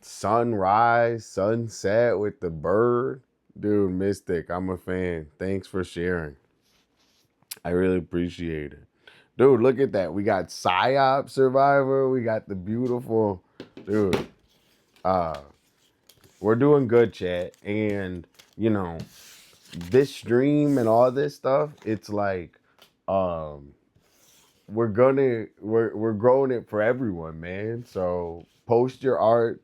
sunrise, sunset with the bird. Dude, Mystic, I'm a fan. Thanks for sharing. I really appreciate it. Dude, look at that. We got Psyop Survivor. We got the beautiful, dude. We're doing good, chat. And, this stream and all this stuff, it's like, we're growing it for everyone, man. So post your art,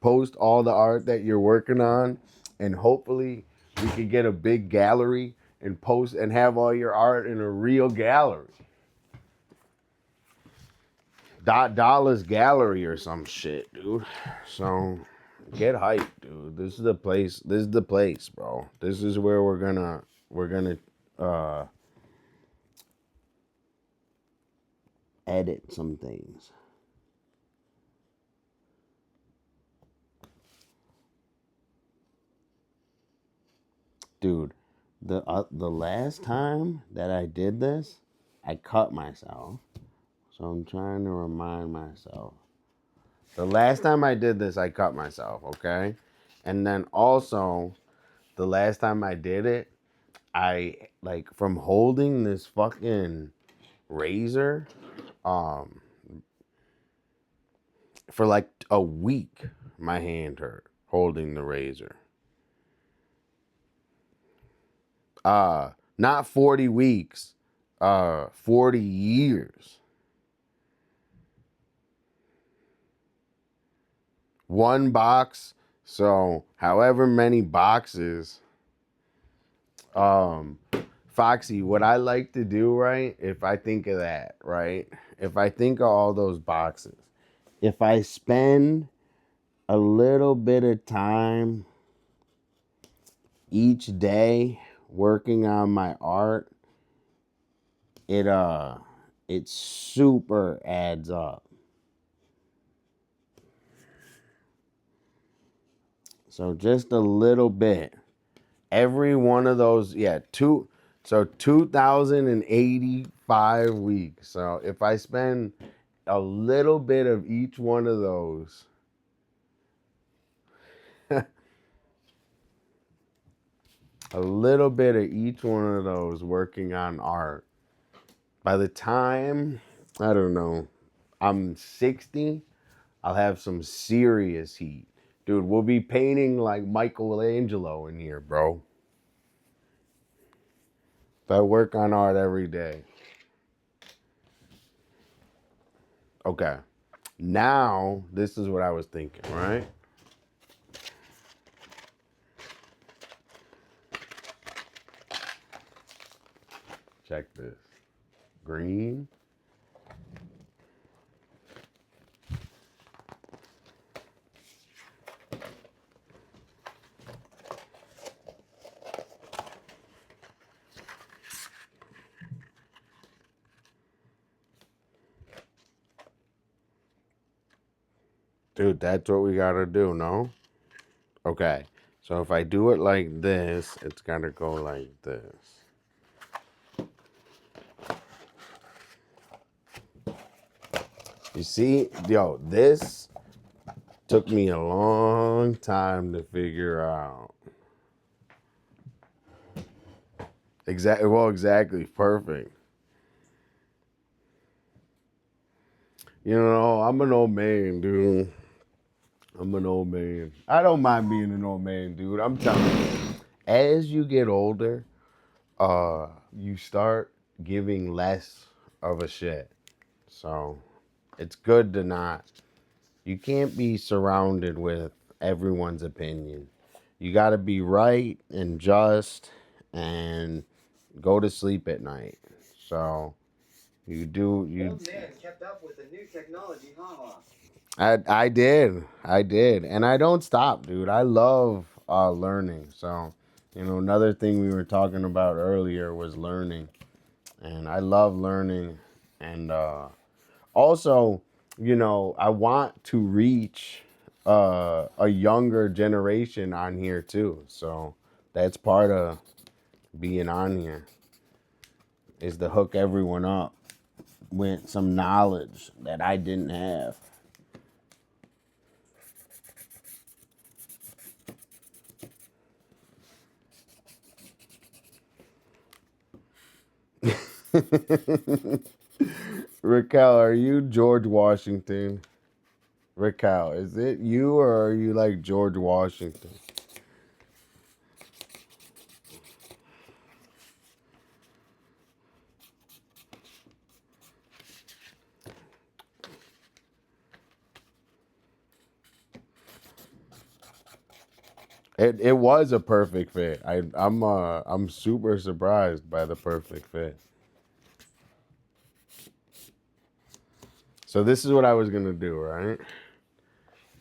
post all the art that you're working on, and hopefully we can get a big gallery and post and have all your art in a real gallery. Dolla's gallery or some shit, dude. So get hyped, dude. This is the place. This is the place, bro. This is where we're gonna edit some things. Dude, the last time that I did this, I cut myself. So I'm trying to remind myself. The last time I did this, I cut myself, okay? And then also, the last time I did it, I, like, from holding this fucking razor, for like a week, my hand hurt holding the razor. Not 40 weeks, 40 years. One box, so however many boxes. Foxy, what I like to do, right, if I think of that, right, if I think of all those boxes, if I spend a little bit of time each day working on my art, it super adds up. So just a little bit. Every one of those, 2,085 weeks. So if I spend a little bit of each one of those, a little bit of each one of those working on art, by the time, I don't know, I'm 60, I'll have some serious heat. Dude, we'll be painting like Michelangelo in here, bro. If I work on art every day. Okay. Now, this is what I was thinking, right? Check this. Green. Dude, that's what we gotta do, no? Okay. So if I do it like this, it's gotta go like this. You see? Yo, this took me a long time to figure out. Exactly. Well, exactly. Perfect. You know, I'm an old man, dude. I'm an old man. I don't mind being an old man, dude. I'm telling you, as you get older, you start giving less of a shit. So it's good to not. You can't be surrounded with everyone's opinion. You got to be right and just and go to sleep at night. So you do you. Old man kept up with the new technology, haha. I did, and I don't stop, dude. I love learning. So, you know, another thing we were talking about earlier was learning, and I love learning, and also, you know, I want to reach a younger generation on here too. So that's part of being on here is to hook everyone up with some knowledge that I didn't have. Raquel, are you George Washington? Raquel, is it you or are you like George Washington? It was a perfect fit. I'm super surprised by the perfect fit. So this is what I was gonna do, right?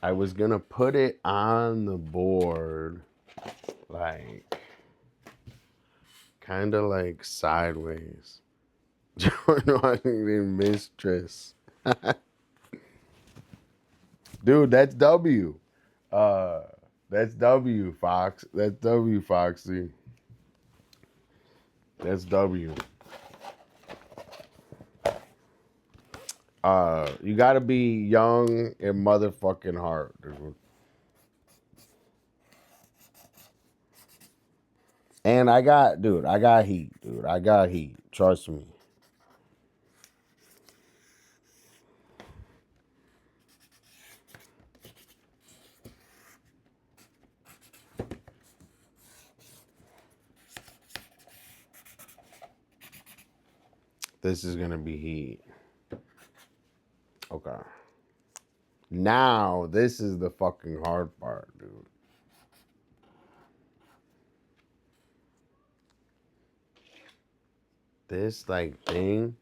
I was gonna put it on the board like kind of like sideways. George Washington mistress. Dude, that's W. Uh, that's W, Fox. That's W, Foxy. That's W. You gotta be young and motherfucking hard, dude. And I got heat, dude. I got heat. Trust me. This is gonna be heat. Okay. Now, this is the fucking hard part, dude. This, like, thing,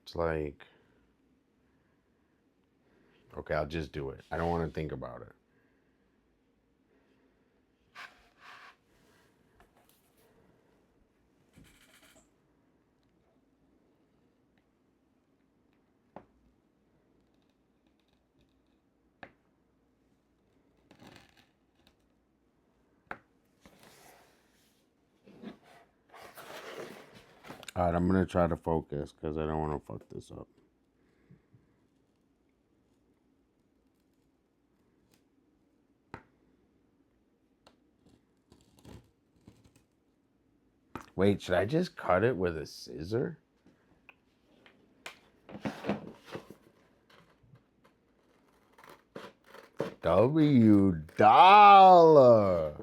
it's like, okay, I'll just do it. I don't want to think about it. All right, I'm going to try to focus because I don't want to fuck this up. Wait, should I just cut it with a scissor? Dolla.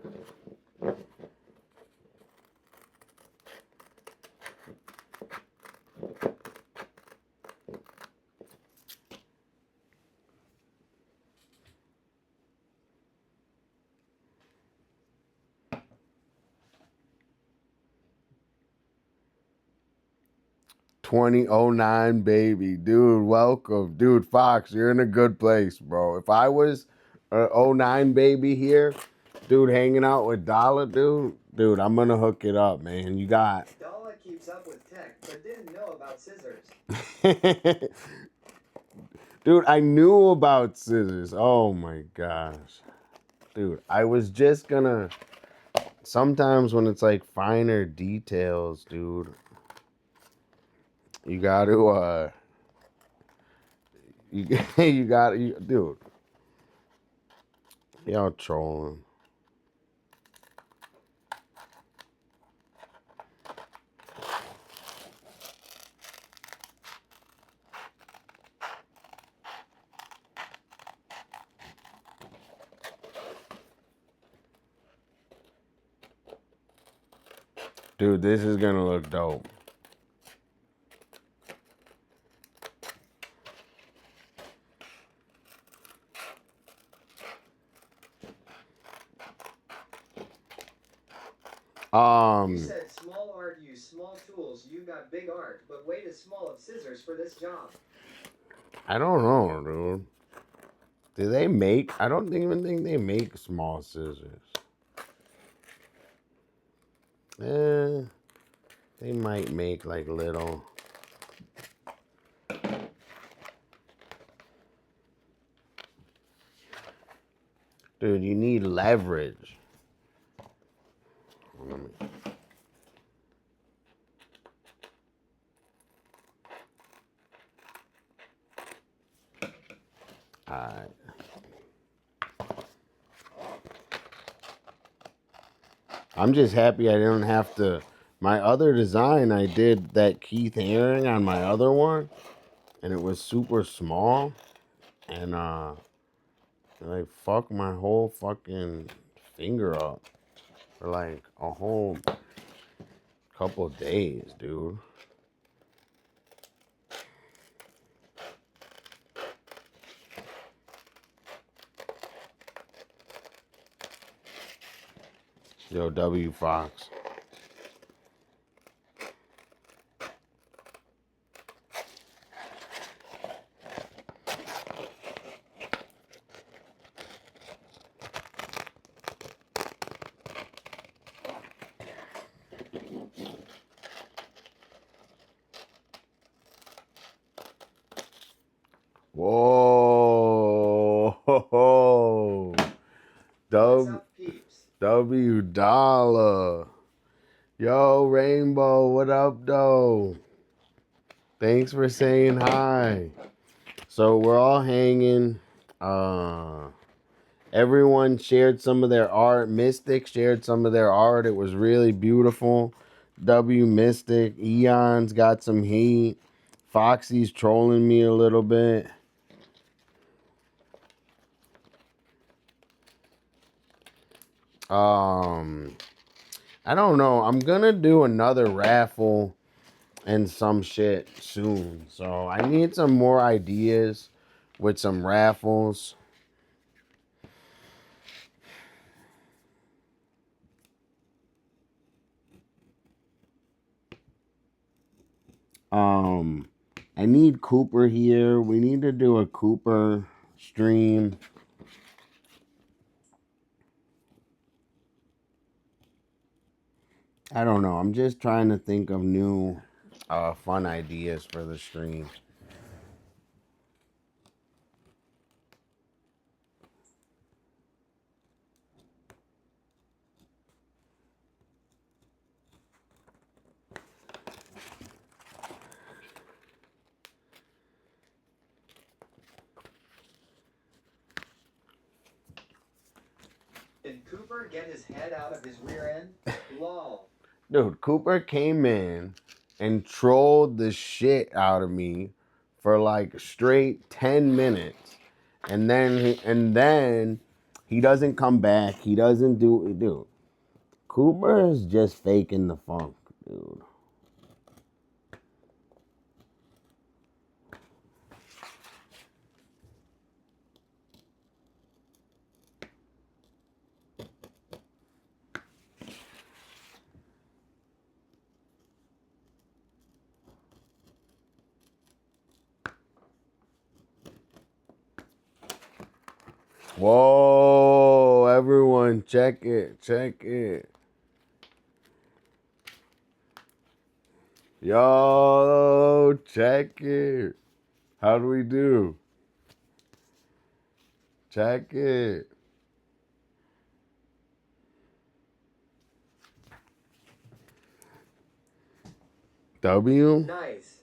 2009 baby. Dude, welcome. Dude, Fox, you're in a good place, bro. If I was a '09 baby here, dude, hanging out with Dolla, dude, I'm gonna hook it up, man. You got Dolla keeps up with tech, but didn't know about scissors. Dude, I knew about scissors. Oh my gosh. Dude, I was just gonna. Sometimes when it's like finer details, dude, you gotta, dude, y'all trolling. Dude, this is gonna look dope. You said small art use small tools. You got big art, but way too small of scissors for this job. I don't know, dude. Do they make? I don't even think they make small scissors. Eh, they might make like little. Dude, you need leverage. Let me- Alright. I'm just happy I didn't have to. My other design, I did that Keith Haring on my other one, and it was super small, and like fuck my whole fucking finger up for like a whole couple days, dude. Yo, W Fox. Whoa. What's W, up, peeps? W Dolla. Yo, Rainbow, what up, though? Thanks for saying hi. So we're all hanging. Everyone shared some of their art. Mystic shared some of their art. It was really beautiful. W Mystic. Eon's got some heat. Foxy's trolling me a little bit. I don't know. I'm gonna do another raffle and some shit soon. So I need some more ideas with some raffles. I need Cooper here. We need to do a Cooper stream. I don't know. I'm just trying to think of new fun ideas for the stream. Did Cooper get his head out of his rear end? Lol. Dude, Cooper came in and trolled the shit out of me for like straight 10 minutes. And then he doesn't come back. He doesn't do, dude. Cooper is just faking the funk, dude. Whoa, everyone, check it, check it. Yo, check it. How do we do? Check it. W. Nice.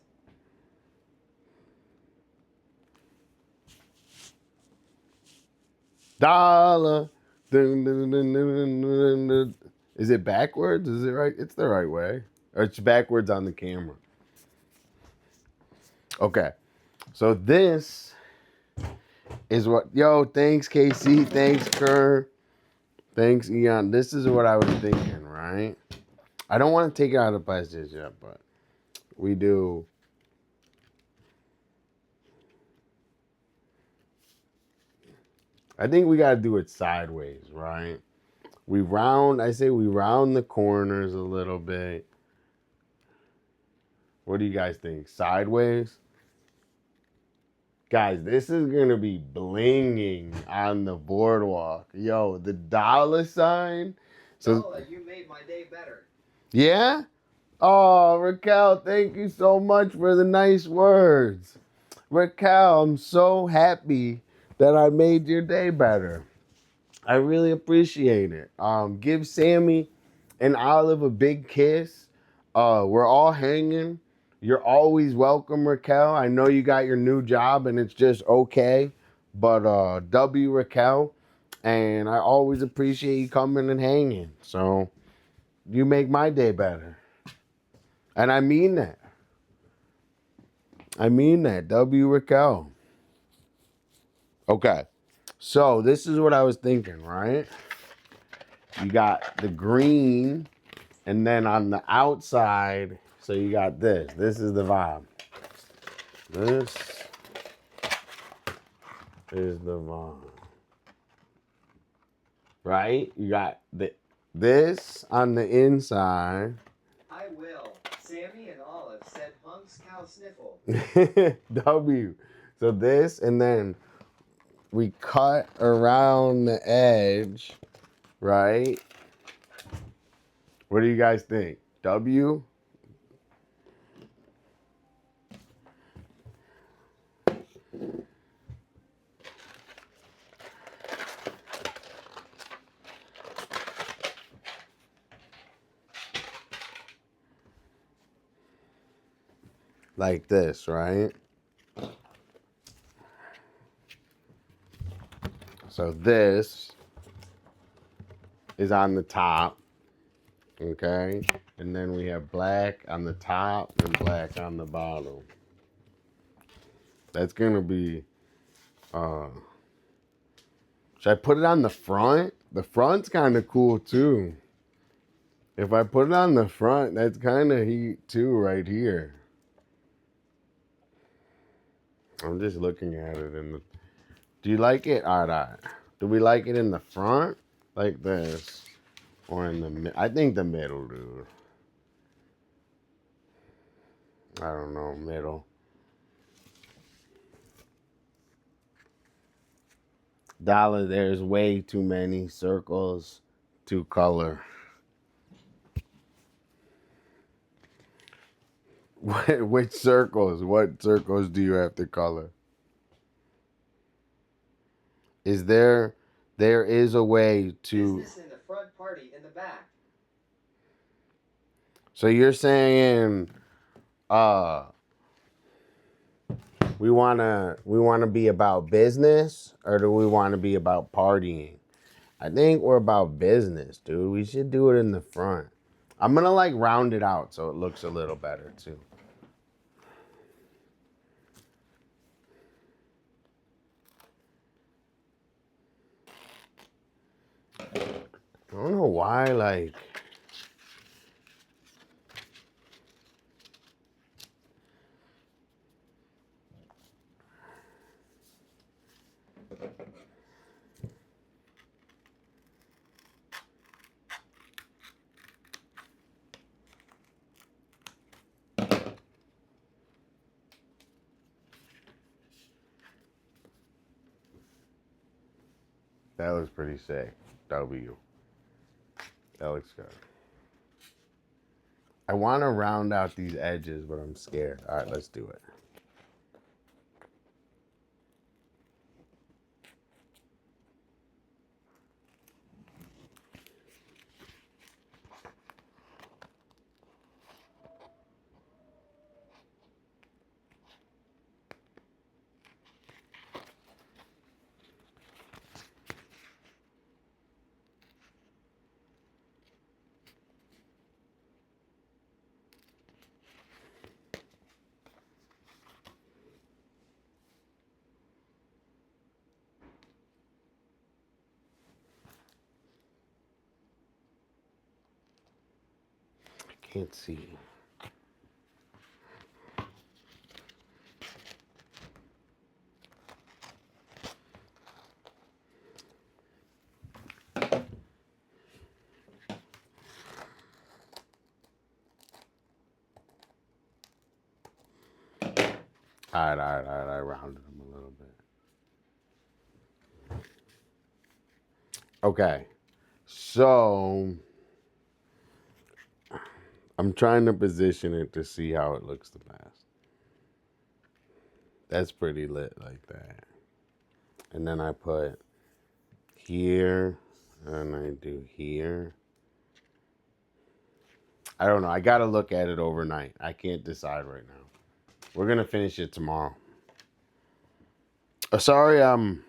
Dolla. Dun, dun, dun, dun, dun, dun, dun. Is it backwards? Is it right? It's the right way. Or it's backwards on the camera. Okay. So this is what, yo, thanks KC, thanks Kerr, thanks Eon. This is what I was thinking, right? I don't want to take it out of plastic yet, but we do. I think we got to do it sideways, right? I say we round the corners a little bit. What do you guys think? Sideways? Guys, this is going to be blinging on the boardwalk. Yo, the dollar sign. So, Dolla, you made my day better. yeah? Oh, Raquel, thank you so much for the nice words. Raquel, I'm so happy that I made your day better. I really appreciate it. Give Sammy and Olive a big kiss. We're all hanging. You're always welcome, Raquel. I know you got your new job and it's just okay. But W Raquel. And I always appreciate you coming and hanging. So you make my day better. And I mean that. I mean that. W Raquel. Okay. So this is what I was thinking, right? You got the green, and then on the outside, so you got this. This is the vibe. This is the vibe. Right? You got this on the inside. I will. Sammy and Olive said Punk's cow sniffle. W. So this, and then we cut around the edge, right? What do you guys think? W? Like this, right? So this is on the top, okay? And then we have black on the top and black on the bottom. That's gonna be, should I put it on the front? The front's kind of cool too. If I put it on the front, that's kind of heat too right here. I'm just looking at it in the, do you like it? All right. Do we like it in the front like this? Or in the, I think the middle, dude. I don't know, middle. Dollar, there's way too many circles to color. Which circles? What circles do you have to color? There is a way to. Business in the front, party in the back. So you're saying, we wanna be about business, or do we want to be about partying? I think we're about business, dude. We should do it in the front. I'm gonna like round it out so it looks a little better too. I don't know why, like. That looks pretty sick. W. That looks good. I want to round out these edges, but I'm scared. All right, let's do it. can't see. All right. I rounded them a little bit. Okay. So I'm trying to position it to see how it looks the best. That's pretty lit like that. And then I put here, and I do here. I don't know. I got to look at it overnight. I can't decide right now. We're going to finish it tomorrow. Sorry, I'm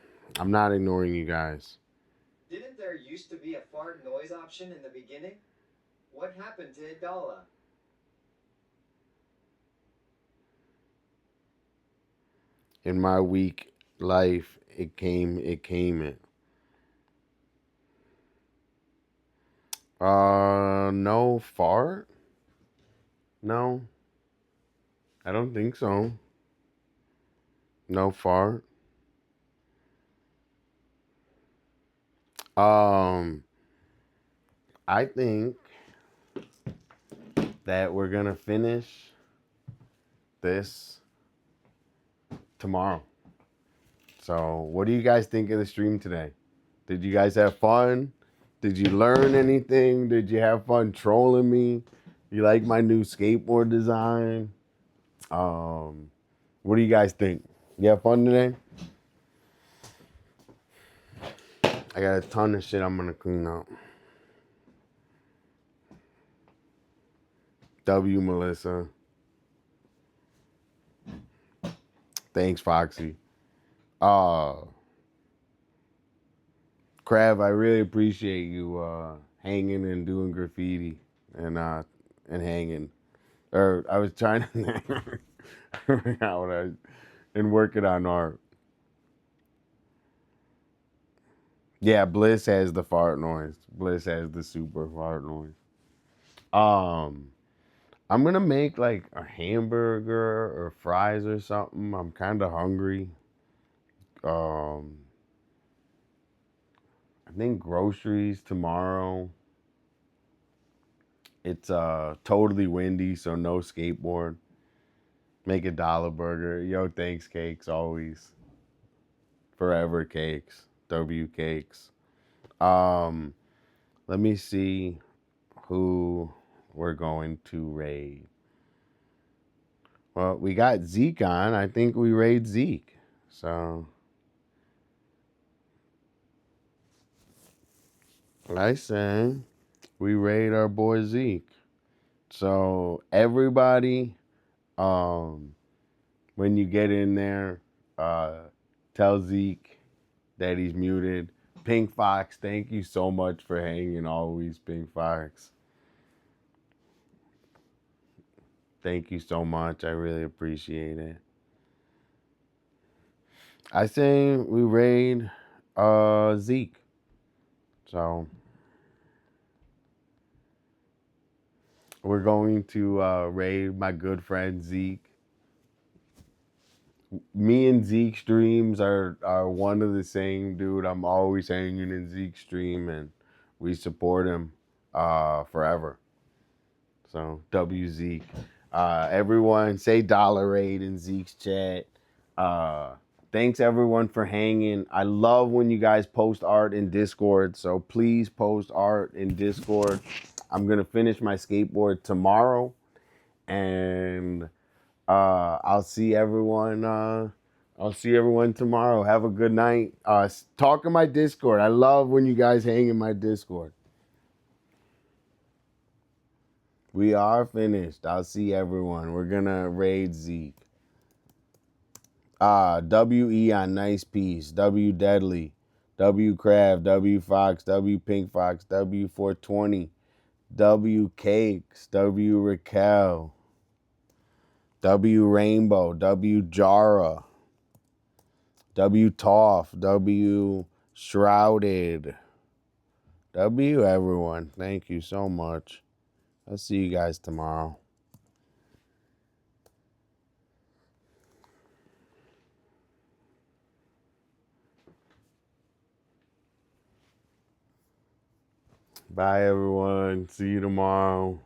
not ignoring you guys. Didn't there used to be a fart noise option in the beginning? What happened to Dolla? In my weak life, it came it. No fart? No. I don't think so. No fart. I think that we're gonna finish this tomorrow. So, what do you guys think of the stream today? Did you guys have fun? Did you learn anything? Did you have fun trolling me? You like my new skateboard design? What do you guys think? You have fun today? I got a ton of shit I'm gonna clean up. W Melissa. Thanks, Foxy. Crab, I really appreciate you hanging and doing graffiti and hanging. Or I was trying to and working on art. Yeah, Bliss has the fart noise. Bliss has the super fart noise. I'm gonna make like a hamburger or fries or something. I'm kind of hungry. I think groceries tomorrow. It's totally windy, so no skateboard. Make a Dolla burger. Yo, thanks, cakes, always. Forever cakes. W cakes. Let me see who we're going to raid. Well, we got Zeke on. I think we raid Zeke. So I say we raid our boy Zeke. So everybody, when you get in there, tell Zeke that he's muted. Pink Fox, thank you so much for hanging always, Pink Fox. Thank you so much. I really appreciate it. I say we raid Zeke. So we're going to raid my good friend Zeke. Me and Zeke streams are one of the same, dude. I'm always hanging in Zeke's stream, and we support him forever. So W Zeke. Everyone say dollar raid in Zeke's chat. Thanks everyone for hanging. I love when you guys post art in Discord, so please post art in Discord. I'm gonna finish my skateboard tomorrow, and I'll see everyone. I'll see everyone tomorrow. Have a good night. Talk in my Discord. I love when you guys hang in my Discord. We are finished. I'll see everyone. We're gonna raid Zeke. W on nice piece. W Deadly. W Crab. W Fox. W Pink Fox. W 420. W Cakes. W Raquel. W Rainbow. W Jara. W Toff. W Shrouded. W everyone. Thank you so much. I'll see you guys tomorrow. Bye, everyone. See you tomorrow.